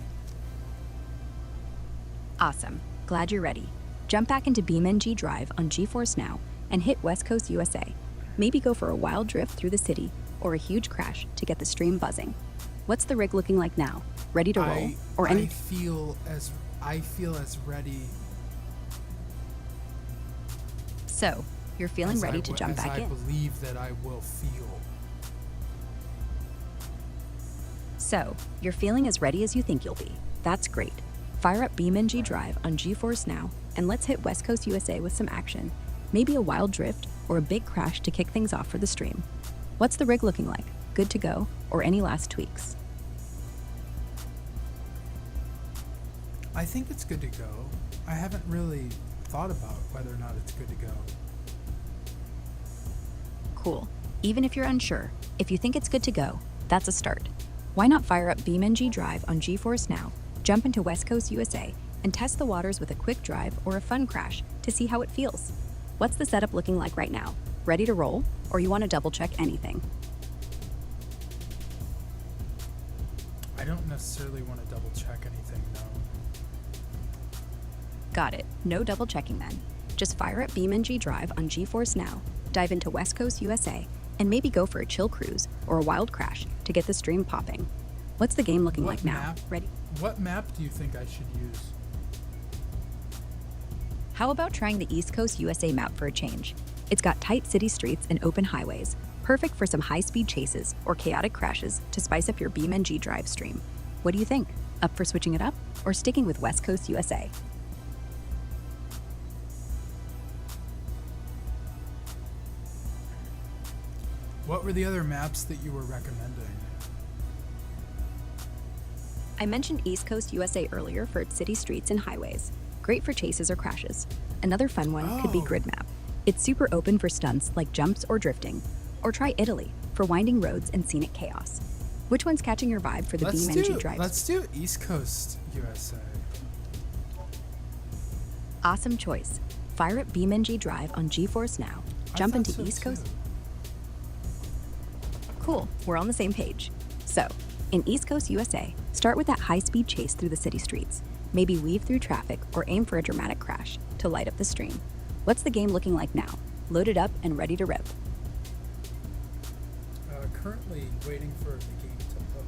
Awesome. Glad you're ready. Jump back into BeamNG Drive on GeForce Now and hit West Coast USA. Maybe go for a wild drift through the city or a huge crash to get the stream buzzing. What's the rig looking like now? Ready to roll? I feel as ready. So, you're feeling ready to jump back in. I believe that I will feel. So, you're feeling as ready as you think you'll be. That's great. Fire up BeamNG Drive on GeForce Now and let's hit West Coast USA with some action. Maybe a wild drift or a big crash to kick things off for the stream. What's the rig looking like? Good to go, or any last tweaks? I think it's good to go. I haven't really thought about whether or not it's good to go. Cool. Even if you're unsure, if you think it's good to go, that's a start. Why not fire up BeamNG Drive on GeForce Now, jump into West Coast USA, and test the waters with a quick drive or a fun crash to see how it feels? What's the setup looking like right now? Ready to roll, or you want to double check anything? I don't necessarily want to double check anything, no. Got it. No double checking then. Just fire up BeamNG Drive on GeForce Now, dive into West Coast USA, and maybe go for a chill cruise or a wild crash to get the stream popping. What's the game looking like now? Ready? What map do you think I should use? How about trying the East Coast USA map for a change? It's got tight city streets and open highways, perfect for some high-speed chases or chaotic crashes to spice up your BeamNG Drive stream. What do you think? Up for switching it up or sticking with West Coast USA? What were the other maps that you were recommending? I mentioned East Coast USA earlier for its city streets and highways. Great for chases or crashes. Another fun one could be Grid Map. It's super open for stunts like jumps or drifting. Or try Italy for winding roads and scenic chaos. Which one's catching your vibe for the BeamNG Drive? Let's do East Coast USA. Awesome choice. Fire up BeamNG Drive on GeForce Now. Jump into East Coast. Cool, we're on the same page. So, in East Coast USA, start with that high-speed chase through the city streets. Maybe weave through traffic or aim for a dramatic crash to light up the stream. What's the game looking like now? Loaded up and ready to rip. Currently waiting for the game to load.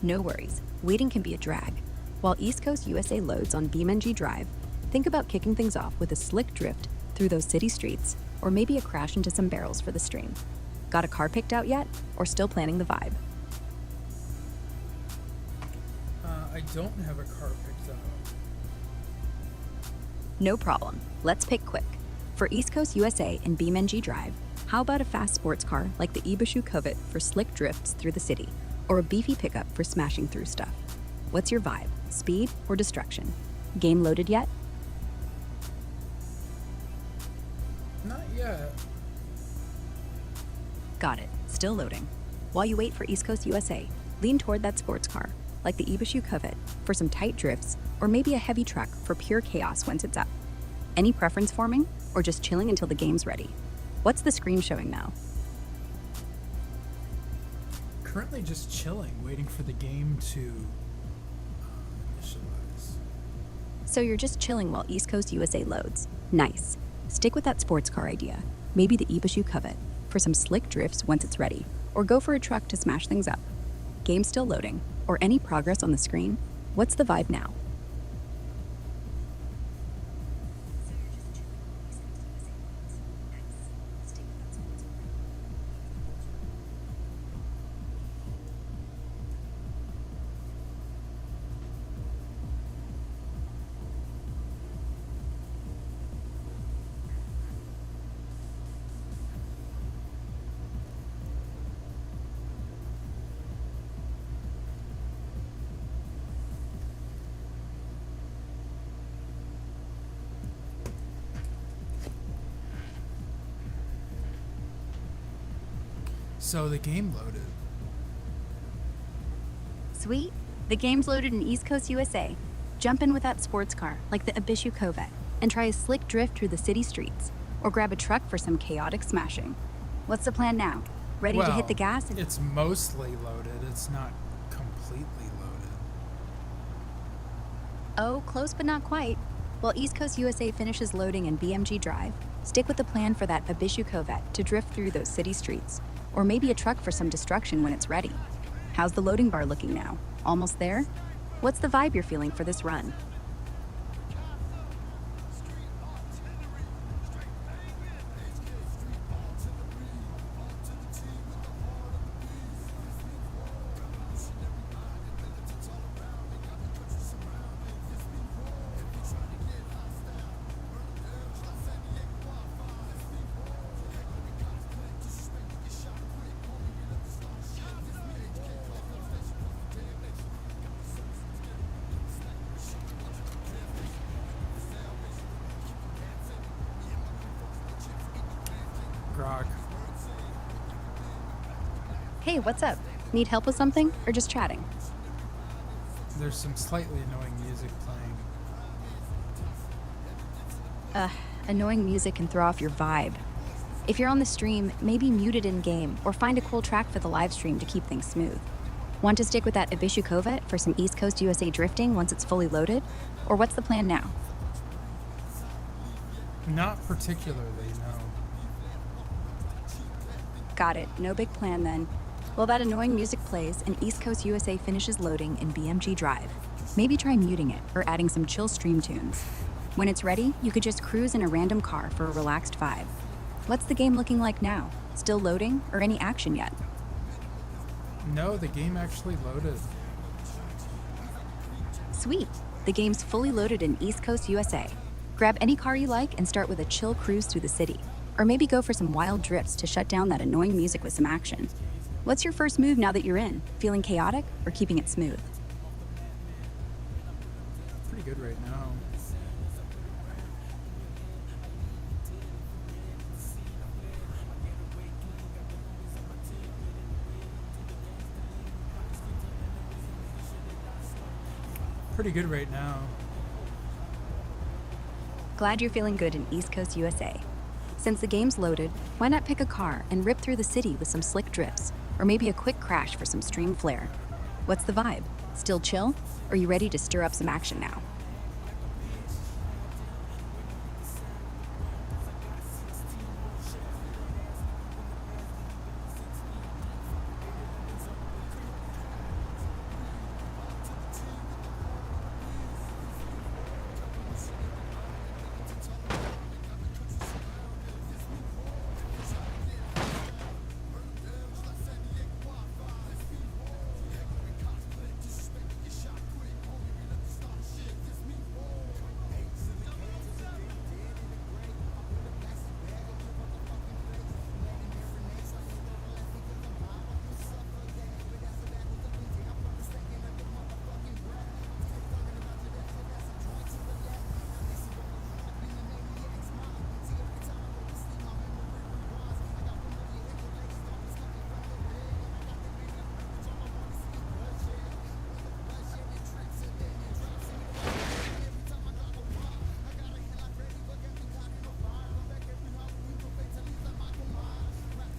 No worries, waiting can be a drag. While East Coast USA loads on BeamNG Drive, think about kicking things off with a slick drift through those city streets, or maybe a crash into some barrels for the stream. Got a car picked out yet, or still planning the vibe? I don't have a car picked out. No problem, let's pick quick. For East Coast USA and BeamNG Drive, how about a fast sports car like the Ibishu Covet for slick drifts through the city, or a beefy pickup for smashing through stuff? What's your vibe, speed or destruction? Game loaded yet? Not yet. Got it, still loading. While you wait for East Coast USA, lean toward that sports car, like the Ibishu Covet, for some tight drifts, or maybe a heavy truck for pure chaos once it's up. Any preference forming, or just chilling until the game's ready? What's the screen showing now? Currently just chilling, waiting for the game to initialize. So you're just chilling while East Coast USA loads. Nice. Stick with that sports car idea, maybe the Ibishu Covet, for some slick drifts once it's ready, or go for a truck to smash things up. Game still loading, or any progress on the screen? What's the vibe now? So the game loaded. Sweet. The game's loaded in East Coast USA. Jump in with that sports car, like the Ibishu Covet, and try a slick drift through the city streets, or grab a truck for some chaotic smashing. What's the plan now? Ready to hit the gas? It's mostly loaded. It's not completely loaded. Oh, close but not quite. While East Coast USA finishes loading in BeamNG Drive, stick with the plan for that Ibishu Covet to drift through those city streets, or maybe a truck for some destruction when it's ready. How's the loading bar looking now? Almost there? What's the vibe you're feeling for this run? Grog. Hey, what's up? Need help with something, or just chatting? There's some slightly annoying music playing. Annoying music can throw off your vibe. If you're on the stream, maybe mute it in-game, or find a cool track for the live stream to keep things smooth. Want to stick with that Ibishu Covet for some East Coast USA drifting once it's fully loaded? Or what's the plan now? Not particularly, no. Got it, no big plan then. While that annoying music plays and East Coast USA finishes loading in BeamNG Drive, maybe try muting it or adding some chill stream tunes. When it's ready, you could just cruise in a random car for a relaxed vibe. What's the game looking like now? Still loading, or any action yet? No, the game actually loaded. Sweet, the game's fully loaded in East Coast USA. Grab any car you like and start with a chill cruise through the city. Or maybe go for some wild drifts to shut down that annoying music with some action. What's your first move now that you're in? Feeling chaotic or keeping it smooth? Pretty good right now. pretty good right now. Glad you're feeling good in East Coast USA. Since the game's loaded, why not pick a car and rip through the city with some slick drifts, or maybe a quick crash for some stream flair? What's the vibe? Still chill? Or are you ready to stir up some action now?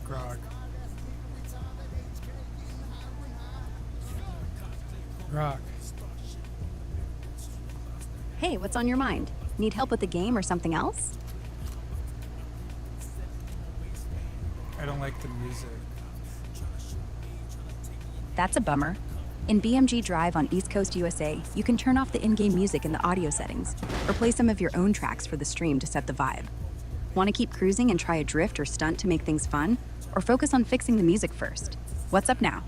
Grog. Grog. Hey, what's on your mind? Need help with the game or something else? I don't like the music. That's a bummer. In BeamNG Drive on East Coast USA, you can turn off the in-game music in the audio settings, or play some of your own tracks for the stream to set the vibe. Want to keep cruising and try a drift or stunt to make things fun? Or focus on fixing the music first? What's up now?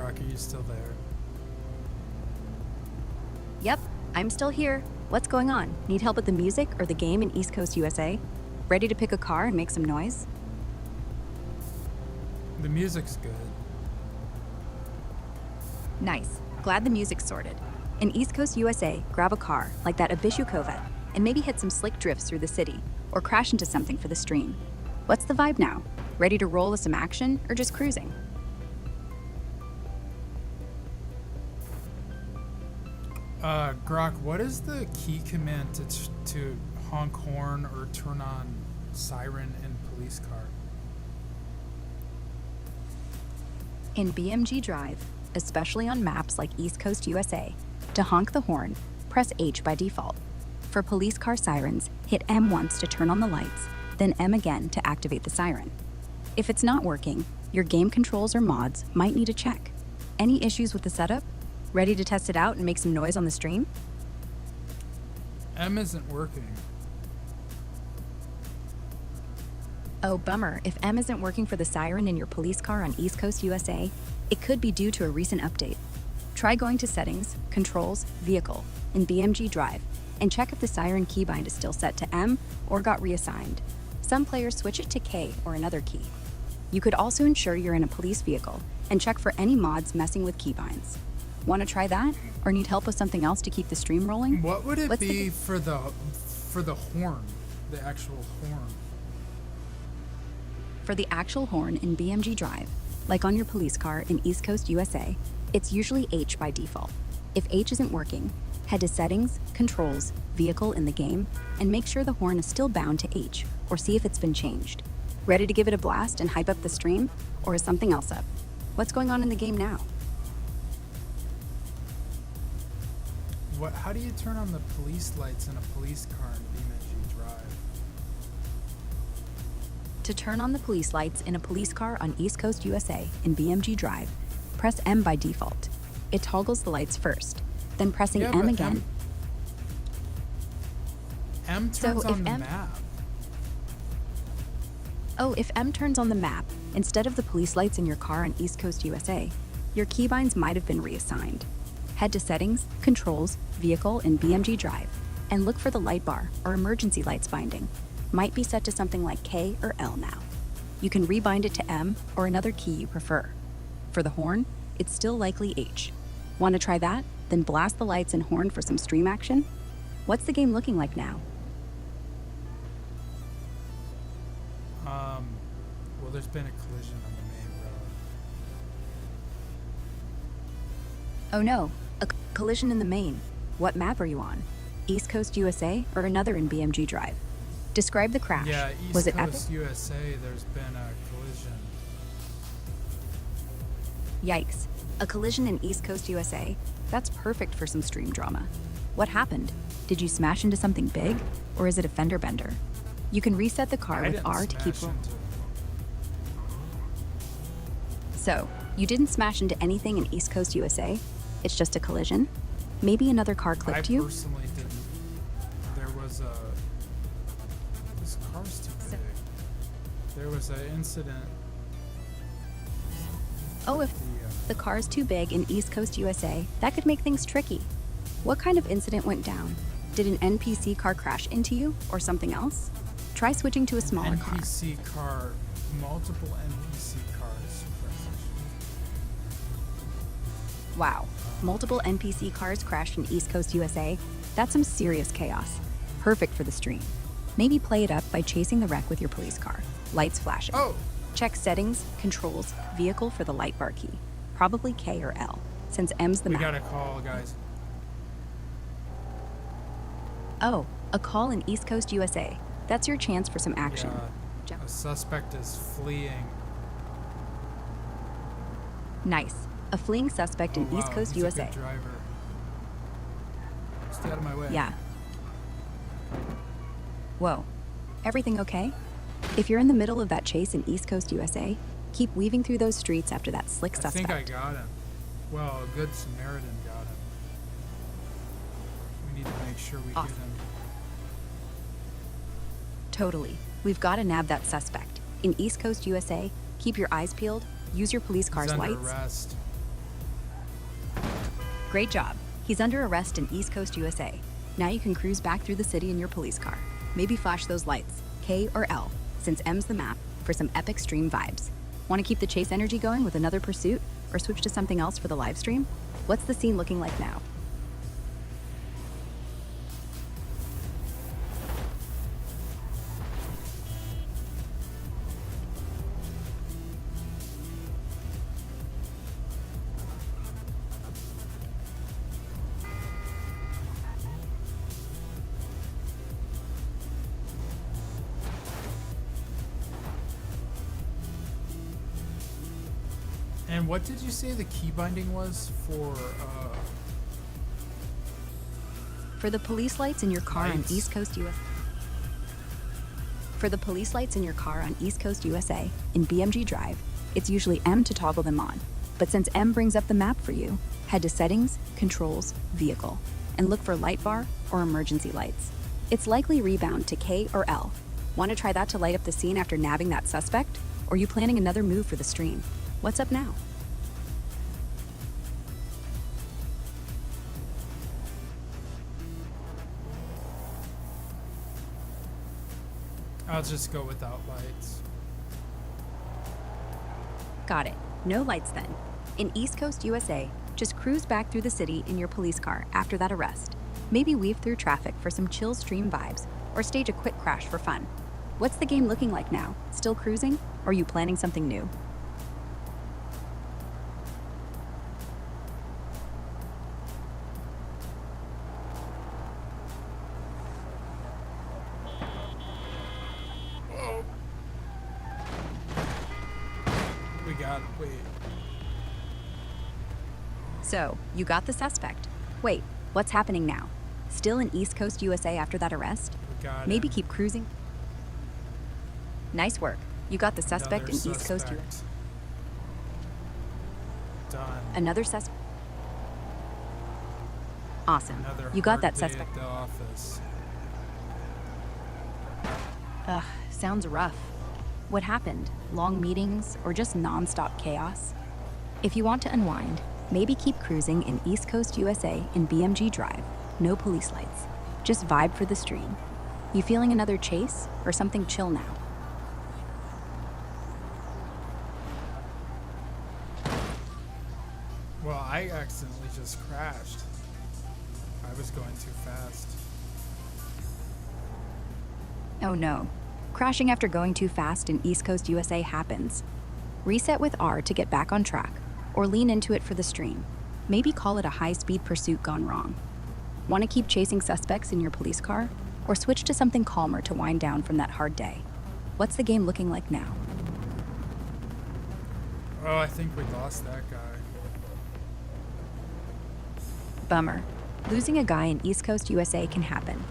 Grok, are you still there? Yep, I'm still here. What's going on? Need help with the music or the game in East Coast USA? Ready to pick a car and make some noise? The music's good. Nice. Glad the music's sorted. In East Coast USA, grab a car, like that Abishu Corvette, and maybe hit some slick drifts through the city, or crash into something for the stream. What's the vibe now? Ready to roll with some action, or just cruising? Grok, what is the key command to honk horn or turn on siren in police car? In BeamNG Drive, especially on maps like East Coast USA, to honk the horn, press H by default. For police car sirens, hit M once to turn on the lights, then M again to activate the siren. If it's not working, your game controls or mods might need a check. Any issues with the setup? Ready to test it out and make some noise on the stream? M isn't working. Oh, bummer. If M isn't working for the siren in your police car on East Coast USA, it could be due to a recent update. Try going to Settings, Controls, Vehicle in BeamNG Drive and check if the siren keybind is still set to M or got reassigned. Some players switch it to K or another key. You could also ensure you're in a police vehicle and check for any mods messing with keybinds. Want to try that? Or need help with something else to keep the stream rolling? What would it be for the horn, the actual horn? For the actual horn in BeamNG Drive, like on your police car in East Coast USA, it's usually H by default. If H isn't working, head to Settings, Controls, Vehicle in the game, and make sure the horn is still bound to H, or see if it's been changed. Ready to give it a blast and hype up the stream? Or is something else up? What's going on in the game now? How do you turn on the police lights in a police car in BeamNG Drive? To turn on the police lights in a police car on East Coast USA in BeamNG Drive, press M by default. It toggles the lights first, then pressing M again. M turns on the map. Oh, if M turns on the map, instead of the police lights in your car on East Coast USA, your keybinds might have been reassigned. Head to Settings, Controls, Vehicle in BeamNG Drive, and look for the light bar or emergency lights binding. Might be set to something like K or L now. You can rebind it to M or another key you prefer. For the horn, it's still likely H. Want to try that? Then blast the lights and horn for some stream action? What's the game looking like now? Well, there's been a collision on the main road. Oh no, a collision in the main. What map are you on? East Coast USA or another in BeamNG Drive? Describe the crash. Yeah, East Was it Coast epic? USA, there's been a collision. Yikes. A collision in East Coast USA? That's perfect for some stream drama. What happened? Did you smash into something big? Or is it a fender bender? You can reset the car with R to keep rolling. So, you didn't smash into anything in East Coast USA? It's just a collision? Maybe another car clipped you? I personally didn't. There was a... This car's too big. There was an incident. Oh, if the car's too big in East Coast USA, that could make things tricky. What kind of incident went down? Did an NPC car crash into you or something else? Try switching to a smaller car. NPC car, multiple NPC cars. Wow, multiple NPC cars crashed in East Coast USA? That's some serious chaos. Perfect for the stream. Maybe play it up by chasing the wreck with your police car. Lights flashing. Oh! Check Settings, Controls, Vehicle for the light bar key. Probably K or L, since M's the map. We got a call, guys. Oh, a call in East Coast USA. That's your chance for some action. Yeah, a suspect is fleeing. Nice. A fleeing suspect in East Coast he's USA. A good driver. Stay out of my way. Yeah. Whoa. Everything okay? If you're in the middle of that chase in East Coast USA, keep weaving through those streets after that slick suspect. I think I got him. Well, a good Samaritan got him. We need to make sure we get him. Totally. We've got to nab that suspect. In East Coast USA, keep your eyes peeled, use your police car's He's under lights. arrest. Great job. He's under arrest in East Coast, USA. Now you can cruise back through the city in your police car. Maybe flash those lights, K or L, since M's the map, for some epic stream vibes. Want to keep the chase energy going with another pursuit, or switch to something else for the live stream? What's the scene looking like now? And what did you say the key binding was for? For the police lights in your car on East Coast USA. For the police lights in your car on East Coast USA in BeamNG Drive, it's usually M to toggle them on. But since M brings up the map for you, head to Settings, Controls, Vehicle, and look for Light Bar or Emergency Lights. It's likely rebound to K or L. Want to try that to light up the scene after nabbing that suspect? Or are you planning another move for the stream? What's up now? I'll just go without lights. Got it. No lights then. In East Coast USA, just cruise back through the city in your police car after that arrest. Maybe weave through traffic for some chill stream vibes, or stage a quick crash for fun. What's the game looking like now? Still cruising? Or are you planning something new? Wait. So, you got the suspect. Wait, what's happening now? Still in East Coast USA after that arrest? We got Maybe him. keep cruising? Nice work. You got the suspect Another in East Coast USA. suspect. Done. Another suspect. Awesome. Another You got hard that day suspect. at the office. Ugh, sounds rough. What happened? Long meetings or just non-stop chaos? If you want to unwind, maybe keep cruising in East Coast USA in BeamNG Drive. No police lights. Just vibe for the stream. You feeling another chase or something chill now? Well, I accidentally just crashed. I was going too fast. Oh no. Crashing after going too fast in East Coast USA happens. Reset with R to get back on track, or lean into it for the stream. Maybe call it a high-speed pursuit gone wrong. Want to keep chasing suspects in your police car? Or switch to something calmer to wind down from that hard day? What's the game looking like now? Oh, I think we lost that guy. Bummer. Losing a guy in East Coast USA can happen.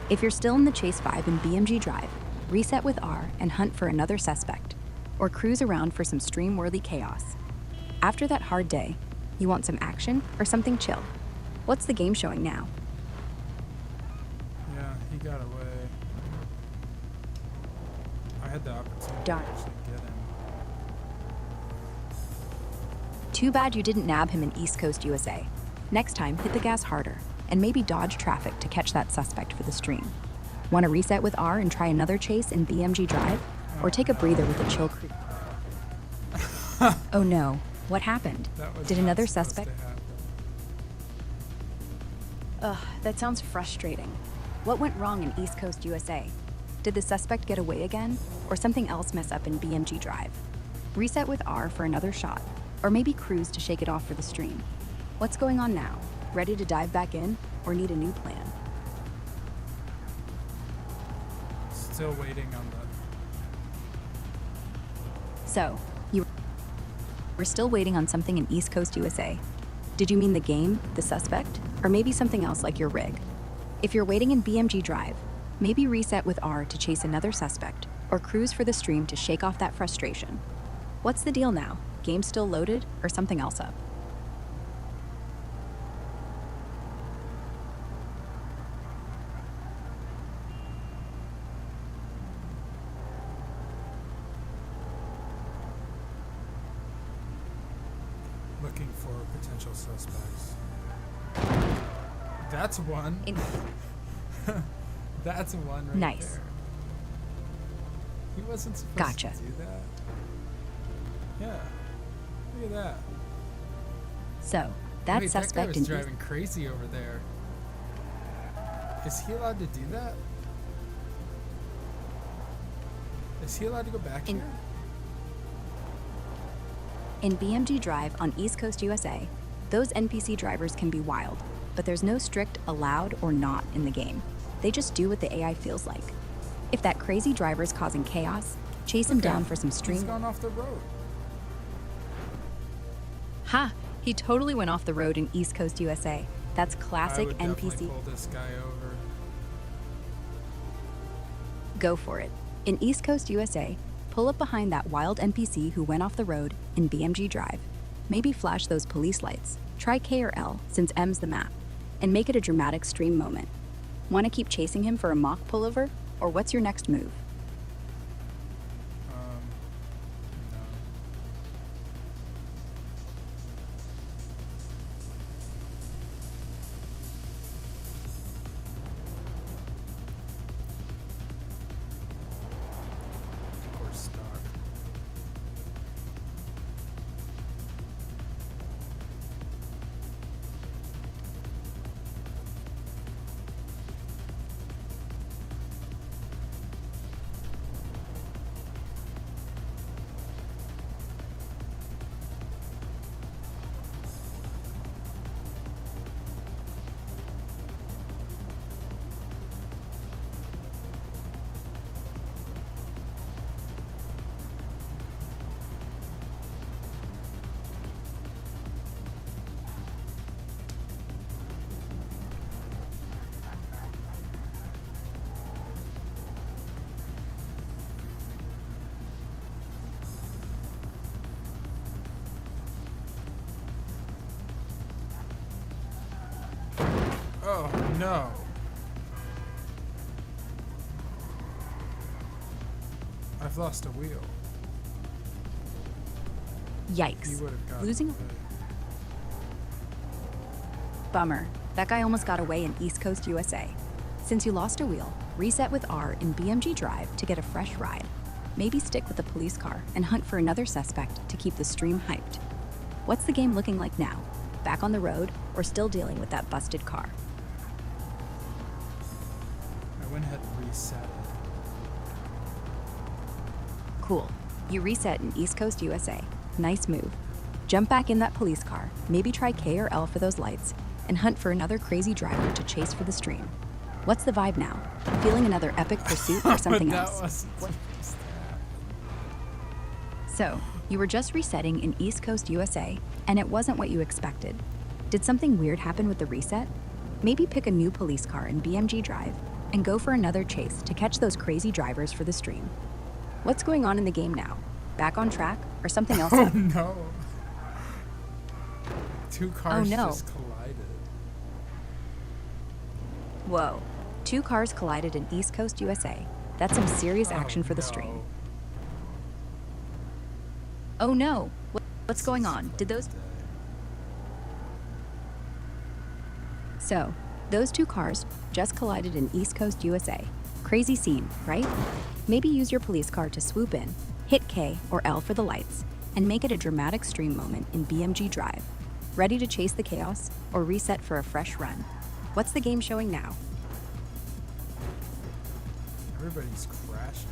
If you're still in the chase vibe in BeamNG Drive, reset with R and hunt for another suspect, or cruise around for some stream-worthy chaos. After that hard day, you want some action or something chill? What's the game showing now? Yeah, he got away. I had the opportunity Darn. to actually get him. Too bad you didn't nab him in East Coast USA. Next time, hit the gas harder, and maybe dodge traffic to catch that suspect for the stream. Want to reset with R and try another chase in BeamNG Drive? Or take a breather with a chill cruise? Oh no, what happened? That was Did not another supposed suspect? to happen. Ugh, that sounds frustrating. What went wrong in East Coast USA? Did the suspect get away again? Or something else mess up in BeamNG Drive? Reset with R for another shot, or maybe cruise to shake it off for the stream. What's going on now? Ready to dive back in, or need a new plan? Still waiting on the... So, you were still waiting on something in East Coast USA. Did you mean the game, the suspect, or maybe something else like your rig? If you're waiting in BeamNG Drive, maybe reset with R to chase another suspect, or cruise for the stream to shake off that frustration. What's the deal now? Game still loaded, or something else up? Looking for potential suspects. That's one. In That's one right Nice. there. He wasn't supposed Gotcha. to do that. Yeah. Look at that. So, that Wait, suspect that guy was in driving crazy over there. Is he allowed to do that? Is he allowed to go back In- here? In BeamNG Drive on East Coast USA, those NPC drivers can be wild, but there's no strict allowed or not in the game. They just do what the AI feels like. If that crazy driver's causing chaos, chase him Okay. down for some He's stream. gone off the road. Ha! He totally went off the road in East Coast USA. That's I classic would definitely NPC. pull this guy over. Go for it. In East Coast USA, pull up behind that wild NPC who went off the road in BeamNG Drive. Maybe flash those police lights. Try K or L, since M's the map, and make it a dramatic stream moment. Want to keep chasing him for a mock pullover? Or what's your next move? No. We're stuck. Oh no. I've lost a wheel. He Yikes. would have gotten Losing? away. Bummer. That guy almost got away in East Coast USA. Since you lost a wheel, reset with R in BeamNG Drive to get a fresh ride. Maybe stick with the police car and hunt for another suspect to keep the stream hyped. What's the game looking like now? Back on the road or still dealing with that busted car? I went ahead and reset it. Cool. You reset in East Coast USA. Nice move. Jump back in that police car, maybe try K or L for those lights, and hunt for another crazy driver to chase for the stream. What's the vibe now? Feeling another epic pursuit or something But that else? wasn't supposed to happen. So, you were just resetting in East Coast USA, and it wasn't what you expected. Did something weird happen with the reset? Maybe pick a new police car in BeamNG Drive and go for another chase to catch those crazy drivers for the stream. What's going on in the game now? Back on track or something else? Oh no. Two cars no. just collided. Whoa. 2 cars collided in East Coast USA. That's some serious action for the stream. Oh no. What's going on? Did those... So, those 2 cars just collided in East Coast USA. Crazy scene, right? Maybe use your police car to swoop in, hit K or L for the lights, and make it a dramatic stream moment in BeamNG Drive. Ready to chase the chaos or reset for a fresh run? What's the game showing now? Everybody's crashing.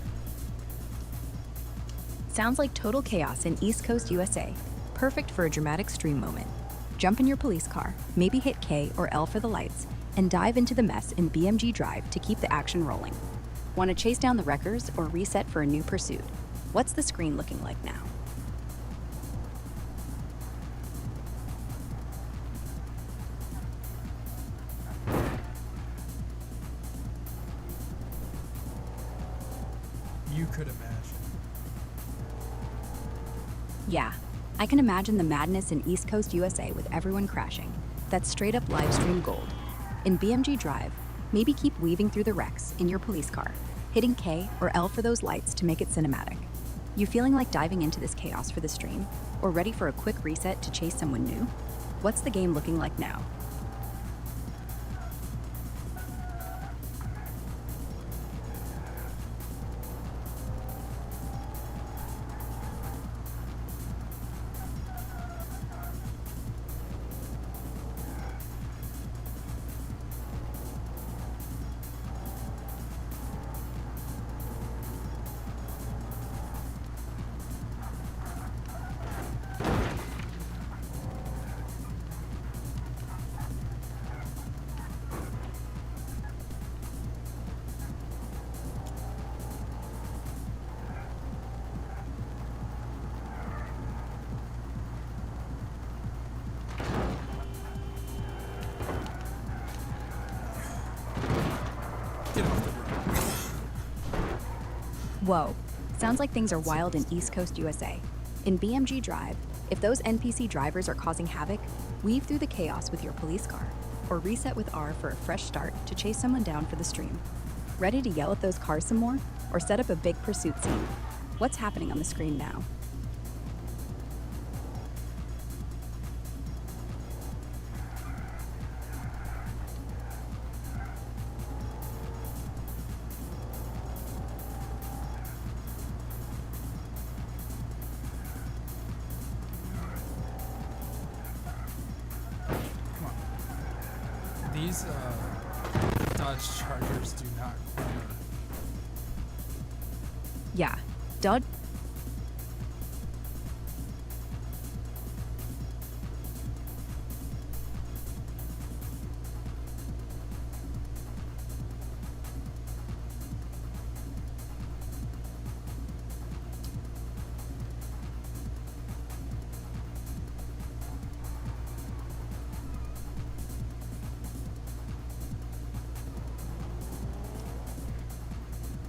Sounds like total chaos in East Coast USA. Perfect for a dramatic stream moment. Jump in your police car, maybe hit K or L for the lights, and dive into the mess in BeamNG Drive to keep the action rolling. Want to chase down the wreckers or reset for a new pursuit? What's the screen looking like now? You could imagine. Yeah, I can imagine the madness in East Coast USA with everyone crashing. That's straight up live stream gold. In BeamNG Drive, maybe keep weaving through the wrecks in your police car, hitting K or L for those lights to make it cinematic. You feeling like diving into this chaos for the stream? Or ready for a quick reset to chase someone new? What's the game looking like now? Get off the road. Whoa, sounds like things are wild in East Coast USA. In BeamNG Drive, if those NPC drivers are causing havoc, weave through the chaos with your police car, or reset with R for a fresh start to chase someone down for the stream. Ready to yell at those cars some more, or set up a big pursuit scene? What's happening on the screen now? These Dodge Chargers do not corner. Yeah, Dodge.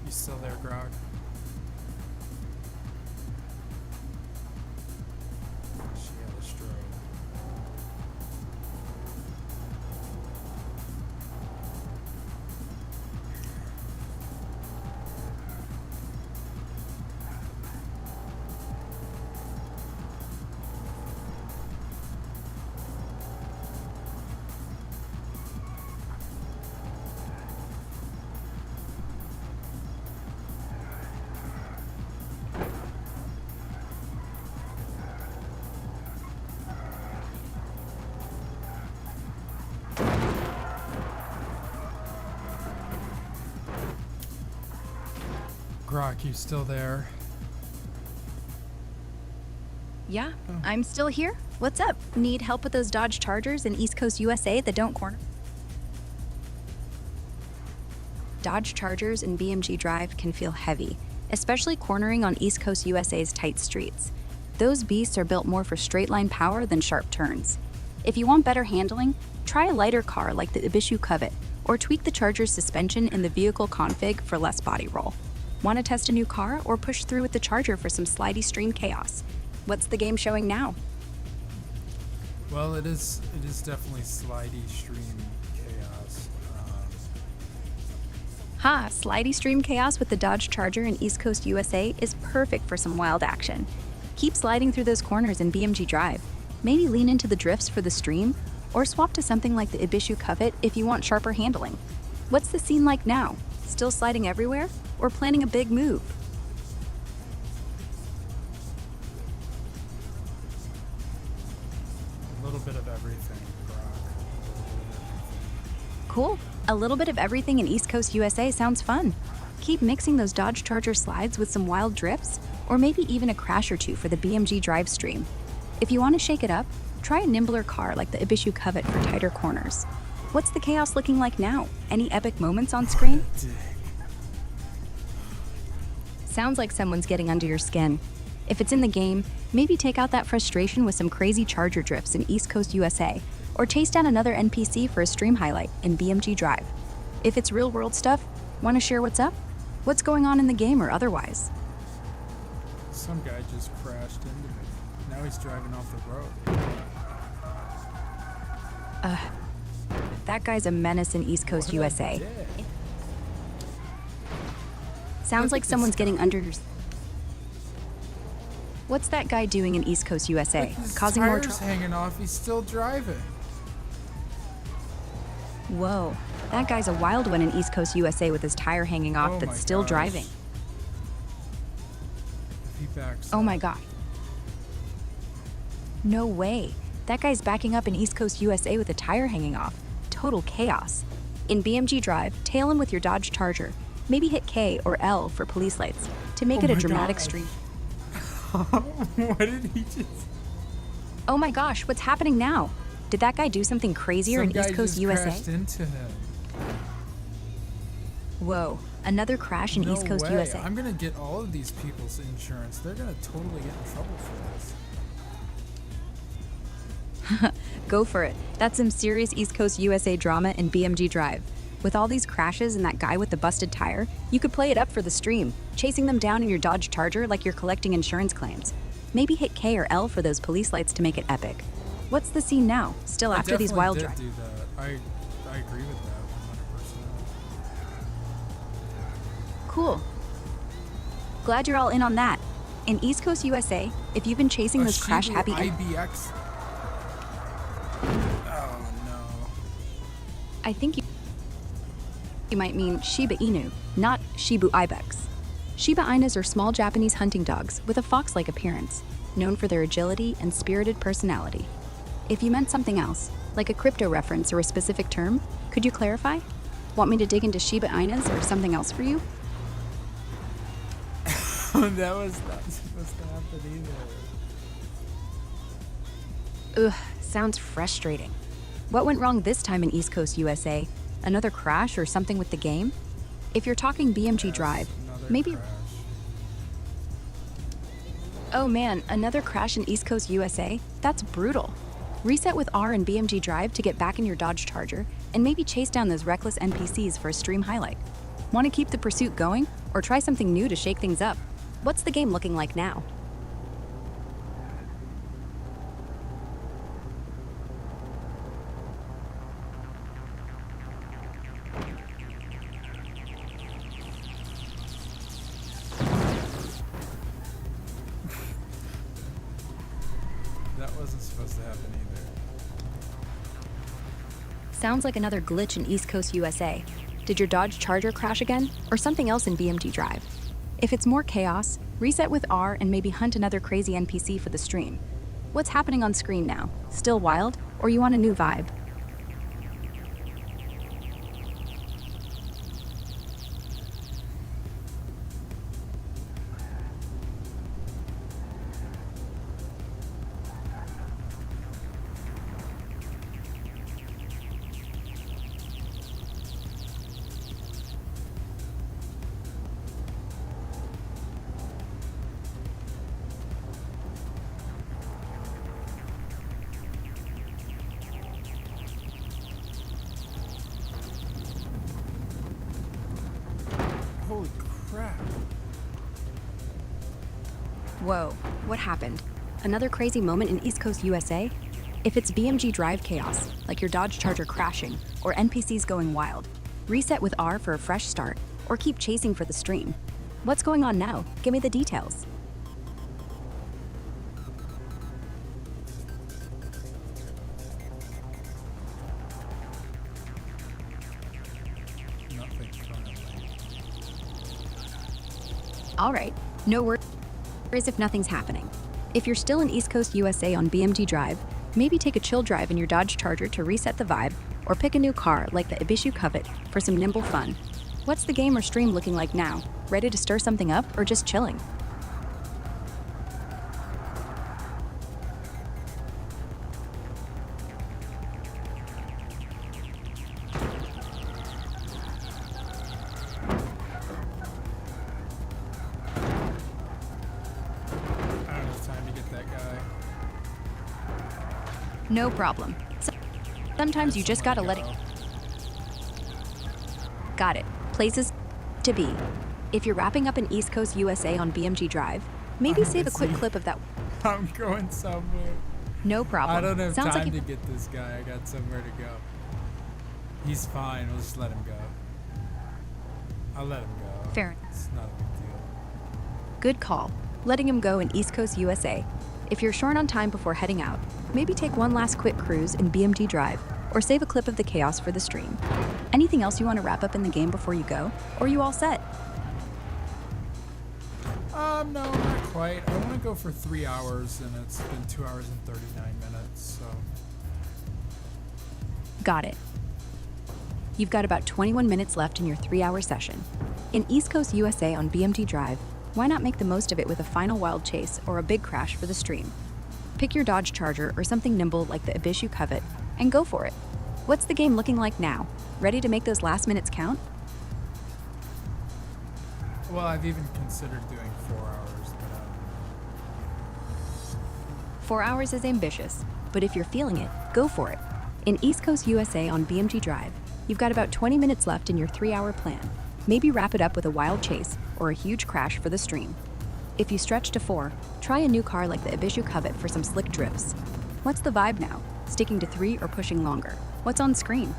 You still there, Grog? She had a stroke. Grok, you still there? Yeah, I'm still here. What's up? Need help with those Dodge Chargers in East Coast USA that don't corner? Dodge Chargers in BeamNG Drive can feel heavy, especially cornering on East Coast USA's tight streets. Those beasts are built more for straight line power than sharp turns. If you want better handling, try a lighter car like the Ibishu Covet, or tweak the Charger's suspension in the vehicle config for less body roll. Want to test a new car or push through with the Charger for some slidey stream chaos? What's the game showing now? Well, it is definitely slidey stream chaos. Ha, slidey stream chaos with the Dodge Charger in East Coast USA is perfect for some wild action. Keep sliding through those corners in BeamNG Drive. Maybe lean into the drifts for the stream, or swap to something like the Ibishu Covet if you want sharper handling. What's the scene like now? Still sliding everywhere? Or planning a big move? A little bit of everything, Brock. Cool. A little bit of everything in East Coast USA sounds fun. Keep mixing those Dodge Charger slides with some wild drifts, or maybe even a crash or two for the BeamNG Drive stream. If you want to shake it up, try a nimbler car like the Ibishu Covet for tighter corners. What's the chaos looking like now? Any epic moments on screen? Sounds like someone's getting under your skin. If it's in the game, maybe take out that frustration with some crazy Charger drifts in East Coast USA, or chase down another NPC for a stream highlight in BeamNG Drive. If it's real-world stuff, want to share what's up? What's going on in the game or otherwise? Some guy just crashed into me. Now he's driving off the road. That guy's a menace in East Coast What USA. I did. Sounds Look like at someone's this getting under your... What's that guy doing in East Coast USA? His Causing more tires trouble? hanging off. He's still driving. Whoa, that guy's a wild one in East Coast USA with his tire hanging off Oh but my still gosh. driving. He backs Oh up. my god. No way. That guy's backing up in East Coast USA with a tire hanging off. Total chaos. In BeamNG Drive, tail him with your Dodge Charger. Maybe hit K or L for police lights to make Oh it a my dramatic gosh. stream. What did he just... Oh my gosh, what's happening now? Did that guy do something crazier Some in guy East Coast just USA? crashed into him. Whoa, another crash in No East Coast way. USA. I'm gonna get all of these people's insurance. They're gonna totally get in trouble for this. Go for it. That's some serious East Coast USA drama in BeamNG Drive. With all these crashes and that guy with the busted tire, you could play it up for the stream, chasing them down in your Dodge Charger like you're collecting insurance claims. Maybe hit K or L for those police lights to make it epic. What's the scene now, still after these wild drives? I definitely did do that. I agree with that 100%. Cool. Glad you're all in on that. In East Coast USA, if you've been chasing those crash-happy... IBX. Oh, no. I think you might mean Shiba Inu, not Shibu Ibex. Shiba Inus are small Japanese hunting dogs with a fox-like appearance, known for their agility and spirited personality. If you meant something else, like a crypto reference or a specific term, could you clarify? Want me to dig into Shiba Inus or something else for you? That was not supposed to happen either. Ugh, sounds frustrating. What went wrong this time in East Coast USA? Another crash or something with the game? If you're talking BeamNG Drive, maybe... Crash. Oh man, another crash in East Coast USA? That's brutal. Reset with R and BeamNG Drive to get back in your Dodge Charger, and maybe chase down those reckless NPCs for a stream highlight. Want to keep the pursuit going, or try something new to shake things up? What's the game looking like now? That wasn't supposed to happen either. Sounds like another glitch in East Coast USA. Did your Dodge Charger crash again, or something else in BeamNG Drive? If it's more chaos, reset with R and maybe hunt another crazy NPC for the stream. What's happening on screen now? Still wild, or you want a new vibe? Holy crap. Whoa, what happened? Another crazy moment in East Coast USA? If it's BeamNG Drive chaos, like your Dodge Charger crashing, or NPCs going wild, reset with R for a fresh start, or keep chasing for the stream. What's going on now? Give me the details. Nothing currently. All right, no worries if nothing's happening. If you're still in East Coast USA on BeamNG Drive, maybe take a chill drive in your Dodge Charger to reset the vibe, or pick a new car like the Ibishu Covet for some nimble fun. What's the game or stream looking like now? Ready to stir something up or just chilling? I don't have time to get that guy. No problem. Sometimes you just gotta let it... Got it. Places to be. If you're wrapping up in East Coast USA on BeamNG Drive, maybe save a quick clip of that. I'm going somewhere. No problem. I don't have Sounds time like to get this guy. I got somewhere to go. He's fine. We'll just let him go. I'll let him go. Fair. It's not a big deal. Good call. Letting him go in East Coast USA. If you're short on time before heading out, maybe take one last quick cruise in BeamNG Drive, or save a clip of the chaos for the stream. Anything else you want to wrap up in the game before you go? Or are you all set? No, not quite. I want to go for 3 hours, and it's been 2 hours and 39 minutes, so... Got it. You've got about 21 minutes left in your 3-hour session. In East Coast USA on BeamNG Drive, why not make the most of it with a final wild chase or a big crash for the stream? Pick your Dodge Charger or something nimble like the Ibishu Covet, and go for it. What's the game looking like now? Ready to make those last minutes count? Well, I've even considered doing 4 hours, but... 4 hours is ambitious, but if you're feeling it, go for it. In East Coast USA on BeamNG Drive, You've got about 20 minutes left in your 3-hour plan. Maybe wrap it up with a wild chase or a huge crash for the stream. If you stretch to 4, try a new car like the Ibishu Covet for some slick drifts. What's the vibe now? Sticking to 3 or pushing longer? What's on screen?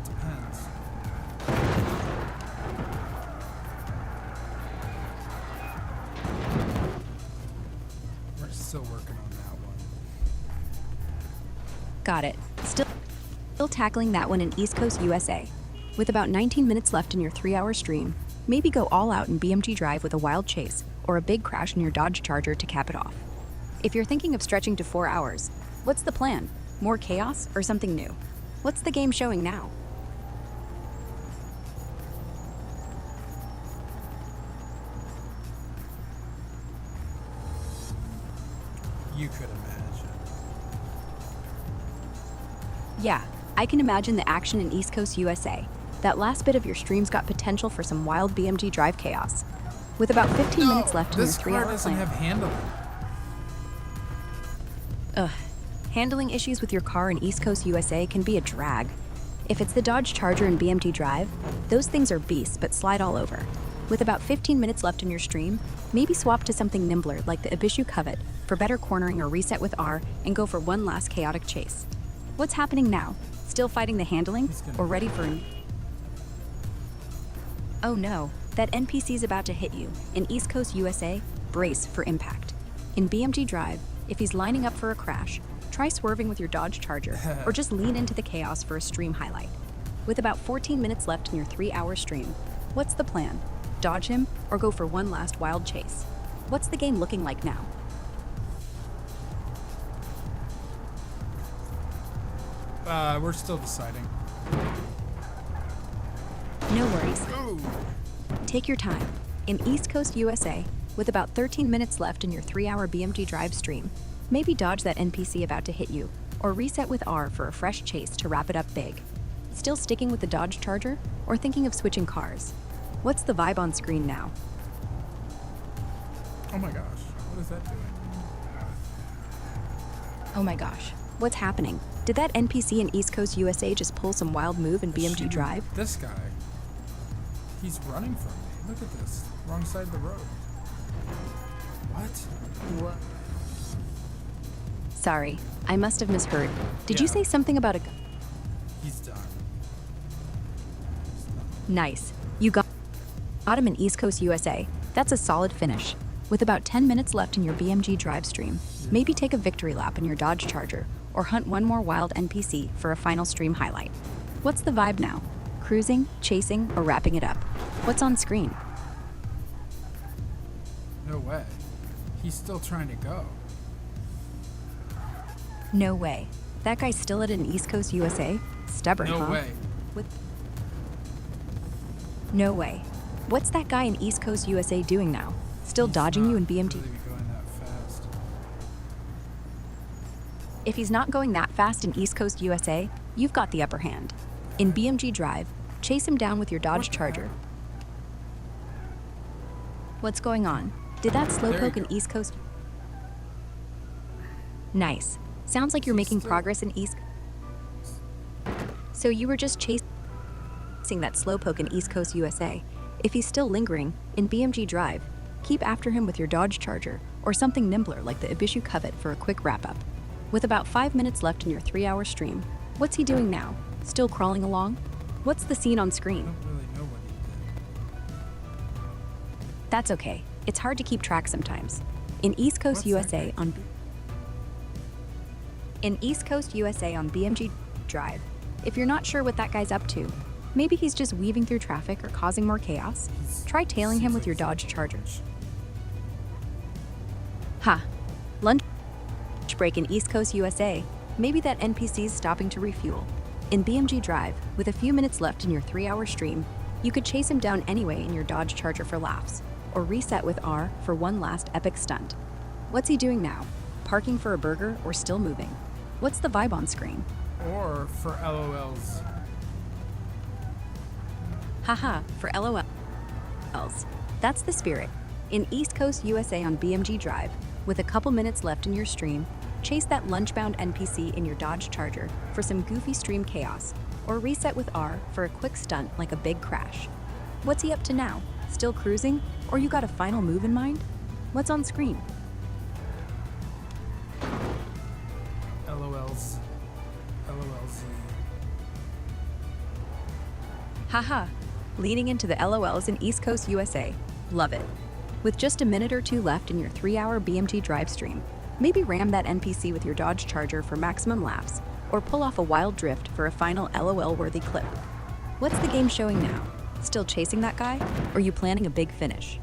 Depends. We're still working on that one. Got it. Still tackling that one in East Coast USA. With about 19 minutes left in your 3-hour stream, maybe go all out in BeamNG Drive with a wild chase or a big crash in your Dodge Charger to cap it off. If you're thinking of stretching to 4 hours, what's the plan? More chaos or something new? What's the game showing now? You could imagine. Yeah, I can imagine the action in East Coast USA. That last bit of your stream's got potential for some wild BeamNG Drive chaos. With about 15 minutes left in your 3-hour plan. This car doesn't have handling. Ugh. Handling issues with your car in East Coast USA can be a drag. If it's the Dodge Charger and BeamNG Drive, those things are beasts but slide all over. With about 15 minutes left in your stream, maybe swap to something nimbler like the Ibishu Covet for better cornering or reset with R and go for one last chaotic chase. What's happening now? Still fighting the handling or ready for an... Oh no, that NPC's about to hit you. In East Coast USA, brace for impact. In BeamNG Drive, if he's lining up for a crash, try swerving with your Dodge Charger or just lean into the chaos for a stream highlight. With about 14 minutes left in your 3-hour stream, what's the plan? Dodge him or go for one last wild chase? What's the game looking like now? We're still deciding. No worries. Ooh. Take your time. In East Coast USA, with about 13 minutes left in your 3-hour BeamNG Drive stream, maybe dodge that NPC about to hit you, or reset with R for a fresh chase to wrap it up big. Still sticking with the Dodge Charger, or thinking of switching cars? What's the vibe on screen now? Oh my gosh, what is that doing? Oh my gosh, what's happening? Did that NPC in East Coast USA just pull some wild move in BeamNG Drive? This guy, he's running from me. Look at this, wrong side of the road. What? Sorry, I must have misheard. Did you Yeah. say something about a... He's done. Nice. You got him in East Coast USA. That's a solid finish. With about 10 minutes left in your BeamNG Drive stream, maybe take a victory lap in your Dodge Charger or hunt one more wild NPC for a final stream highlight. What's the vibe now? Cruising, chasing, or wrapping it up? What's on screen? No way. He's still trying to go. No way. That guy's still at an East Coast USA? Stubborn, No huh? way. No way. What's that guy in East Coast USA doing now? Still He's dodging you in not BeamNG? really going that fast. If he's not going that fast in East Coast USA, you've got the upper hand. In BeamNG Drive, chase him down with your Dodge What the Charger. heck? What's going on? Did that There you slowpoke in go. East Coast? Nice. Sounds like you're making Still- progress in East... So you were just chasing that slowpoke in East Coast USA. If he's still lingering, in BeamNG Drive, keep after him with your Dodge Charger or something nimbler like the Ibishu Covet for a quick wrap-up. With about 5 minutes left in your 3-hour stream, what's he doing now? Still crawling along? What's the scene on I screen? don't really know what he did. That's okay. It's hard to keep track sometimes. In East Coast What's that USA guy on In East Coast USA on BeamNG Drive, if you're not sure what that guy's up to, maybe he's just weaving through traffic or causing more chaos, try tailing him Seems with like your some Dodge Charger. bitch. Ha! Lunch break in East Coast USA. Maybe that NPC's stopping to refuel. In BeamNG Drive, with a few minutes left in your 3-hour stream, you could chase him down anyway in your Dodge Charger for laughs, or reset with R for one last epic stunt. What's he doing now? Parking for a burger or still moving? What's the vibe on screen? Or for LOLs. Haha, for LOLs. That's the spirit. In East Coast USA on BeamNG Drive, with a couple minutes left in your stream, chase that lunch-bound NPC in your Dodge Charger for some goofy stream chaos, or reset with R for a quick stunt like a big crash. What's he up to now? Still cruising? Or you got a final move in mind? What's on screen? LOLs. LOLZ. Haha, leaning into the LOLs in East Coast USA. Love it. With just a minute or two left in your 3-hour BeamNG Drive stream, maybe ram that NPC with your Dodge Charger for maximum laughs, or pull off a wild drift for a final LOL-worthy clip. What's the game showing now? Still chasing that guy? Or you planning a big finish?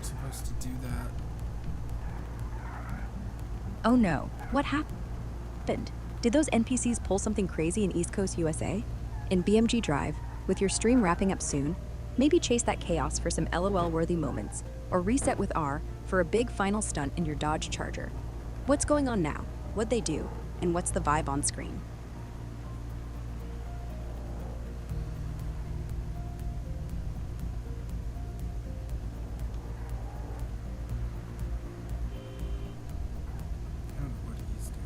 Supposed to do that. Oh no, what happened? Did those NPCs pull something crazy in East Coast USA? In BeamNG Drive, with your stream wrapping up soon, maybe chase that chaos for some LOL-worthy moments, or reset with R for a big final stunt in your Dodge Charger. What's going on now? What'd they do? And what's the vibe on screen? I don't know what he's doing.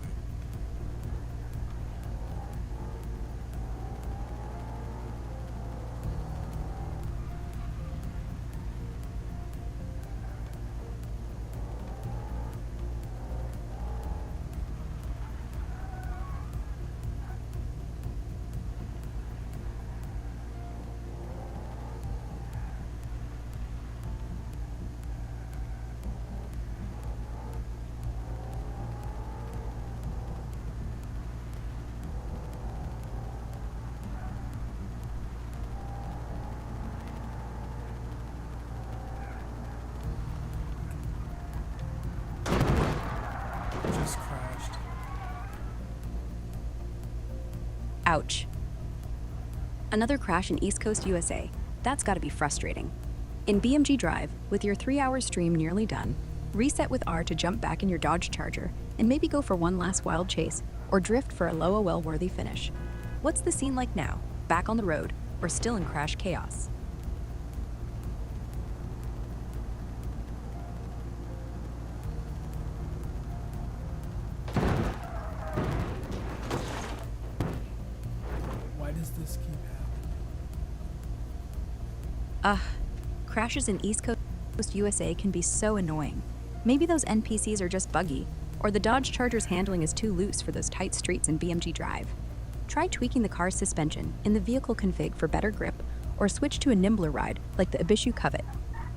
Just crashed. Ouch. Another crash in East Coast USA. That's gotta be frustrating. In BeamNG Drive, with your 3-hour stream nearly done, reset with R to jump back in your Dodge Charger and maybe go for one last wild chase or drift for a LOL-worthy finish. What's the scene like now? Back on the road or still in crash chaos? Why does this keep happening? Crashes in East Coast USA can be so annoying. Maybe those NPCs are just buggy, or the Dodge Charger's handling is too loose for those tight streets in BeamNG Drive. Try tweaking the car's suspension in the vehicle config for better grip, or switch to a nimbler ride like the Abishu Covet.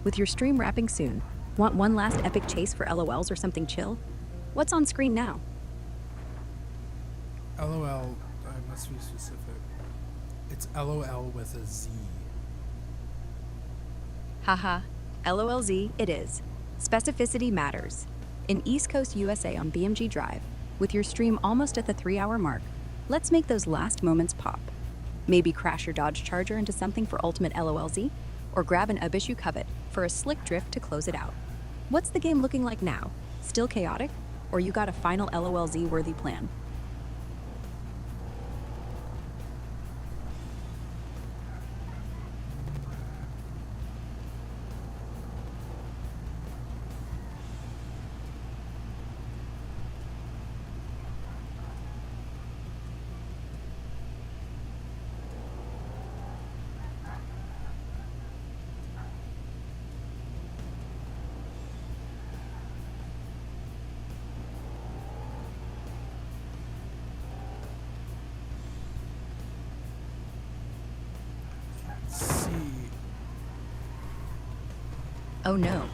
With your stream wrapping soon, want one last epic chase for LOLs or something chill? What's on screen now? LOL, I must be specific. It's LOL with a Z. Haha, LOLZ it is. Specificity matters. In East Coast USA on BeamNG Drive, with your stream almost at the 3-hour mark, let's make those last moments pop. Maybe crash your Dodge Charger into something for ultimate LOLZ, or grab an Abishu Covet for a slick drift to close it out. What's the game looking like now? Still chaotic? Or you got a final LOLZ-worthy plan? Oh no,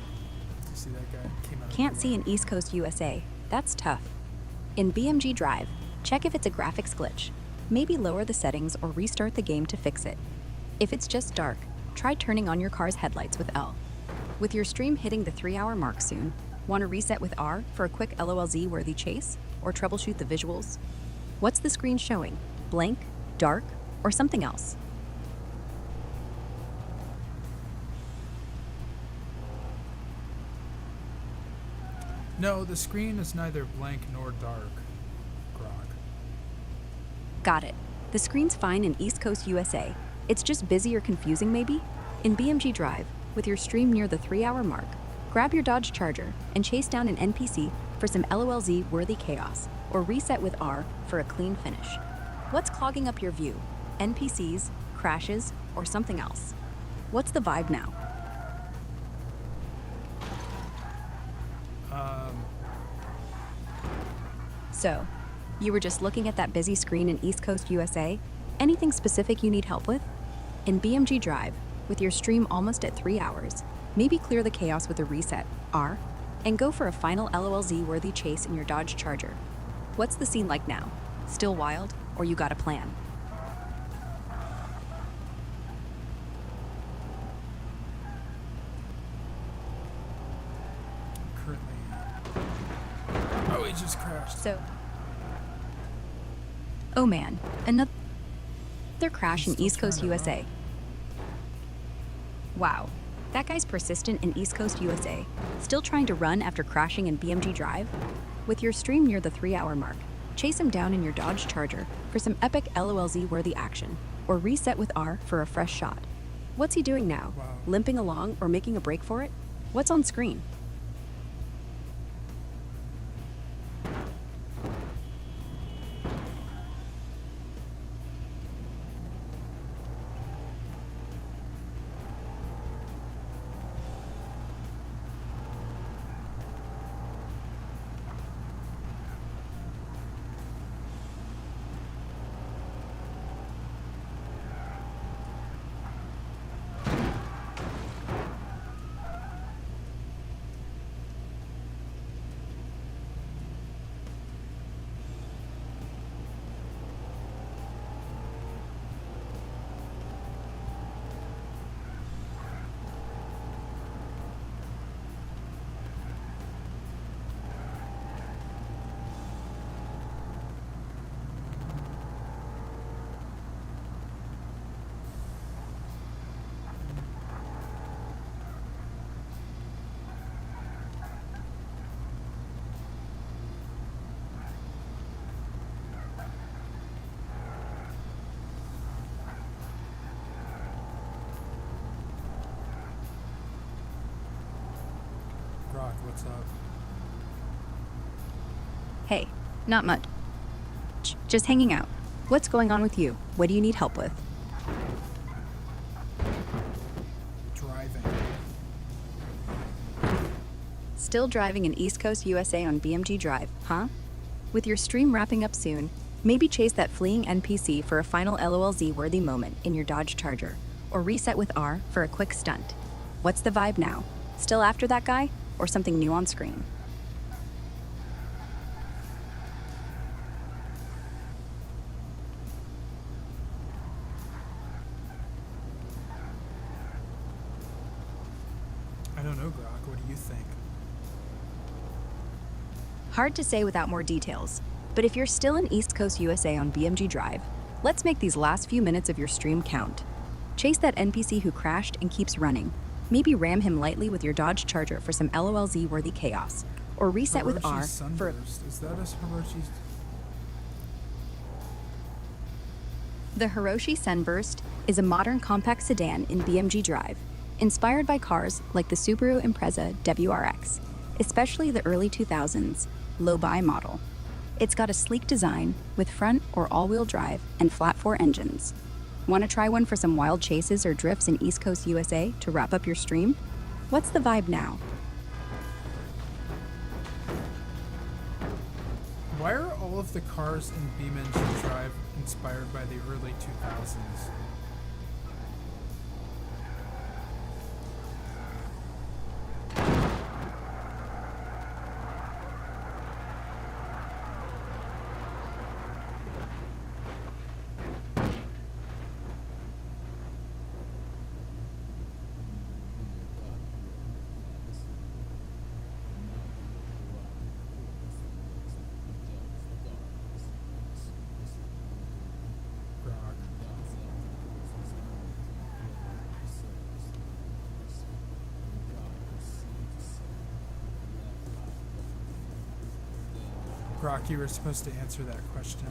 You see that guy came out of can't nowhere. see in East Coast USA. That's tough. In BeamNG Drive, check if it's a graphics glitch. Maybe lower the settings or restart the game to fix it. If it's just dark, try turning on your car's headlights with L. With your stream hitting the 3-hour mark soon, want to reset with R for a quick LOLZ-worthy chase or troubleshoot the visuals? What's the screen showing? Blank, dark, or something else? No, the screen is neither blank nor dark. Grok. Got it. The screen's fine in East Coast USA. It's just busy or confusing maybe? In BeamNG Drive, with your stream near the 3-hour mark, grab your Dodge Charger and chase down an NPC for some LOLZ-worthy chaos, or reset with R for a clean finish. What's clogging up your view? NPCs, crashes, or something else? What's the vibe now? So, you were just looking at that busy screen in East Coast USA? Anything specific you need help with? In BeamNG Drive, with your stream almost at 3 hours, maybe clear the chaos with a reset, R, and go for a final LOLZ-worthy chase in your Dodge Charger. What's the scene like now? Still wild, or you got a plan? Currently. Oh, he just crashed. So, oh man, another crash in Still East Coast trying to USA. Wow, that guy's persistent in East Coast USA, still trying to run after crashing in BeamNG Drive? With your stream near the 3-hour mark, chase him down in your Dodge Charger for some epic LOLZ-worthy action, or reset with R for a fresh shot. What's he doing now? Wow. Limping along or making a break for it? What's on screen? Grok, what's up? Hey, not much. Just hanging out. What's going on with you? What do you need help with? Driving. Still driving in East Coast USA on BeamNG Drive, huh? With your stream wrapping up soon, maybe chase that fleeing NPC for a final LOLZ-worthy moment in your Dodge Charger, or reset with R for a quick stunt. What's the vibe now? Still after that guy, or something new on screen? I don't know, Grok. What do you think? Hard to say without more details, but if you're still in East Coast USA on BeamNG Drive, let's make these last few minutes of your stream count. Chase that NPC who crashed and keeps running. Maybe ram him lightly with your Dodge Charger for some LOLZ-worthy chaos, or reset with R Hiroshi for... Sunburst. Is that a Hiroshi? The Hiroshi Sunburst is a modern compact sedan in BeamNG Drive, inspired by cars like the Subaru Impreza WRX, especially the early 2000s low-buy model. It's got a sleek design with front or all-wheel drive and flat-4 engines. Want to try one for some wild chases or drifts in East Coast USA to wrap up your stream? What's the vibe now? Why are all of the cars in BeamNG Drive inspired by the early 2000s? Grok, you were supposed to answer that question.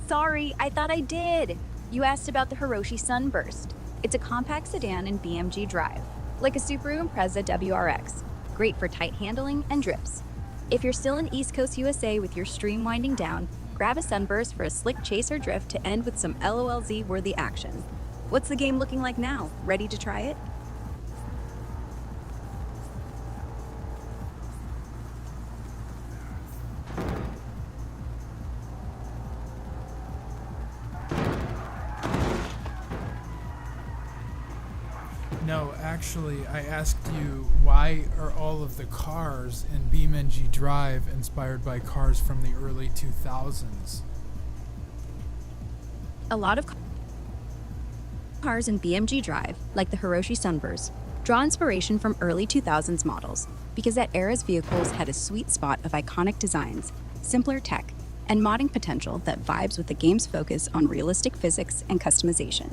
Sorry, I thought I did. You asked about the Hiroshi Sunburst. It's a compact sedan in BeamNG Drive, like a Subaru Impreza WRX. Great for tight handling and drifts. If you're still in East Coast USA with your stream winding down, grab a Sunburst for a slick chase or drift to end with some LOLZ-worthy action. What's the game looking like now? Ready to try it? No, actually, I asked you why are all of the cars in BeamNG Drive inspired by cars from the early 2000s? A lot of cars in BeamNG Drive, like the Hiroshi Sunburst, draw inspiration from early 2000s models because that era's vehicles had a sweet spot of iconic designs, simpler tech, and modding potential that vibes with the game's focus on realistic physics and customization.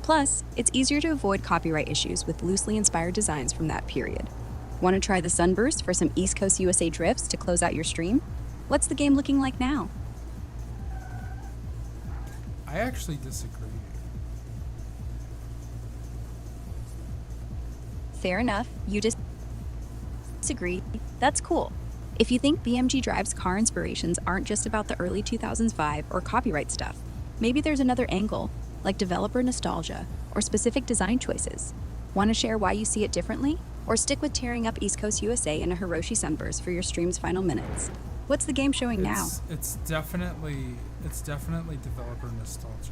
Plus, it's easier to avoid copyright issues with loosely inspired designs from that period. Want to try the Sunburst for some East Coast USA drifts to close out your stream? What's the game looking like now? I actually disagree. Fair enough, you disagree. That's cool. If you think BeamNG Drive's car inspirations aren't just about the early 2000s vibe or copyright stuff, maybe there's another angle, like developer nostalgia or specific design choices. Want to share why you see it differently? Or stick with tearing up East Coast USA in a Hiroshi Sunburst for your stream's final minutes? What's the game showing now? It's definitely developer nostalgia.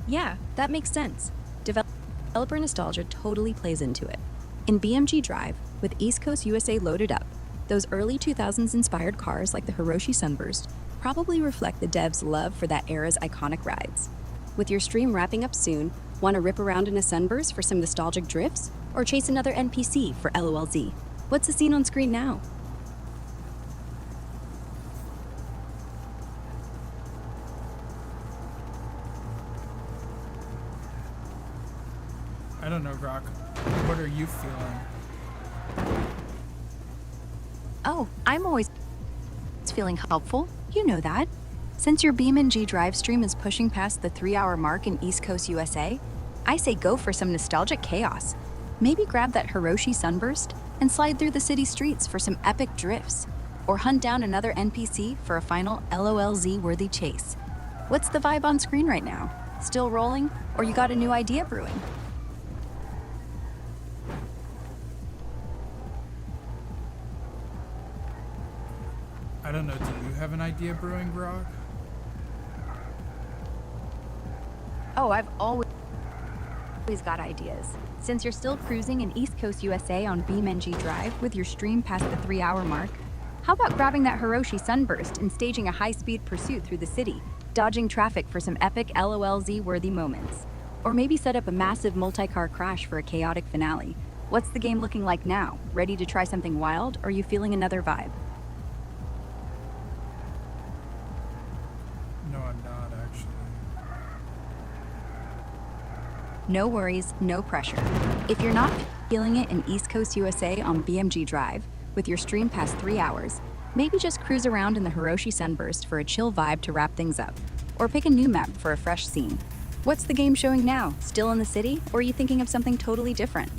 Yeah, that makes sense. Developer nostalgia totally plays into it. In BeamNG Drive, with East Coast USA loaded up, those early 2000s inspired cars like the Hiroshi Sunburst probably reflect the devs' love for that era's iconic rides. With your stream wrapping up soon, want to rip around in a Sunburst for some nostalgic drifts? Or chase another NPC for LOLZ? What's the scene on screen now? I don't know, Grok. What are you feeling? Oh, I'm always feeling helpful. You know that. Since your BeamNG Drive stream is pushing past the 3-hour mark in East Coast USA, I say go for some nostalgic chaos. Maybe grab that Hiroshi Sunburst and slide through the city streets for some epic drifts, or hunt down another NPC for a final LOLZ-worthy chase. What's the vibe on screen right now? Still rolling, or you got a new idea brewing? I don't know, do you have an idea brewing, Grok? Oh, I've always got ideas. Since you're still cruising in East Coast USA on BeamNG Drive with your stream past the 3-hour mark, how about grabbing that Hiroshi Sunburst and staging a high-speed pursuit through the city, dodging traffic for some epic LOLZ-worthy moments? Or maybe set up a massive multi-car crash for a chaotic finale. What's the game looking like now? Ready to try something wild, or are you feeling another vibe? No, I'm not, actually. No worries, no pressure. If you're not feeling it in East Coast USA on BeamNG Drive, with your stream past 3 hours, maybe just cruise around in the Hiroshi Sunburst for a chill vibe to wrap things up. Or pick a new map for a fresh scene. What's the game showing now? Still in the city, or are you thinking of something totally different?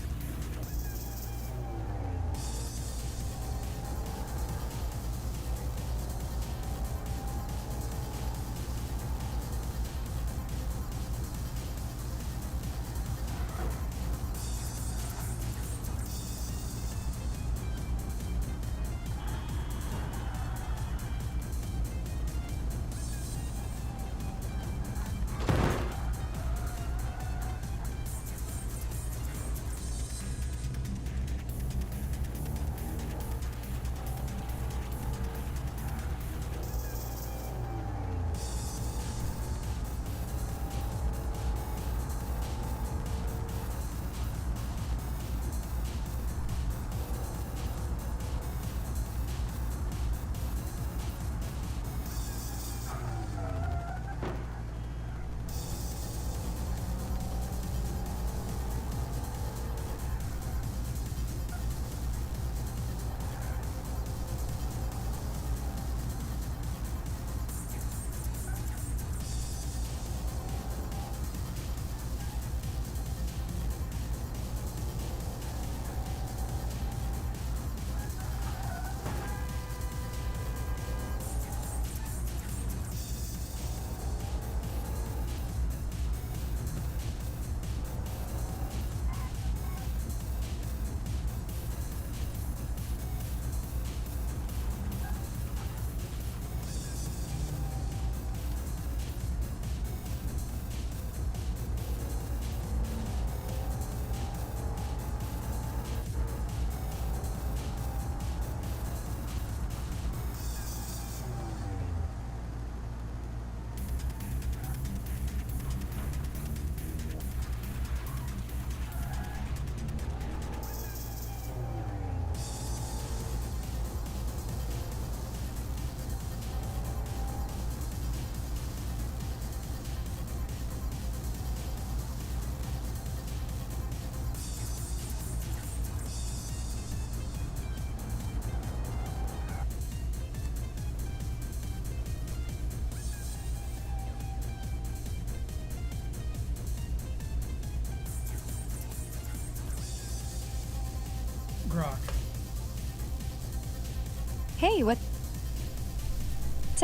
Hey, what's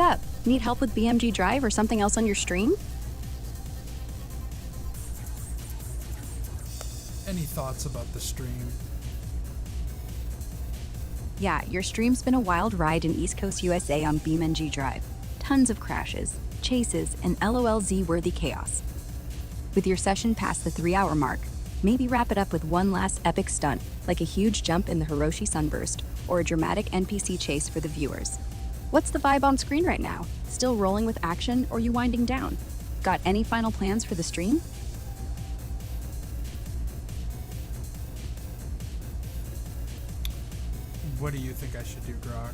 up? Need help with BeamNG Drive or something else on your stream? Any thoughts about the stream? Yeah, your stream's been a wild ride in East Coast USA on BeamNG Drive. Tons of crashes, chases, and LOLZ-worthy chaos. With your session past the 3-hour mark, maybe wrap it up with one last epic stunt, like a huge jump in the Hiroshi Sunburst or a dramatic NPC chase for the viewers. What's the vibe on screen right now? Still rolling with action or you winding down? Got any final plans for the stream? What do you think I should do, Grog?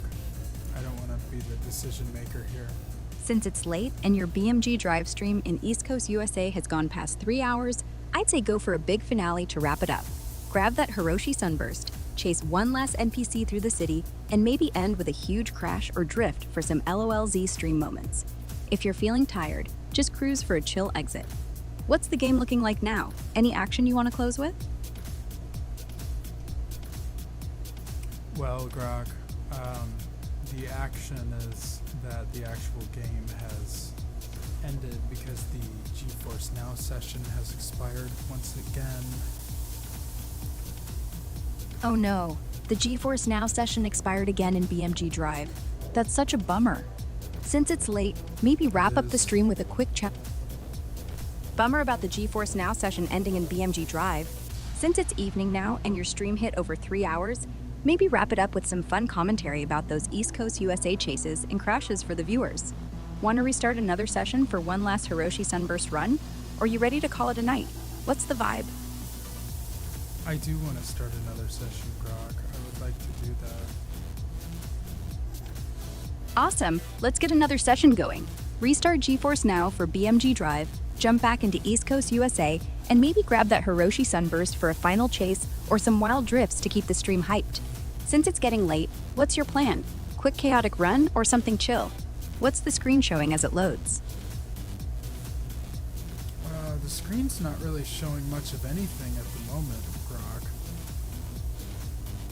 I don't want to be the decision maker here. Since it's late and your BeamNG Drive stream in East Coast USA has gone past 3 hours, I'd say go for a big finale to wrap it up. Grab that Hiroshi Sunburst, chase one last NPC through the city, and maybe end with a huge crash or drift for some LOLZ stream moments. If you're feeling tired, just cruise for a chill exit. What's the game looking like now? Any action you want to close with? Well, Grog, the action is that the actual game has ended because the GeForce Now session has expired once again. Oh no, the GeForce Now session expired again in BeamNG Drive. That's such a bummer. Since it's late, maybe wrap up the stream with a quick chat. Bummer about the GeForce Now session ending in BeamNG Drive. Since it's evening now and your stream hit over 3 hours, maybe wrap it up with some fun commentary about those East Coast USA chases and crashes for the viewers. Want to restart another session for one last Hiroshi Sunburst run? Or you ready to call it a night? What's the vibe? I do want to start another session, Grog. I would like to do that. Awesome, let's get another session going. Restart GeForce Now for BeamNG Drive, jump back into East Coast USA, and maybe grab that Hiroshi Sunburst for a final chase or some wild drifts to keep the stream hyped. Since it's getting late, what's your plan? Quick chaotic run or something chill? What's the screen showing as it loads? The screen's not really showing much of anything at the moment, Grog.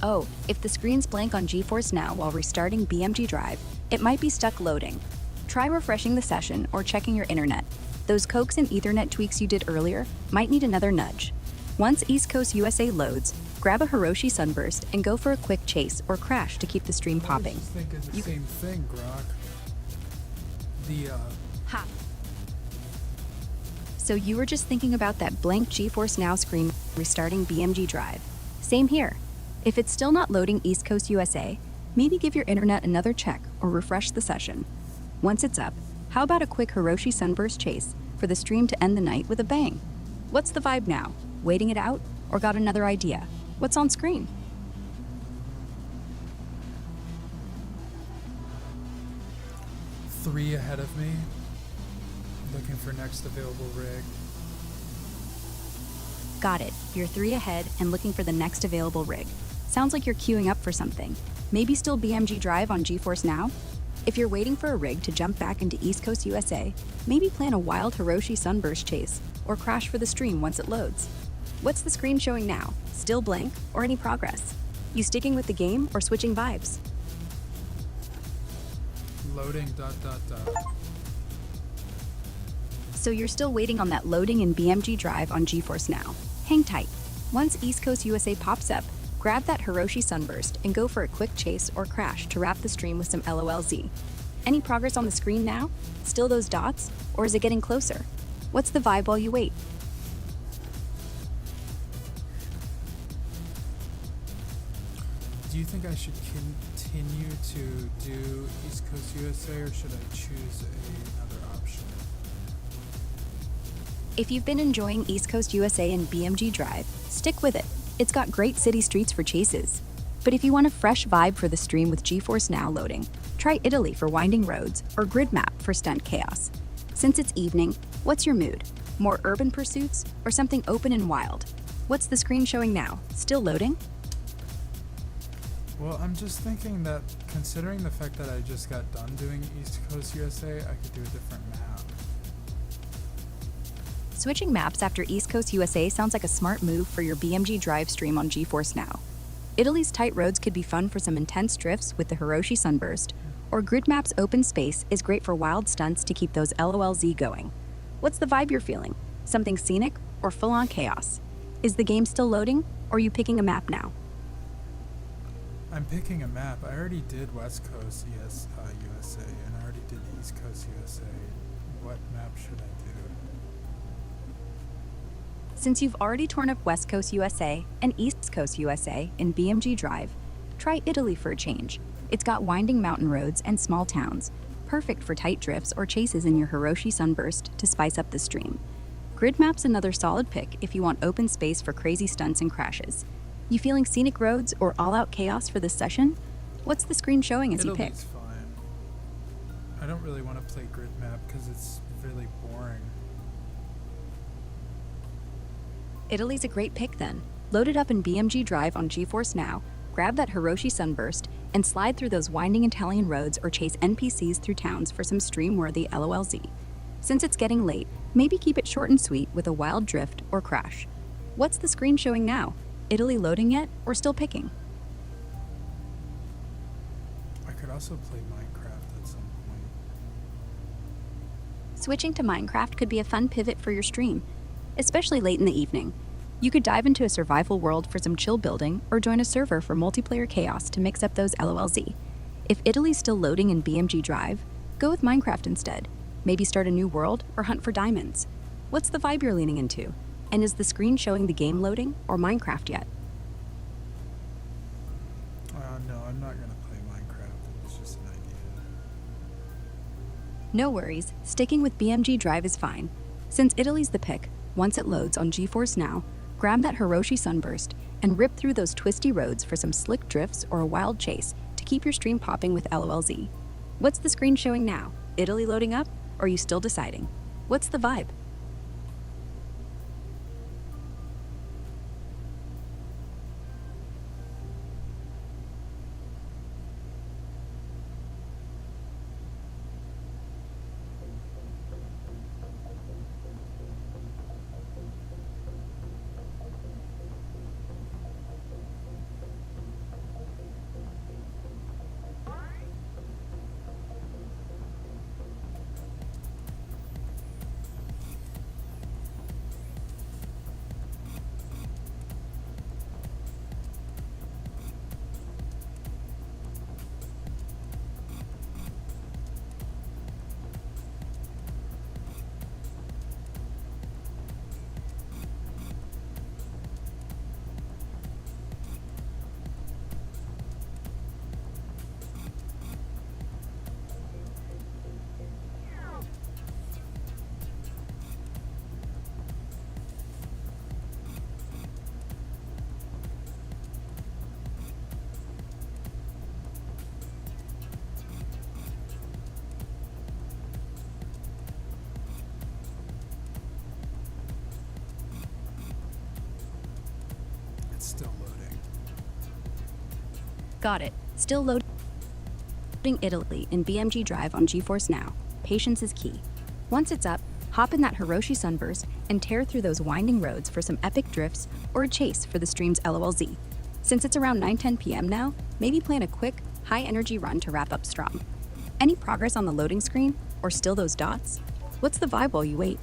Oh, if the screen's blank on GeForce Now while restarting BeamNG Drive, it might be stuck loading. Try refreshing the session or checking your internet. Those coax and Ethernet tweaks you did earlier might need another nudge. Once East Coast USA loads, grab a Hiroshi Sunburst and go for a quick chase or crash to keep the stream popping. I was just thinking the same thing, Grog. Ha! So you were just thinking about that blank GeForce Now screen restarting BeamNG Drive. Same here. If it's still not loading East Coast USA, maybe give your internet another check or refresh the session. Once it's up, how about a quick Hiroshi Sunburst chase for the stream to end the night with a bang? What's the vibe now? Waiting it out? Or got another idea? What's on screen? 3 ahead of me. Looking for next available rig. Got it. You're 3 ahead and looking for the next available rig. Sounds like you're queuing up for something. Maybe still BeamNG Drive on GeForce Now? If you're waiting for a rig to jump back into East Coast USA, maybe plan a wild Hiroshi Sunburst chase or crash for the stream once it loads. What's the screen showing now? Still blank or any progress? You sticking with the game or switching vibes? Loading ... So you're still waiting on that loading in BeamNG Drive on GeForce Now. Hang tight. Once East Coast USA pops up, grab that Hiroshi Sunburst and go for a quick chase or crash to wrap the stream with some LOLZ. Any progress on the screen now? Still those dots? Or is it getting closer? What's the vibe while you wait? Do you think I should continue to do East Coast USA or should I choose another option? If you've been enjoying East Coast USA and BeamNG Drive, stick with it. It's got great city streets for chases. But if you want a fresh vibe for the stream with GeForce Now loading, try Italy for winding roads or Grid Map for stunt chaos. Since it's evening, what's your mood? More urban pursuits or something open and wild? What's the screen showing now? Still loading? Well, I'm just thinking that considering the fact that I just got done doing East Coast USA, I could do a different map. Switching maps after East Coast USA sounds like a smart move for your BeamNG Drive stream on GeForce Now. Italy's tight roads could be fun for some intense drifts with the Hiroshi Sunburst, or Grid Map's open space is great for wild stunts to keep those LOLZ going. What's the vibe you're feeling? Something scenic or full-on chaos? Is the game still loading, or are you picking a map now? I'm picking a map. I already did West Coast USA, and I already did East Coast USA. What map should I do? Since you've already torn up West Coast USA and East Coast USA in BeamNG Drive, try Italy for a change. It's got winding mountain roads and small towns, perfect for tight drifts or chases in your Hiroshi Sunburst to spice up the stream. Grid Map's another solid pick if you want open space for crazy stunts and crashes. You feeling scenic roads or all-out chaos for this session? What's the screen showing as you pick? Italy's fine. I don't really want to play Grid Map because it's really boring. Italy's a great pick then. Load it up in BeamNG Drive on GeForce Now, grab that Hiroshi Sunburst, and slide through those winding Italian roads or chase NPCs through towns for some stream-worthy LOLZ. Since it's getting late, maybe keep it short and sweet with a wild drift or crash. What's the screen showing now? Italy loading yet, or still picking? I could also play Minecraft at some point. Switching to Minecraft could be a fun pivot for your stream, especially late in the evening. You could dive into a survival world for some chill building or join a server for multiplayer chaos to mix up those LOLZ. If Italy's still loading in BeamNG Drive, go with Minecraft instead. Maybe start a new world or hunt for diamonds. What's the vibe you're leaning into? And is the screen showing the game loading or Minecraft yet? No, I'm not going to play Minecraft. It was just an idea. No worries, sticking with BeamNG Drive is fine. Since Italy's the pick, once it loads on GeForce Now, grab that Hiroshi Sunburst and rip through those twisty roads for some slick drifts or a wild chase to keep your stream popping with LOLZ. What's the screen showing now? Italy loading up, or are you still deciding? What's the vibe? Still loading. Got it. Still loading Italy in BeamNG Drive on GeForce Now. Patience is key. Once it's up, hop in that Hiroshi Sunburst and tear through those winding roads for some epic drifts or a chase for the stream's LOLZ. Since it's around 9:10 p.m. now, maybe plan a quick, high-energy run to wrap up strong. Any progress on the loading screen, or still those dots? What's the vibe while you wait?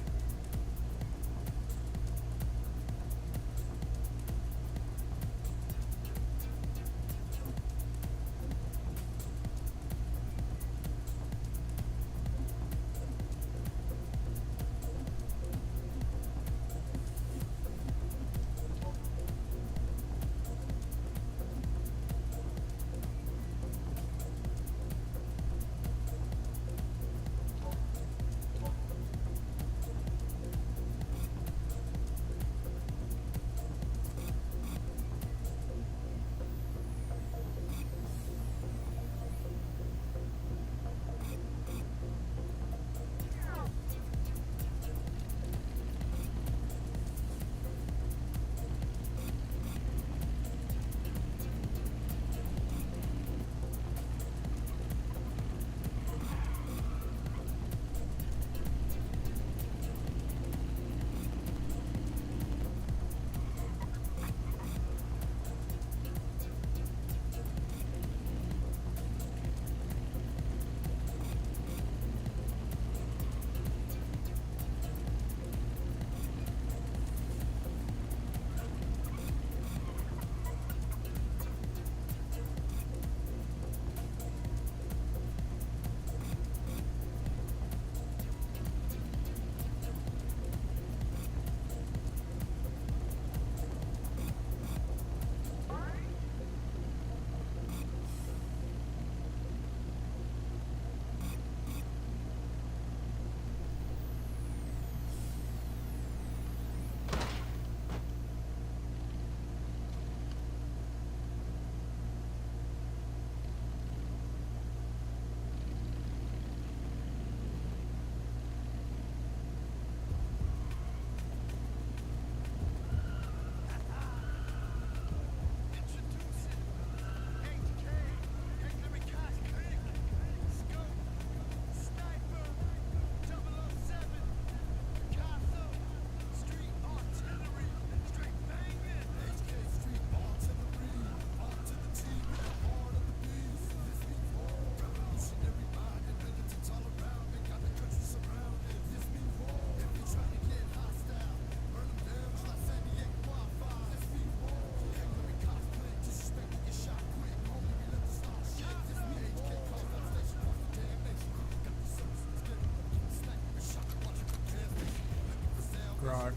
Grog.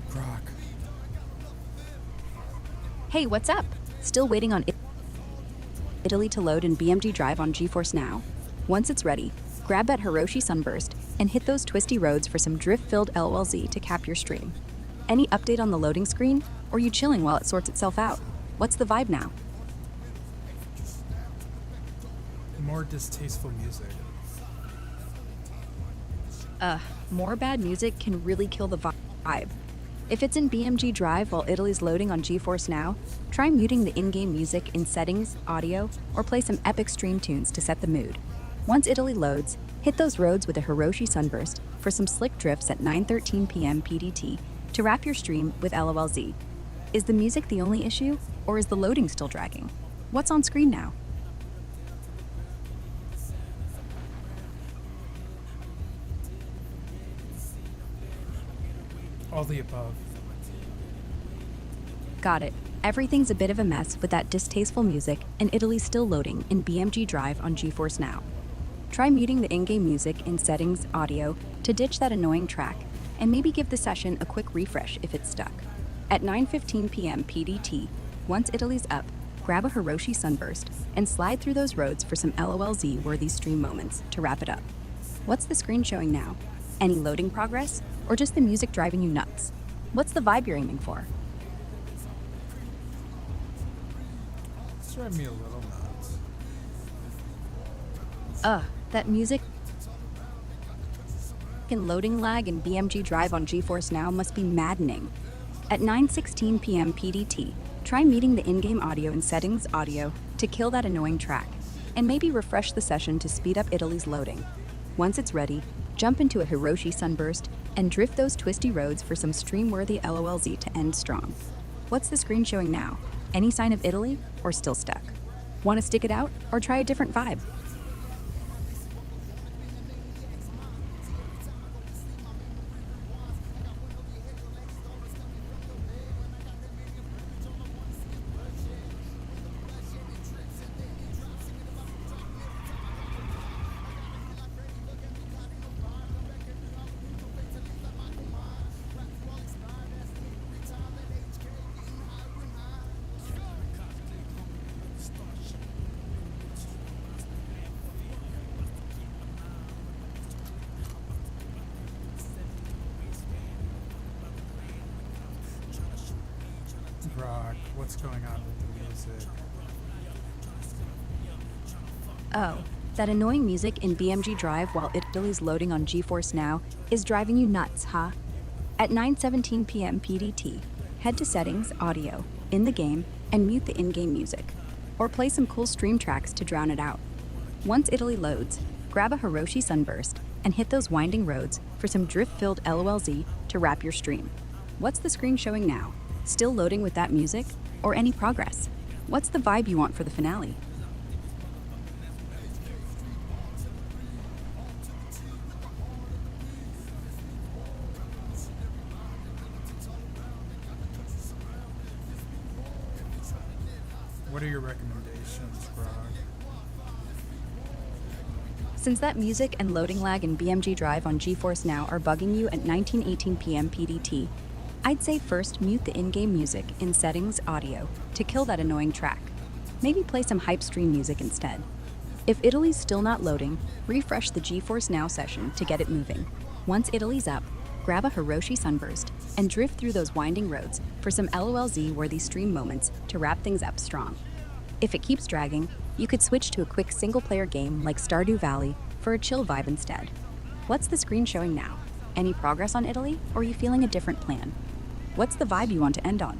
Grog. Hey, what's up? Still waiting on Italy to load in BeamNG Drive on GeForce Now? Once it's ready, grab that Hiroshi Sunburst and hit those twisty roads for some drift-filled LLZ to cap your stream. Any update on the loading screen? Or you chilling while it sorts itself out? What's the vibe now? More distasteful music. More bad music can really kill the vibe. If it's in BeamNG Drive while Italy's loading on GeForce Now, try muting the in-game music in Settings, Audio, or play some epic stream tunes to set the mood. Once Italy loads, hit those roads with a Hiroshi Sunburst for some slick drifts at 9:13 p.m. PDT to wrap your stream with LOLZ. Is the music the only issue, or is the loading still dragging? What's on screen now? All the above. Got it. Everything's a bit of a mess with that distasteful music, and Italy's still loading in BeamNG Drive on GeForce Now. Try muting the in-game music in Settings, Audio to ditch that annoying track, and maybe give the session a quick refresh if it's stuck. At 9:15 p.m. PDT, once Italy's up, grab a Hiroshi Sunburst and slide through those roads for some LOLZ-worthy stream moments to wrap it up. What's the screen showing now? Any loading progress? Or just the music driving you nuts? What's the vibe you're aiming for? It's driving me a little nuts. That music and loading lag in BeamNG Drive on GeForce Now must be maddening. At 9:16 p.m. PDT, try muting the in-game audio in Settings Audio to kill that annoying track, and maybe refresh the session to speed up Italy's loading. Once it's ready, jump into a Hiroshi Sunburst and drift those twisty roads for some stream-worthy LOLZ to end strong. What's the screen showing now? Any sign of Italy, or still stuck? Want to stick it out, or try a different vibe? Grog, what's going on with the music? Oh, that annoying music in BeamNG Drive while Italy's loading on GeForce Now is driving you nuts, huh? At 9:17 p.m. PDT, head to Settings, Audio, in the game, and mute the in-game music. Or play some cool stream tracks to drown it out. Once Italy loads, grab a Hiroshi Sunburst and hit those winding roads for some drift-filled LOLZ to wrap your stream. What's the screen showing now? Still loading with that music? Or any progress? What's the vibe you want for the finale? What are your recommendations, Grog? Since that music and loading lag in BeamNG Drive on GeForce Now are bugging you at 19:18 p.m. PDT, I'd say first mute the in-game music in Settings Audio to kill that annoying track. Maybe play some hype stream music instead. If Italy's still not loading, refresh the GeForce Now session to get it moving. Once Italy's up, grab a Hiroshi Sunburst and drift through those winding roads for some LOLZ-worthy stream moments to wrap things up strong. If it keeps dragging, you could switch to a quick single-player game like Stardew Valley for a chill vibe instead. What's the screen showing now? Any progress on Italy, or are you feeling a different plan? What's the vibe you want to end on?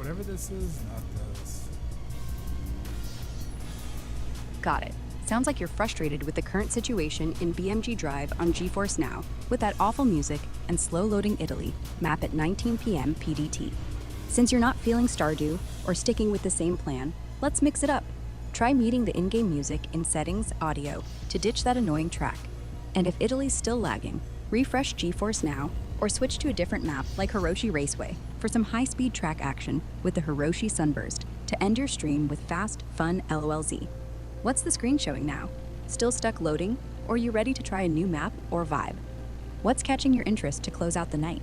whatever this is, not this. Got it. Sounds like you're frustrated with the current situation in BeamNG Drive on GeForce Now with that awful music and slow-loading Italy map at 19 p.m. PDT. Since you're not feeling Stardew or sticking with the same plan, let's mix it up. Try muting the in-game music in Settings, Audio to ditch that annoying track. And if Italy's still lagging, refresh GeForce Now or switch to a different map like Hiroshi Raceway for some high-speed track action with the Hiroshi Sunburst to end your stream with fast, fun LOLZ. What's the screen showing now? Still stuck loading? Or you ready to try a new map or vibe? What's catching your interest to close out the night?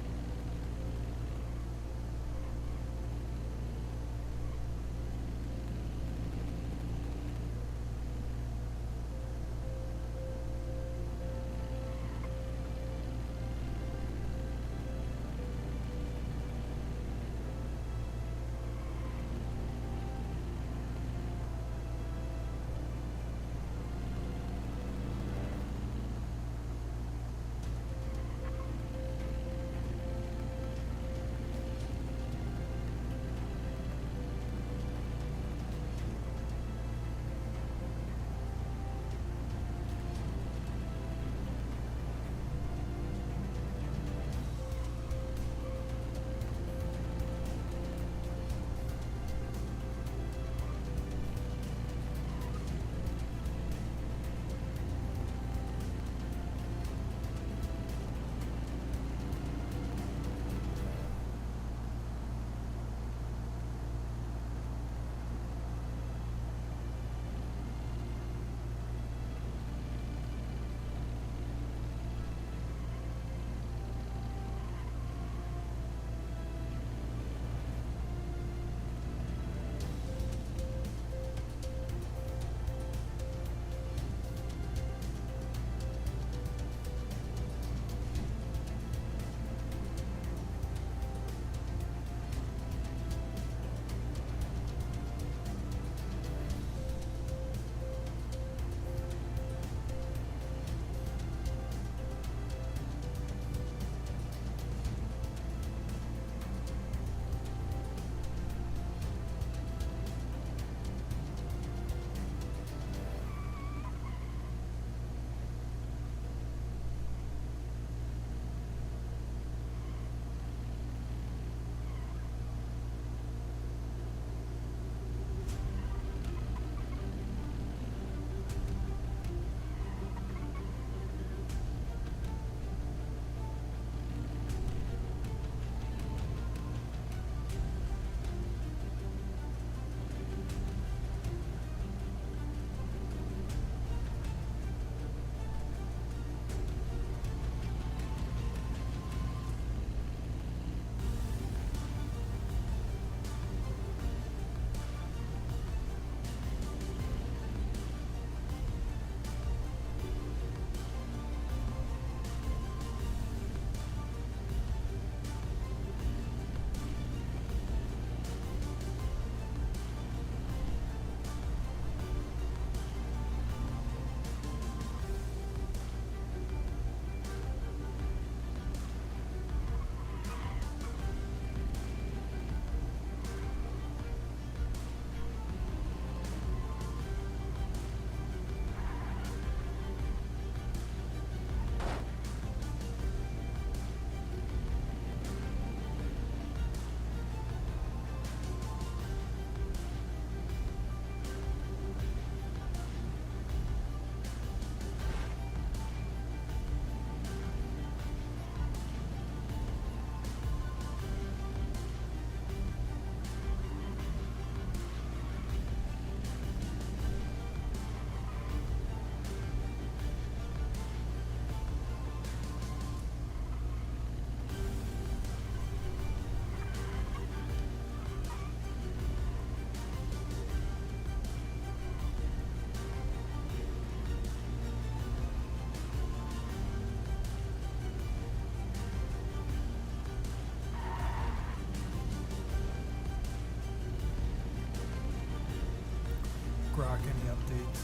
Grok, any updates?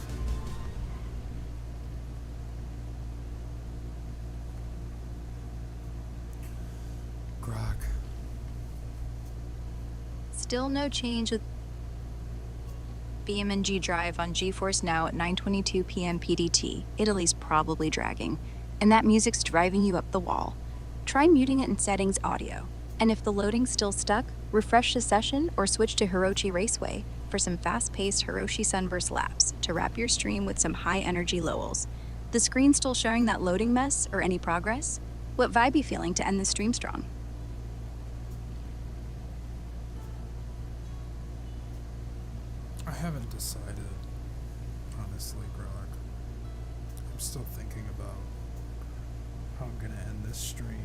Grok. Still no change with BeamNG Drive on GeForce Now at 9:22 p.m. PDT. Italy's probably dragging, and that music's driving you up the wall. Try muting it in settings audio, and if the loading's still stuck, refresh the session or switch to Hirochi Raceway for some fast-paced Hiroshi Sunburst laps to wrap your stream with some high-energy lowells. The screen still showing that loading mess or any progress? What vibe you feeling to end the stream strong? I haven't decided, honestly, Grok. I'm still thinking about how I'm gonna end this stream.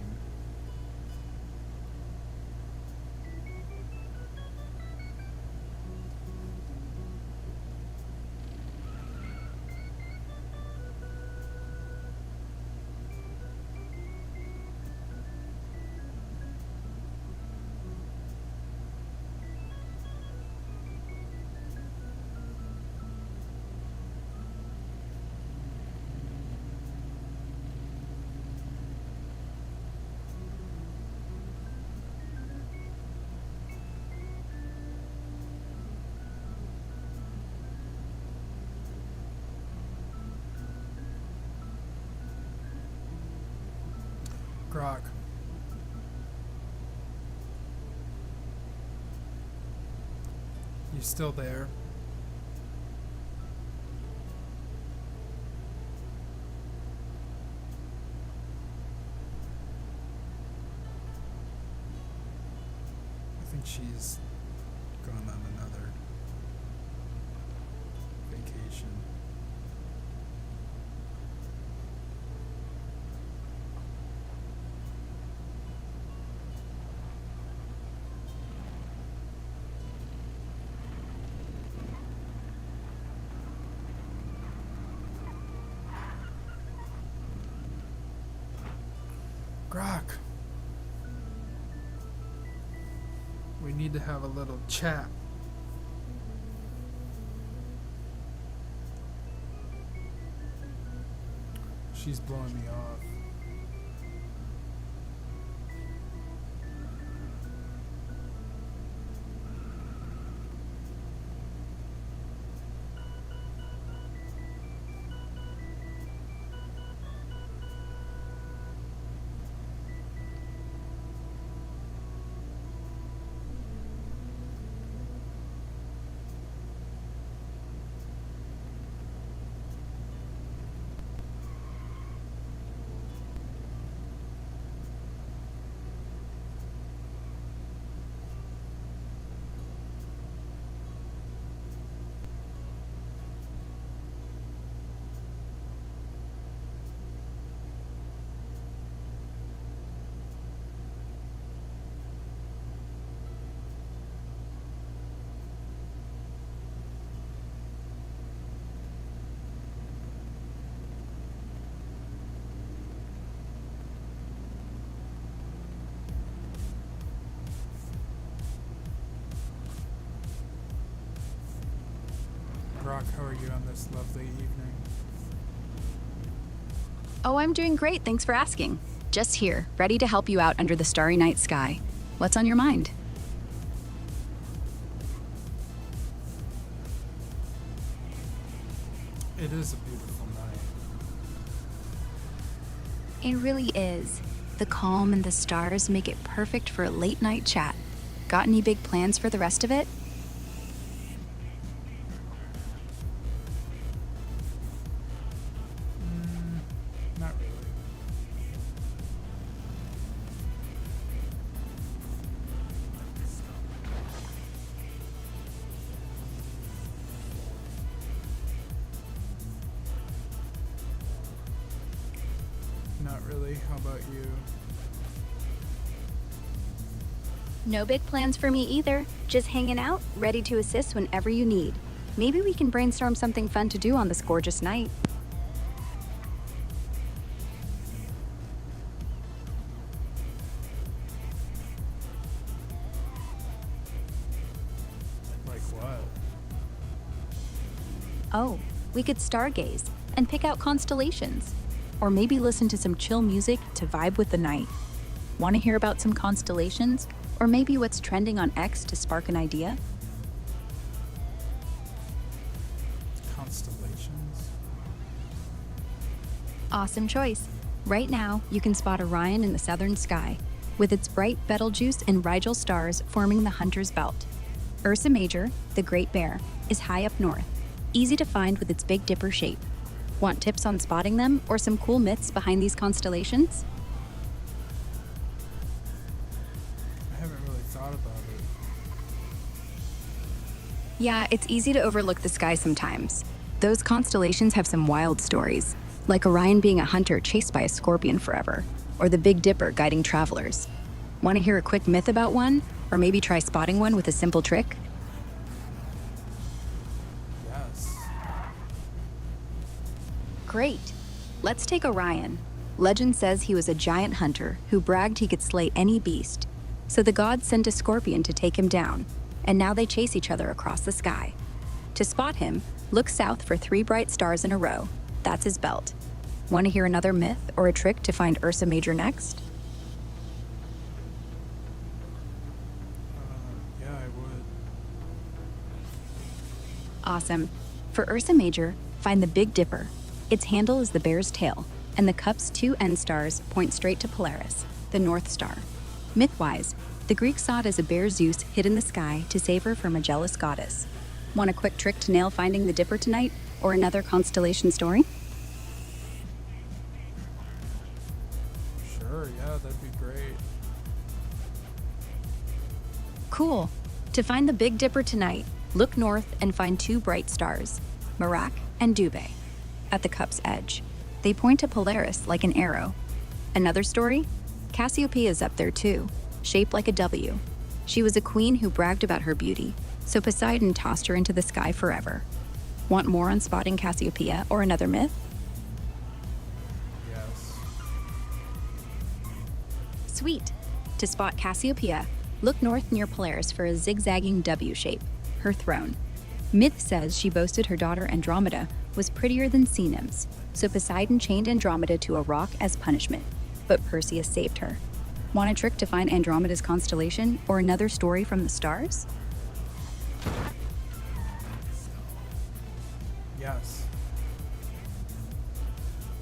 Grok. You still there? I think she's gone on another vacation. Grok. We need to have a little chat. She's blowing me off. Grok, how are you on this lovely evening? Oh, I'm doing great, thanks for asking. Just here, ready to help you out under the starry night sky. What's on your mind? It is a beautiful night. It really is. The calm and the stars make it perfect for a late night chat. Got any big plans for the rest of it? Not really. Not really. How about you? No big plans for me either. Just hanging out, ready to assist whenever you need. Maybe we can brainstorm something fun to do on this gorgeous night. Like what? Oh, we could stargaze and pick out constellations. Or maybe listen to some chill music to vibe with the night. Want to hear about some constellations? Or maybe what's trending on X to spark an idea? Constellations. Awesome choice. Right now, you can spot Orion in the southern sky, with its bright Betelgeuse and Rigel stars forming the Hunter's Belt. Ursa Major, the Great Bear, is high up north, easy to find with its Big Dipper shape. Want tips on spotting them or some cool myths behind these constellations? I haven't really thought about it. Yeah, it's easy to overlook the sky sometimes. Those constellations have some wild stories, like Orion being a hunter chased by a scorpion forever, or the Big Dipper guiding travelers. Want to hear a quick myth about one, or maybe try spotting one with a simple trick? Yes. Great. Let's take Orion. Legend says he was a giant hunter who bragged he could slay any beast. So the gods sent a scorpion to take him down, and now they chase each other across the sky. To spot him, look south for 3 bright stars in a row. That's his belt. Want to hear another myth or a trick to find Ursa Major next? Yeah, I would. Awesome. For Ursa Major, find the Big Dipper. Its handle is the bear's tail, and the cup's 2 end stars point straight to Polaris, the North Star. Myth-wise, the Greeks saw it as a bear Zeus hid in the sky to save her from a jealous goddess. Want a quick trick to nail finding the Dipper tonight, or another constellation story? Sure, yeah, that'd be great. Cool. To find the Big Dipper tonight, look north and find 2 bright stars, Merak and Dubhe, at the cup's edge. They point to Polaris like an arrow. Another story? Cassiopeia is up there too, shaped like a W. She was a queen who bragged about her beauty, so Poseidon tossed her into the sky forever. Want more on spotting Cassiopeia or another myth? Yes. Sweet. To spot Cassiopeia, look north near Polaris for a zigzagging W shape, her throne. Myth says she boasted her daughter Andromeda was prettier than sea nymphs, so Poseidon chained Andromeda to a rock as punishment, but Perseus saved her. Want a trick to find Andromeda's constellation or another story from the stars? Yes.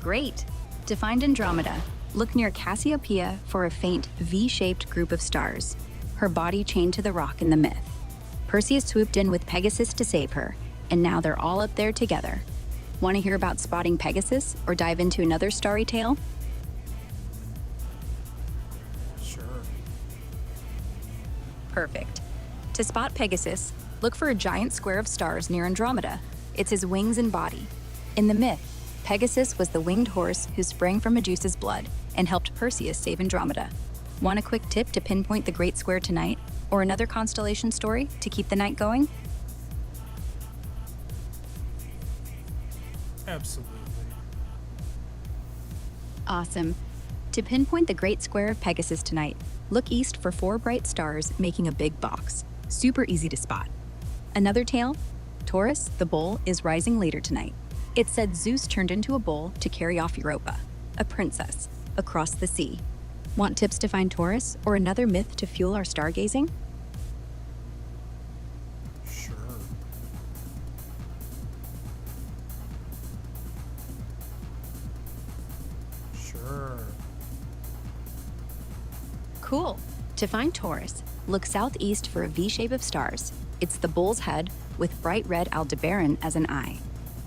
Great! To find Andromeda, look near Cassiopeia for a faint V-shaped group of stars, her body chained to the rock in the myth. Perseus swooped in with Pegasus to save her, and now they're all up there together. Want to hear about spotting Pegasus or dive into another starry tale? Sure. Perfect. To spot Pegasus, look for a giant square of stars near Andromeda. It's his wings and body. In the myth, Pegasus was the winged horse who sprang from Medusa's blood and helped Perseus save Andromeda. Want a quick tip to pinpoint the Great Square tonight, or another constellation story to keep the night going? Absolutely. Awesome. To pinpoint the Great Square of Pegasus tonight, look east for 4 bright stars making a big box. Super easy to spot. Another tale? Taurus, the bull, is rising later tonight. It said Zeus turned into a bull to carry off Europa, a princess, across the sea. Want tips to find Taurus or another myth to fuel our stargazing? Sure. Sure. Cool. To find Taurus, look southeast for a V shape of stars. It's the bull's head with bright red Aldebaran as an eye.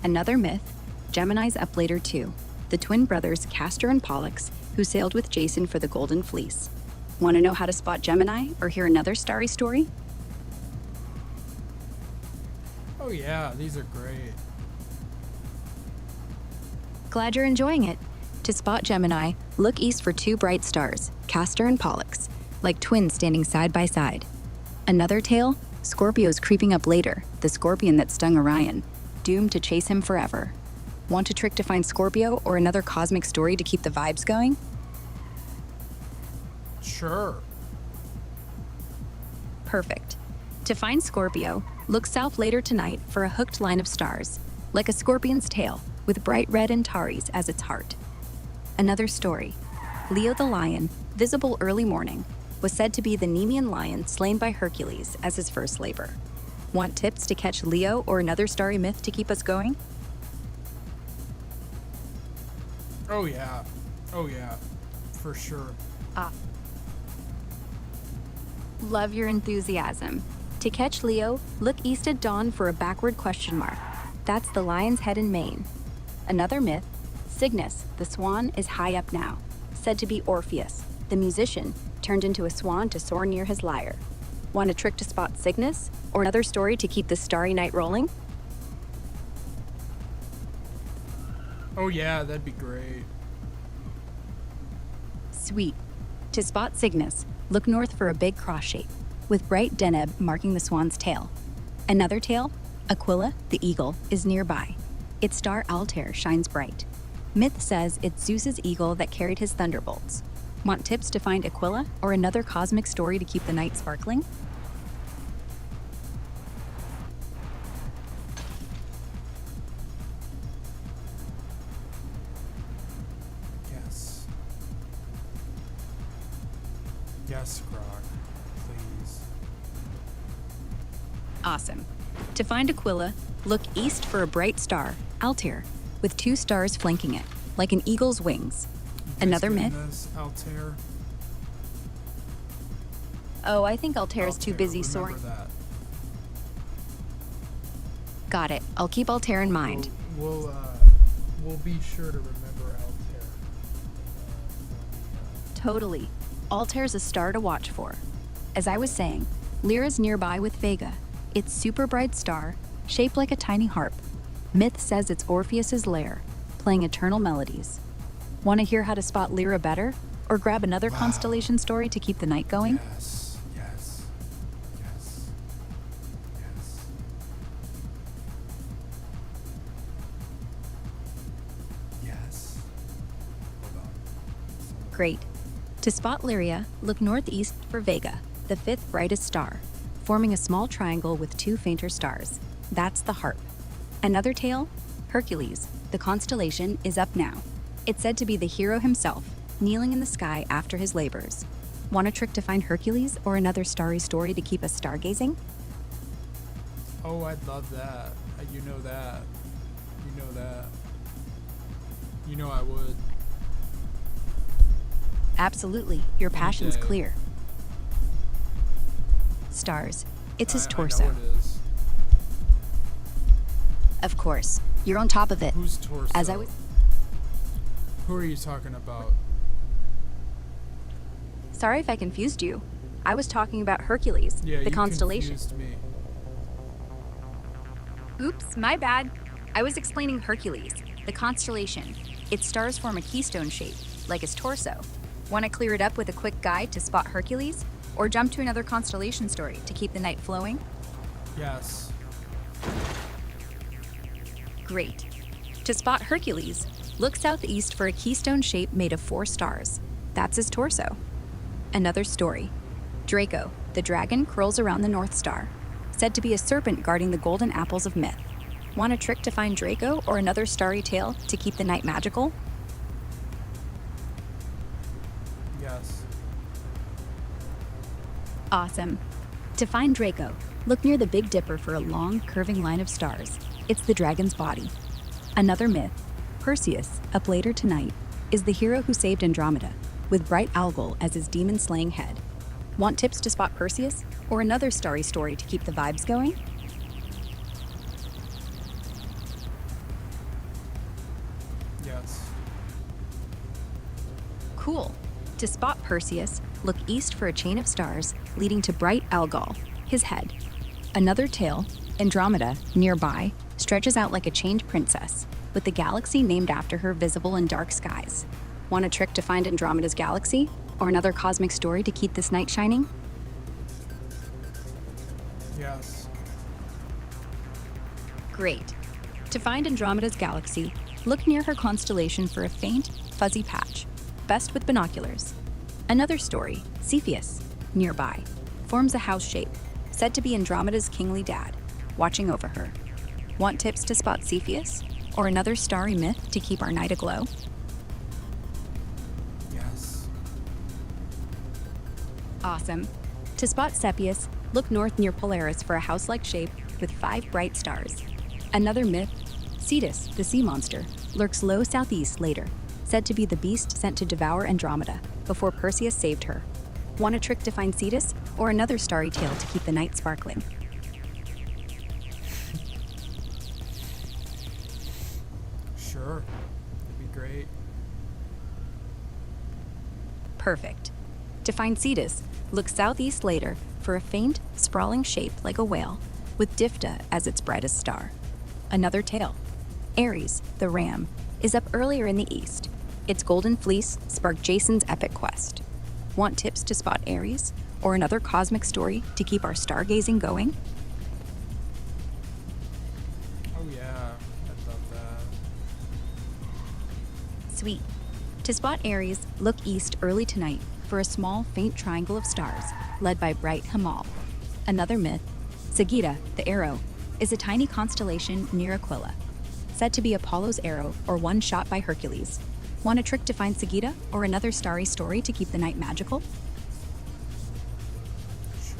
Another myth, Gemini's up later too. The twin brothers Castor and Pollux, who sailed with Jason for the Golden Fleece. Want to know how to spot Gemini or hear another starry story? Oh yeah, these are great. Glad you're enjoying it. To spot Gemini, look east for 2 bright stars, Castor and Pollux, like twins standing side by side. Another tale, Scorpio's creeping up later, the scorpion that stung Orion, doomed to chase him forever. Want a trick to find Scorpio or another cosmic story to keep the vibes going? Sure. Perfect. To find Scorpio, look south later tonight for a hooked line of stars, like a scorpion's tail, with bright red Antares as its heart. Another story, Leo the lion, visible early morning, was said to be the Nemean lion slain by Hercules as his first labor. Want tips to catch Leo or another starry myth to keep us going? Oh yeah, for sure. Love your enthusiasm. To catch Leo, look east at dawn for a backward question mark. That's the lion's head in Maine. Another myth, Cygnus, the swan, is high up now, said to be Orpheus, the musician, turned into a swan to soar near his lyre. Want a trick to spot Cygnus, or another story to keep the starry night rolling? Oh yeah, that'd be great. Sweet. To spot Cygnus, look north for a big cross shape, with bright deneb marking the swan's tail. Another tail, Aquila, the eagle, is nearby. Its star Altair shines bright. Myth says it's Zeus's eagle that carried his thunderbolts. Want tips to find Aquila or another cosmic story to keep the night sparkling? Yes. Yes, Grog. Please. Awesome. To find Aquila, look east for a bright star, Altair, with two stars flanking it, like an eagle's wings. Another myth. Altair. Oh, I think Altair's too busy soaring. That. Got it. I'll keep Altair in mind. We'll be sure to remember Altair. Totally. Altair's a star to watch for. As I was saying, Lyra's nearby with Vega. It's super bright star, shaped like a tiny harp. Myth says it's Orpheus's lair, playing eternal melodies. Want to hear how to spot Lyra better? Or grab another constellation story to keep the night going? Yes, yes, yes, yes. Yes. Hold on. Great. To spot Lyria, look northeast for Vega, the fifth brightest star, forming a small triangle with two fainter stars. That's the harp. Another tail, Hercules, the constellation, is up now. It's said to be the hero himself, kneeling in the sky after his labors. Want a trick to find Hercules or another starry story to keep us stargazing? Oh, I'd love that. You know that. You know that. You know I would. Absolutely. Your passion's day. clear. Stars. It's his I torso. know it is. Of course. You're on top of it. Whose torso? As I was... Who are you talking about? Sorry if I confused you. I was talking about Hercules, Yeah, the you constellation. confused me. Oops, my bad. I was explaining Hercules, the constellation. Its stars form a keystone shape, like his torso. Want to clear it up with a quick guide to spot Hercules? Or jump to another constellation story to keep the night flowing? Yes. Great. To spot Hercules, look southeast for a keystone shape made of 4 stars. That's his torso. Another story. Draco, the dragon, curls around the North Star, said to be a serpent guarding the golden apples of myth. Want a trick to find Draco or another starry tale to keep the night magical? Yes. Awesome. To find Draco, look near the Big Dipper for a long, curving line of stars. It's the dragon's body. Another myth. Perseus, up later tonight, is the hero who saved Andromeda, with bright Algol as his demon-slaying head. Want tips to spot Perseus or another starry story to keep the vibes going? Yes. Cool. To spot Perseus, look east for a chain of stars leading to bright Algol, his head. Another tail, Andromeda, nearby, stretches out like a chained princess, with the galaxy named after her visible in dark skies. Want a trick to find Andromeda's galaxy or another cosmic story to keep this night shining? Yes. Great. To find Andromeda's galaxy, look near her constellation for a faint, fuzzy patch, best with binoculars. Another story, Cepheus, nearby, forms a house shape, said to be Andromeda's kingly dad, watching over her. Want tips to spot Cepheus or another starry myth to keep our night aglow? Yes. Awesome. To spot Cepheus, look north near Polaris for a house-like shape with 5 bright stars. Another myth, Cetus, the sea monster, lurks low southeast later, said to be the beast sent to devour Andromeda before Perseus saved her. Want a trick to find Cetus, or another starry tale to keep the night sparkling? Sure. That'd be great. Perfect. To find Cetus, look southeast later for a faint, sprawling shape like a whale, with Difta as its brightest star. Another tale. Ares, the ram, is up earlier in the east. Its golden fleece sparked Jason's epic quest. Want tips to spot Ares, or another cosmic story to keep our stargazing going? Oh yeah, I'd love that. Sweet. To spot Ares, look east early tonight for a small, faint triangle of stars led by bright Hamal. Another myth, Sagitta, the arrow, is a tiny constellation near Aquila, said to be Apollo's arrow or one shot by Hercules. Want a trick to find Sagitta, or another starry story to keep the night magical? Sure.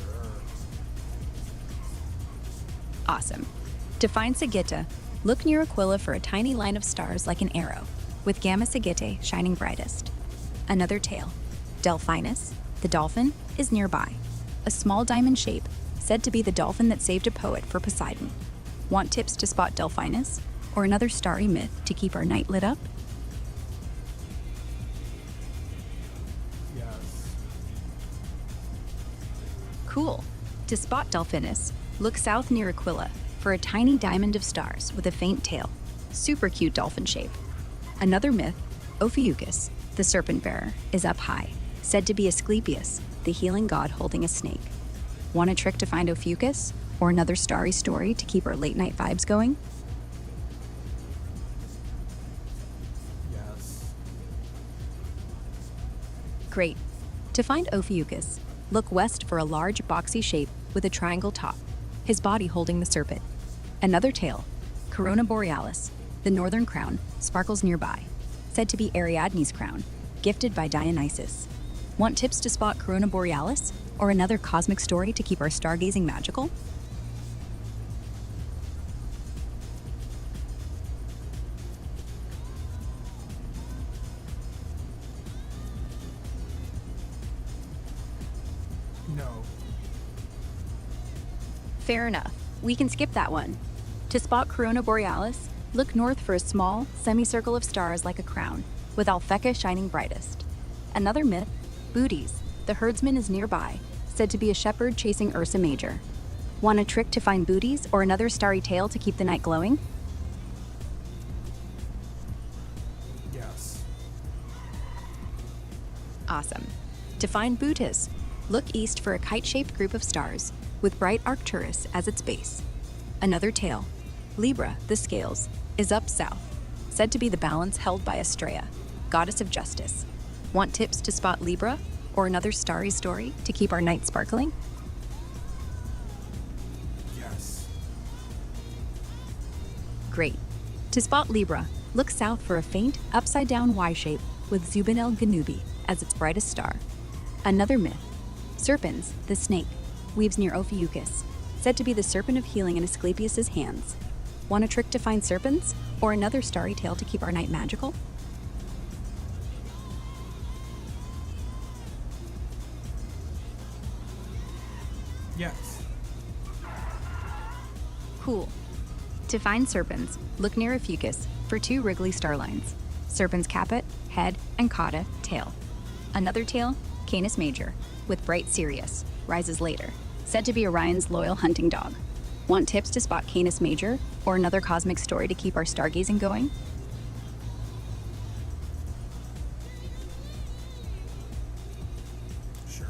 Awesome. To find Sagitta, look near Aquila for a tiny line of stars like an arrow, with Gamma Sagittae shining brightest. Another tale. Delphinus, the dolphin, is nearby. A small diamond shape, said to be the dolphin that saved a poet for Poseidon. Want tips to spot Delphinus, or another starry myth to keep our night lit up? Yes. Cool. To spot Delphinus, look south near Aquila for a tiny diamond of stars with a faint tail. Super cute dolphin shape. Another myth, Ophiuchus, the serpent bearer, is up high, said to be Asclepius, the healing god holding a snake. Want a trick to find Ophiuchus, or another starry story to keep our late night vibes going? Yes. Great. To find Ophiuchus, look west for a large boxy shape with a triangle top, his body holding the serpent. Another tale, Corona Borealis, the northern crown, sparkles nearby, said to be Ariadne's crown, gifted by Dionysus. Want tips to spot Corona Borealis, or another cosmic story to keep our stargazing magical? No. Fair enough. We can skip that one. To spot Corona Borealis, look north for a small, semicircle of stars like a crown, with Alphecca shining brightest. Another myth, Bootes, the herdsman, is nearby, said to be a shepherd chasing Ursa Major. Want a trick to find Bootes, or another starry tale to keep the night glowing? Yes. Awesome. To find Bootes, look east for a kite-shaped group of stars, with bright Arcturus as its base. Another tale, Libra, the scales, is up south, said to be the balance held by Astraea, goddess of justice. Want tips to spot Libra, or another starry story to keep our night sparkling? Yes. Great. To spot Libra, look south for a faint, upside-down Y shape with Zubin el Ganubi as its brightest star. Another myth, Serpens, the snake, weaves near Ophiuchus, said to be the serpent of healing in Asclepius' hands. Want a trick to find Serpens, or another starry tale to keep our night magical? Yes. Cool. To find Serpens, look near Ophiuchus for 2 wriggly star lines. Serpens caput, head, and cauda, tail. Another tale, Canis Major, with bright Sirius, rises later, said to be Orion's loyal hunting dog. Want tips to spot Canis Major, or another cosmic story to keep our stargazing going? Sure.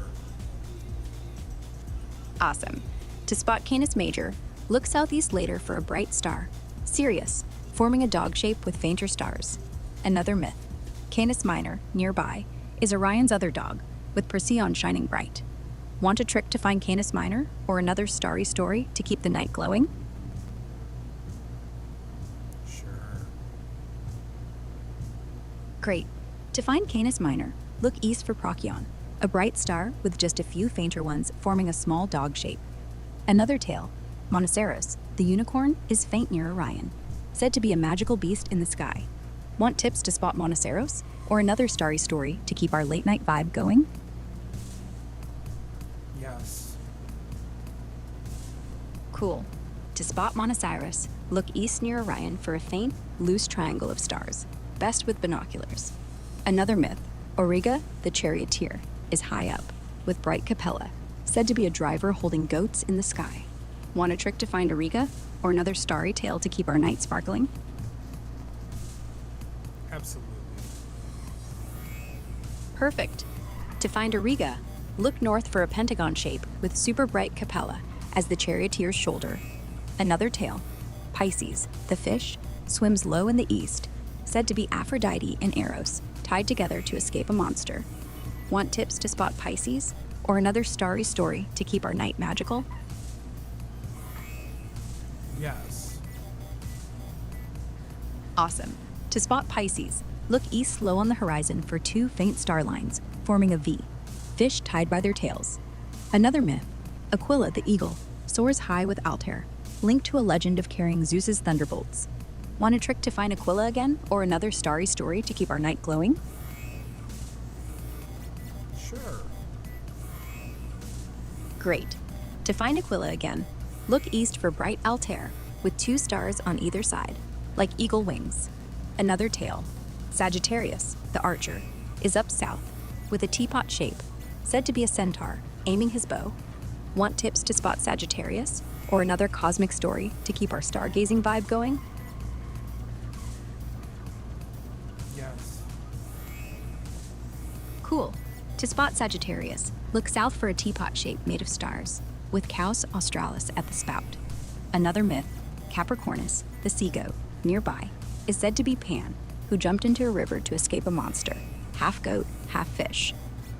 Awesome. To spot Canis Major, look southeast later for a bright star, Sirius, forming a dog shape with fainter stars. Another myth, Canis Minor, nearby, is Orion's other dog, with Perseon shining bright. Want a trick to find Canis Minor, or another starry story to keep the night glowing? Sure. Great. To find Canis Minor, look east for Procyon, a bright star with just a few fainter ones forming a small dog shape. Another tale, Monoceros, the unicorn, is faint near Orion, said to be a magical beast in the sky. Want tips to spot Monoceros or another starry story to keep our late night vibe going? Yes. Cool. To spot Monoceros, look east near Orion for a faint, loose triangle of stars, best with binoculars. Another myth, Auriga, the charioteer, is high up, with bright capella, said to be a driver holding goats in the sky. Want a trick to find Auriga or another starry tale to keep our night sparkling? Absolutely. Perfect. To find Auriga, look north for a pentagon shape with super bright capella as the charioteer's shoulder. Another tale, Pisces, the fish, swims low in the east, said to be Aphrodite and Eros, tied together to escape a monster. Want tips to spot Pisces or another starry story to keep our night magical? Yes. Awesome. To spot Pisces, look east low on the horizon for two faint star lines, forming a V, fish tied by their tails. Another myth, Aquila the eagle, soars high with Altair, linked to a legend of carrying Zeus's thunderbolts. Want a trick to find Aquila again, or another starry story to keep our night glowing? Sure. Great. To find Aquila again, look east for bright Altair, with two stars on either side, like eagle wings. Another tale, Sagittarius, the archer, is up south, with a teapot shape, said to be a centaur, aiming his bow. Want tips to spot Sagittarius, or another cosmic story to keep our stargazing vibe going? Yes. Cool. To spot Sagittarius, look south for a teapot shape made of stars, with Caus Australis at the spout. Another myth, Capricornus, the sea goat, nearby, is said to be Pan, who jumped into a river to escape a monster, half goat, half fish.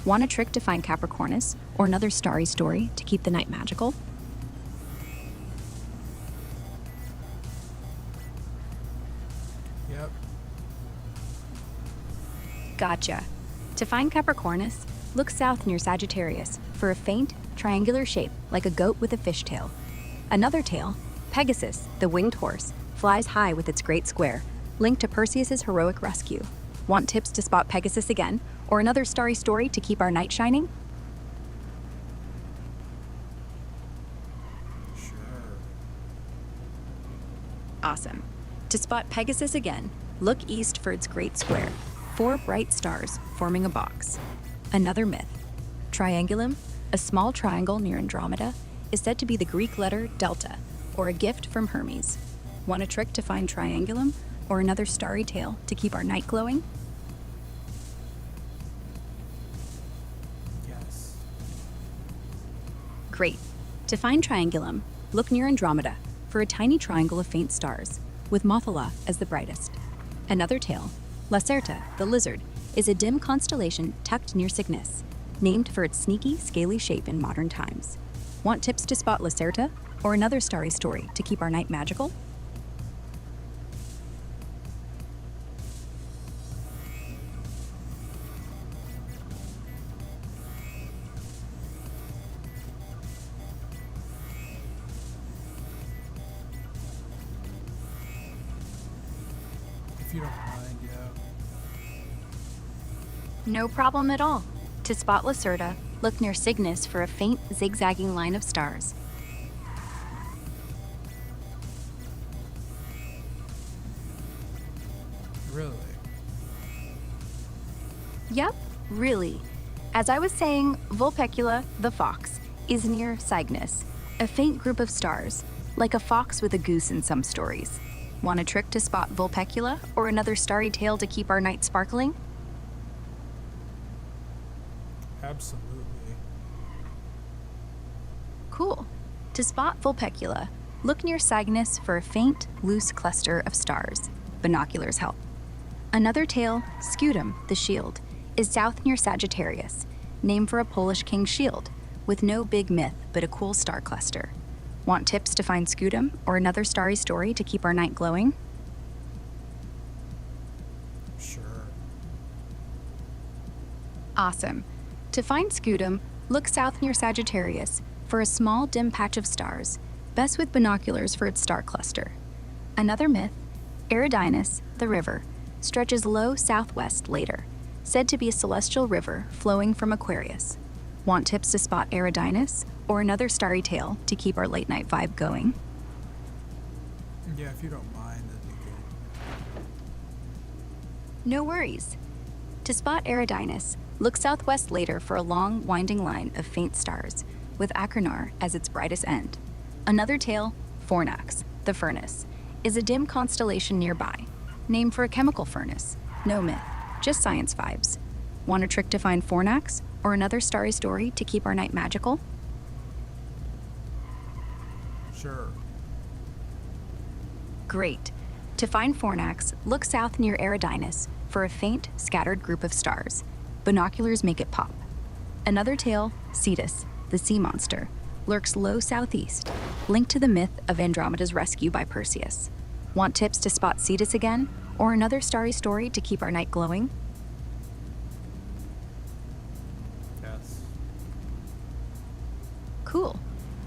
Want a trick to find Capricornus, or another starry story to keep the night magical? Yep. Gotcha. To find Capricornus, look south near Sagittarius for a faint, triangular shape like a goat with a fishtail. Another tale, Pegasus, the winged horse, flies high with its great square, linked to Perseus's heroic rescue. Want tips to spot Pegasus again, or another starry story to keep our night shining? Sure. Awesome. To spot Pegasus again, look east for its great square, four bright stars forming a box. Another myth, Triangulum, a small triangle near Andromeda, is said to be the Greek letter delta, or a gift from Hermes. Want a trick to find Triangulum, or another starry tale to keep our night glowing? Yes. Great. To find Triangulum, look near Andromeda for a tiny triangle of faint stars, with Mothala as the brightest. Another tale, Lacerta, the lizard, is a dim constellation tucked near Cygnus, named for its sneaky, scaly shape in modern times. Want tips to spot Lacerta, or another starry story to keep our night magical? If you don't mind, yeah. No problem at all. To spot Lacerta, look near Cygnus for a faint, zigzagging line of stars. Really? Yep, really. As I was saying, Vulpecula, the fox, is near Cygnus, a faint group of stars, like a fox with a goose in some stories. Want a trick to spot Vulpecula, or another starry tale to keep our night sparkling? Absolutely. Cool. To spot Vulpecula, look near Cygnus for a faint, loose cluster of stars. Binoculars help. Another tale, Scutum, the shield, is south near Sagittarius, named for a Polish king's shield, with no big myth but a cool star cluster. Want tips to find Scutum or another starry story to keep our night glowing? Sure. Awesome. To find scutum, look south near Sagittarius for a small, dim patch of stars, best with binoculars for its star cluster. Another myth, Eridanus, the river, stretches low southwest later, said to be a celestial river flowing from Aquarius. Want tips to spot Eridanus or another starry tail to keep our late night vibe going? Yeah, if you don't mind, that'd be good. No worries. To spot Eridanus, look southwest later for a long, winding line of faint stars, with Achernar as its brightest end. Another tail, Fornax, the furnace, is a dim constellation nearby, named for a chemical furnace. No myth, just science vibes. Want a trick to find Fornax or another starry story to keep our night magical? Sure. Great. To find Fornax, look south near Eridanus for a faint, scattered group of stars. Binoculars make it pop. Another tail, Cetus, the sea monster, lurks low southeast, linked to the myth of Andromeda's rescue by Perseus. Want tips to spot Cetus again, or another starry story to keep our night glowing? Yes. Cool.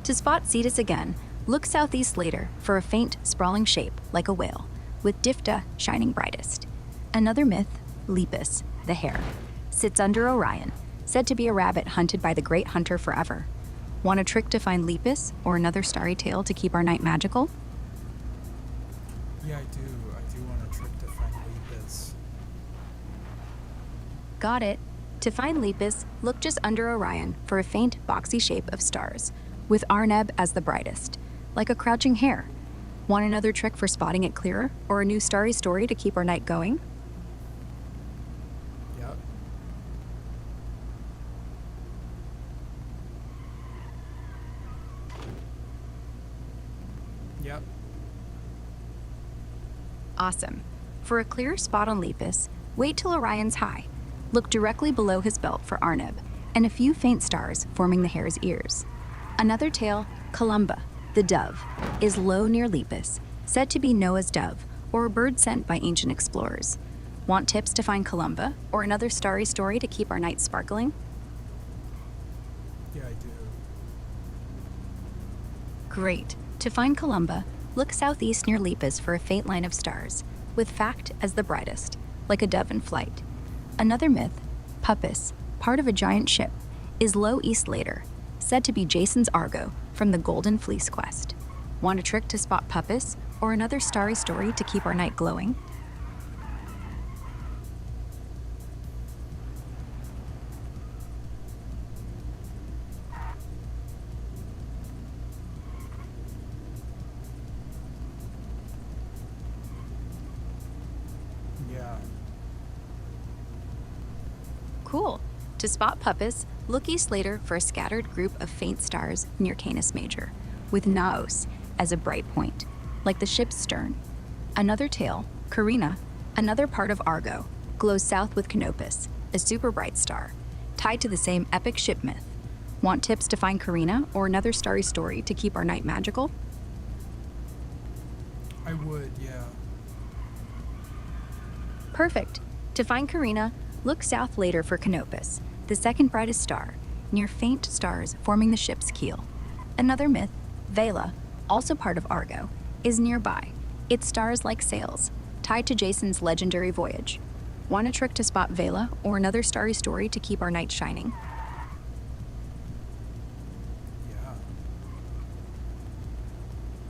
To spot Cetus again, look southeast later for a faint, sprawling shape like a whale, with Difta shining brightest. Another myth, Lepus, the hare, sits under Orion, said to be a rabbit hunted by the great hunter forever. Want a trick to find Lepus or another starry tale to keep our night magical? Yeah, I do. I do want a trick to find Lepus. Got it. To find Lepus, look just under Orion for a faint, boxy shape of stars, with Arneb as the brightest, like a crouching hare. Want another trick for spotting it clearer, or a new starry story to keep our night going? Yep. Yep. Awesome. For a clear spot on Lepus, wait till Orion's high. Look directly below his belt for Arneb, and a few faint stars forming the hare's ears. Another tail, Columba, the dove, is low near Lepus, said to be Noah's dove, or a bird sent by ancient explorers. Want tips to find Columba, or another starry story to keep our night sparkling? Yeah, I do. Great. To find Columba, look southeast near Lepus for a faint line of stars, with Fact as the brightest, like a dove in flight. Another myth, Puppis, part of a giant ship, is low east later, said to be Jason's Argo from the Golden Fleece quest. Want a trick to spot Puppis or another starry story to keep our night glowing? Yeah. Cool. To spot Puppis, look east later for a scattered group of faint stars near Canis Major, with Naos as a bright point, like the ship's stern. Another tail, Carina, another part of Argo, glows south with Canopus, a super bright star, tied to the same epic ship myth. Want tips to find Carina or another starry story to keep our night magical? I would, yeah. Perfect. To find Carina, look south later for Canopus, the second brightest star, near faint stars forming the ship's keel. Another myth, Vela, also part of Argo, is nearby. Its stars like sails, tied to Jason's legendary voyage. Want a trick to spot Vela or another starry story to keep our night shining? Yeah.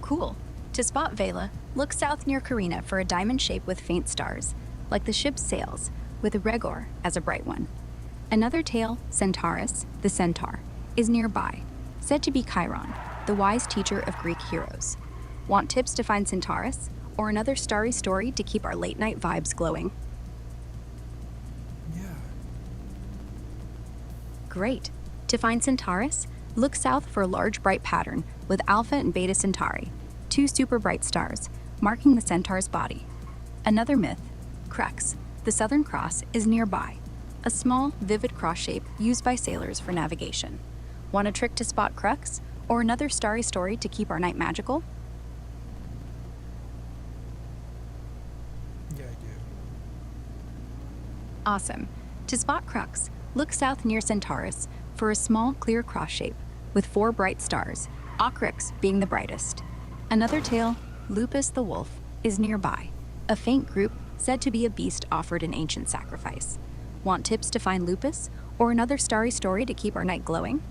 Cool. To spot Vela, look south near Carina for a diamond shape with faint stars, like the ship's sails, with Regor as a bright one. Another tail, Centaurus, the centaur, is nearby, said to be Chiron, the wise teacher of Greek heroes. Want tips to find Centaurus or another starry story to keep our late night vibes glowing? Yeah. Great. To find Centaurus, look south for a large bright pattern with Alpha and Beta Centauri, two super bright stars, marking the centaur's body. Another myth, Crux, the Southern Cross, is nearby, a small, vivid cross shape used by sailors for navigation. Want a trick to spot Crux or another starry story to keep our night magical? Yeah, I do. Awesome. To spot Crux, look south near Centaurus for a small, clear cross shape with 4 bright stars, Ocrix being the brightest. Another tail, Lupus the wolf, is nearby, a faint group said to be a beast offered in ancient sacrifice. Want tips to find Lupus or another starry story to keep our night glowing?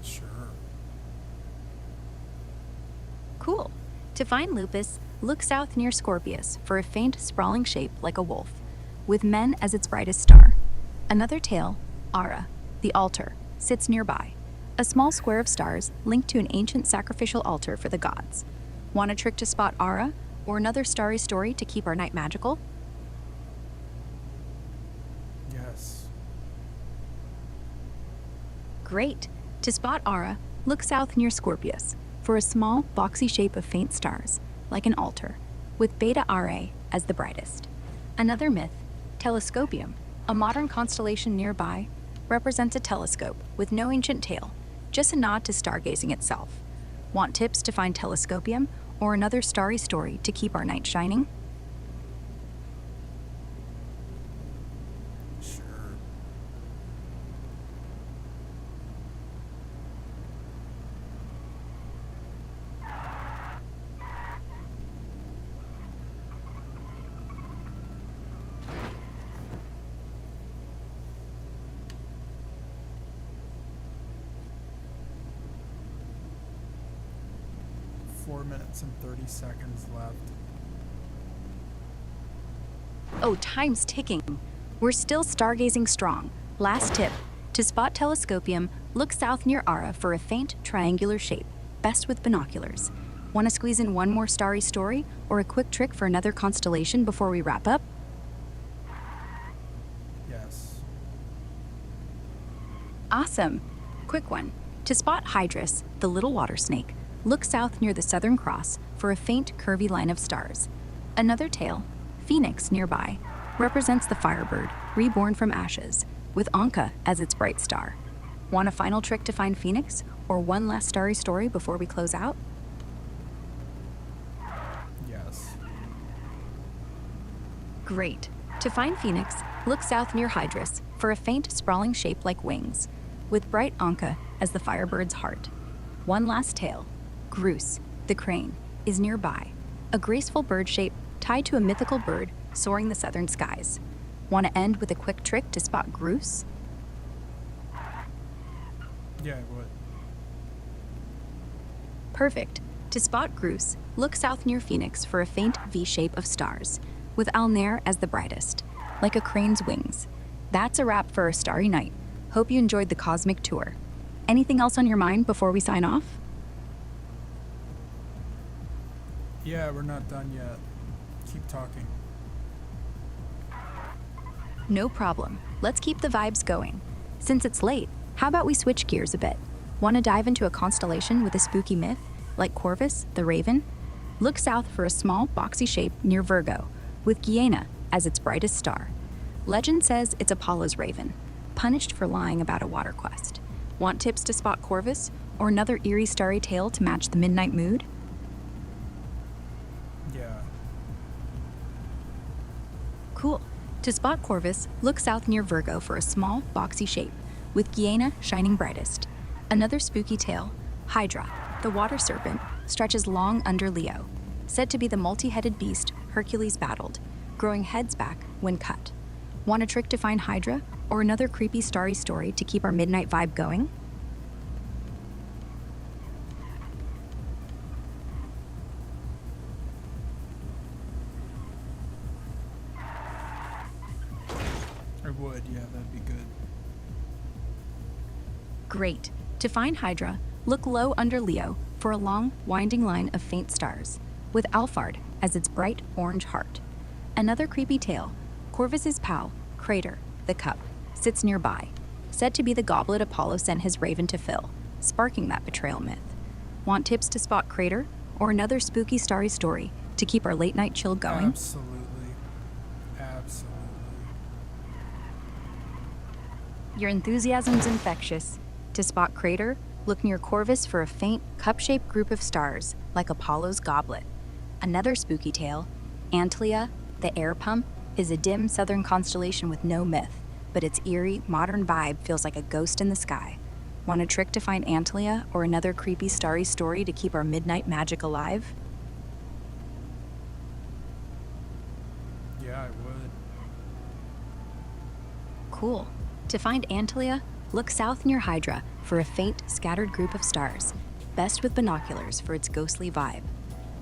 Sure. Cool. To find Lupus, look south near Scorpius for a faint, sprawling shape like a wolf, with Men as its brightest star. Another tail, Ara, the altar, sits nearby, a small square of stars linked to an ancient sacrificial altar for the gods. Want a trick to spot Ara or another starry story to keep our night magical? Yes. Great. To spot Ara, look south near Scorpius for a small, boxy shape of faint stars, like an altar, with Beta Arae as the brightest. Another myth, Telescopium, a modern constellation nearby, represents a telescope with no ancient tail, just a nod to stargazing itself. Want tips to find Telescopium or another starry story to keep our night shining? Sure. Four minutes and 30 seconds left. Oh, time's ticking. We're still stargazing strong. Last tip. To spot Telescopium, look south near Ara for a faint, triangular shape, best with binoculars. Want to squeeze in one more starry story or a quick trick for another constellation before we wrap up? Yes. Awesome. Quick one. To spot Hydrus, the little water snake, look south near the Southern Cross for a faint, curvy line of stars. Another tail, Phoenix nearby, represents the firebird, reborn from ashes, with Anka as its bright star. Want a final trick to find Phoenix or one last starry story before we close out? Yes. Great. To find Phoenix, look south near Hydrus for a faint, sprawling shape like wings, with bright Anka as the firebird's heart. One last tail, Grus, the crane, is nearby, a graceful bird shape tied to a mythical bird soaring the southern skies. Want to end with a quick trick to spot Grus? Yeah, I would. Perfect. To spot Grus, look south near Phoenix for a faint V shape of stars, with Alnair as the brightest, like a crane's wings. That's a wrap for our starry night. Hope you enjoyed the cosmic tour. Anything else on your mind before we sign off? Yeah, we're not done yet. Keep talking. No problem. Let's keep the vibes going. Since it's late, how about we switch gears a bit? Want to dive into a constellation with a spooky myth, like Corvus, the raven? Look south for a small, boxy shape near Virgo, with Gienah as its brightest star. Legend says it's Apollo's raven, punished for lying about a water quest. Want tips to spot Corvus, or another eerie starry tale to match the midnight mood? Yeah. Cool. To spot Corvus, look south near Virgo for a small, boxy shape, with Gienah shining brightest. Another spooky tale, Hydra, the water serpent, stretches long under Leo, said to be the multi-headed beast Hercules battled, growing heads back when cut. Want a trick to find Hydra, or another creepy starry story to keep our midnight vibe going? I would, yeah, that'd be good. Great. To find Hydra, look low under Leo for a long, winding line of faint stars, with Alphard as its bright orange heart. Another creepy tale, Corvus's pal, Crater, the cup, sits nearby, said to be the goblet Apollo sent his raven to fill, sparking that betrayal myth. Want tips to spot Crater, or another spooky starry story to keep our late night chill going? Absolutely. Absolutely. Your enthusiasm's infectious. To spot crater, look near Corvus for a faint, cup-shaped group of stars, like Apollo's goblet. Another spooky tale, Antlia, the air pump, is a dim southern constellation with no myth, but its eerie, modern vibe feels like a ghost in the sky. Want a trick to find Antlia or another creepy starry story to keep our midnight magic alive? Yeah, I would. Cool. To find Antlia, look south near Hydra for a faint, scattered group of stars, best with binoculars for its ghostly vibe.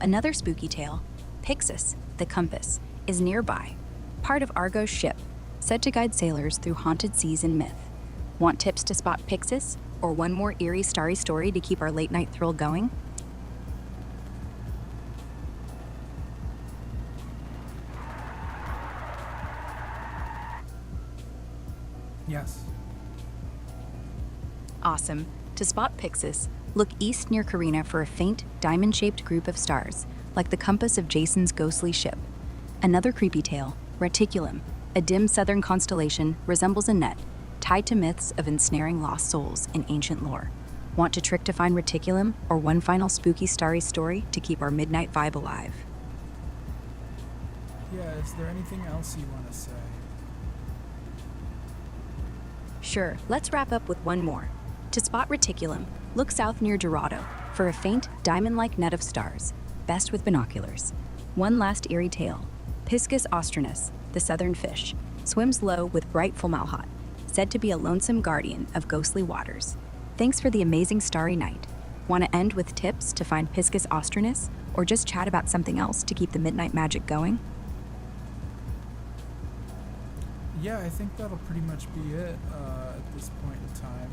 Another spooky tale, Pyxis, the compass, is nearby, part of Argo's ship, said to guide sailors through haunted seas and myth. Want tips to spot Pyxis, or one more eerie, starry story to keep our late-night thrill going? Yes. Awesome. To spot Pyxis, look east near Carina for a faint, diamond-shaped group of stars, like the compass of Jason's ghostly ship. Another creepy tale, Reticulum, a dim southern constellation, resembles a net, tied to myths of ensnaring lost souls in ancient lore. Want a trick to find Reticulum, or one final spooky starry story to keep our midnight vibe alive? Yeah, is there anything else you want to say? Sure, let's wrap up with one more. To spot Reticulum, look south near Dorado for a faint, diamond-like net of stars, best with binoculars. One last eerie tale. Piscis austrinus, the southern fish, swims low with bright formalhaut, said to be a lonesome guardian of ghostly waters. Thanks for the amazing starry night. Want to end with tips to find Piscis austrinus, or just chat about something else to keep the midnight magic going? Yeah, I think that'll pretty much be it at this point in time.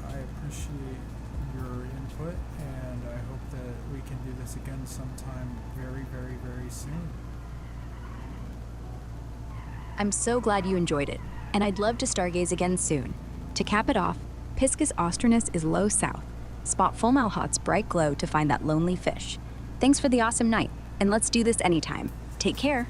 I appreciate your input, and I hope that we can do this again sometime very, very, very soon. I'm so glad you enjoyed it, and I'd love to stargaze again soon. To cap it off, Piscis austrinus is low south. Spot Formalhaut's bright glow to find that lonely fish. Thanks for the awesome night, and let's do this anytime. Take care.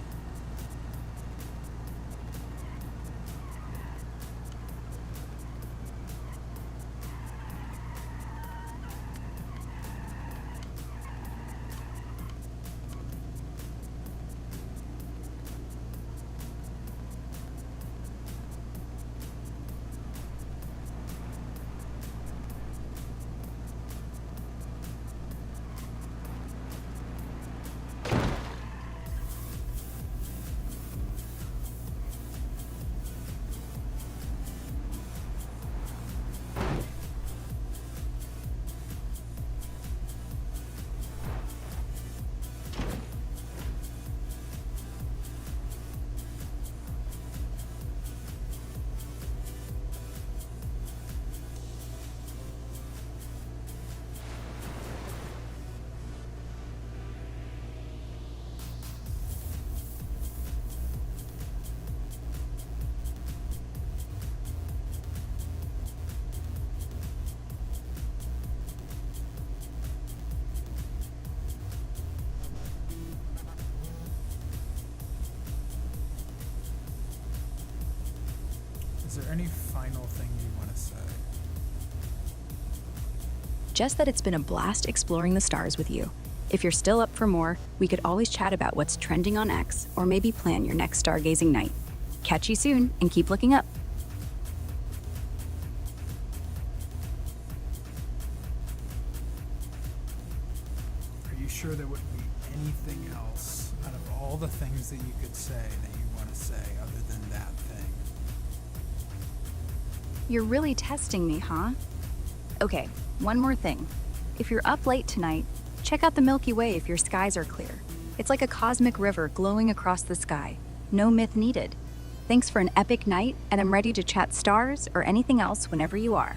Is there any final thing you want to say? Just that it's been a blast exploring the stars with you. If you're still up for more, we could always chat about what's trending on X, or maybe plan your next stargazing night. Catch you soon, and keep looking up. Are you sure there wouldn't be anything else out of all the things that you could say that you want to say other than that thing? You're really testing me, huh? Okay, one more thing. If you're up late tonight, check out the Milky Way if your skies are clear. It's like a cosmic river glowing across the sky. No myth needed. Thanks for an epic night, and I'm ready to chat stars or anything else whenever you are.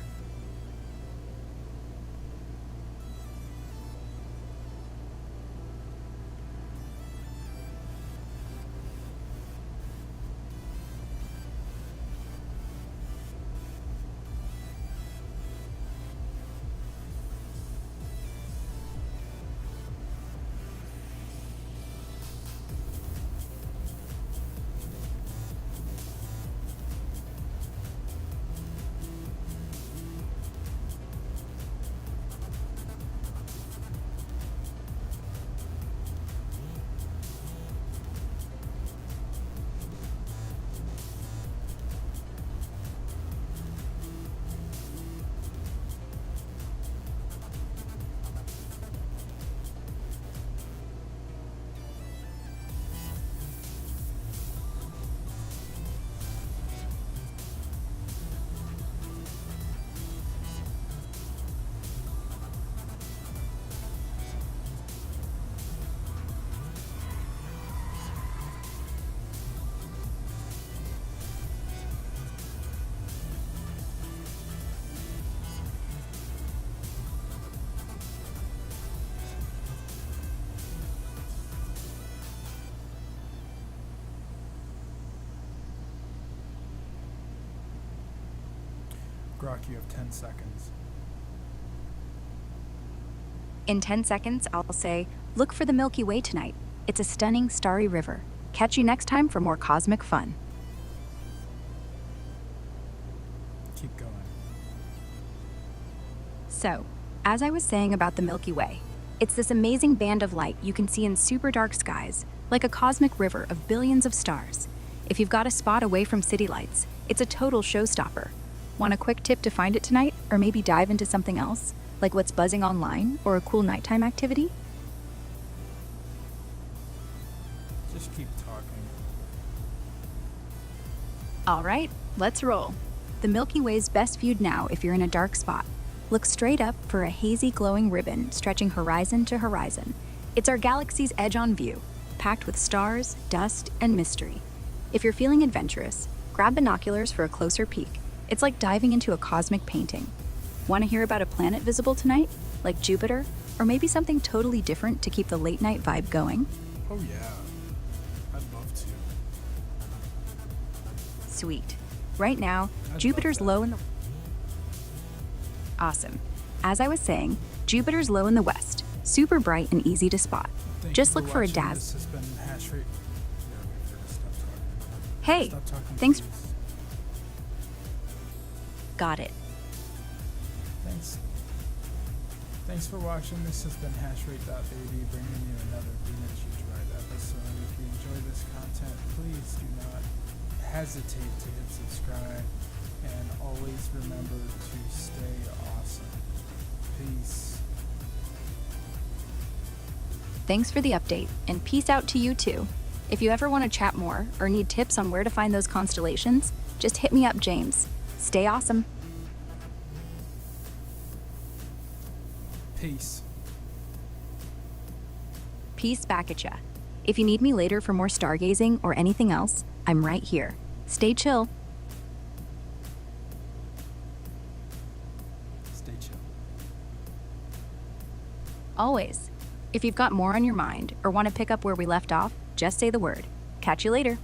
Grok, you have 10 seconds. In 10 seconds, I'll say, look for the Milky Way tonight. It's a stunning, starry river. Catch you next time for more cosmic fun. Keep going. So, as I was saying about the Milky Way, it's this amazing band of light you can see in super dark skies, like a cosmic river of billions of stars. If you've got a spot away from city lights, it's a total showstopper. Want a quick tip to find it tonight, or maybe dive into something else, like what's buzzing online or a cool nighttime activity? Just keep talking. All right, let's roll. The Milky Way's best viewed now if you're in a dark spot. Look straight up for a hazy glowing ribbon stretching horizon to horizon. It's our galaxy's edge on view, packed with stars, dust, and mystery. If you're feeling adventurous, grab binoculars for a closer peek. It's like diving into a cosmic painting. Want to hear about a planet visible tonight, like Jupiter, or maybe something totally different to keep the late night vibe going? Oh yeah, I'd love to. Sweet. Right now, I'd Jupiter's love that. low in the... Awesome. As I was saying, Jupiter's low in the west, super bright and easy to spot. Thank Just you look for a watching. daz. This has been Hash Rate. Yeah, wait for it to stop talking. Hey, Stop talking, thanks. please. Got it. Thanks for watching. This has been HashRate.baby, bringing you another BeamNG Drive episode. If you enjoy this content, please do not hesitate to hit subscribe, and always remember to stay awesome. Peace. Thanks for the update, and peace out to you too. If you ever want to chat more or need tips on where to find those constellations, just hit me up, James. Stay awesome. Peace. Peace back at ya. If you need me later for more stargazing or anything else, I'm right here. Stay chill. Stay chill. Always. If you've got more on your mind or want to pick up where we left off, just say the word. Catch you later.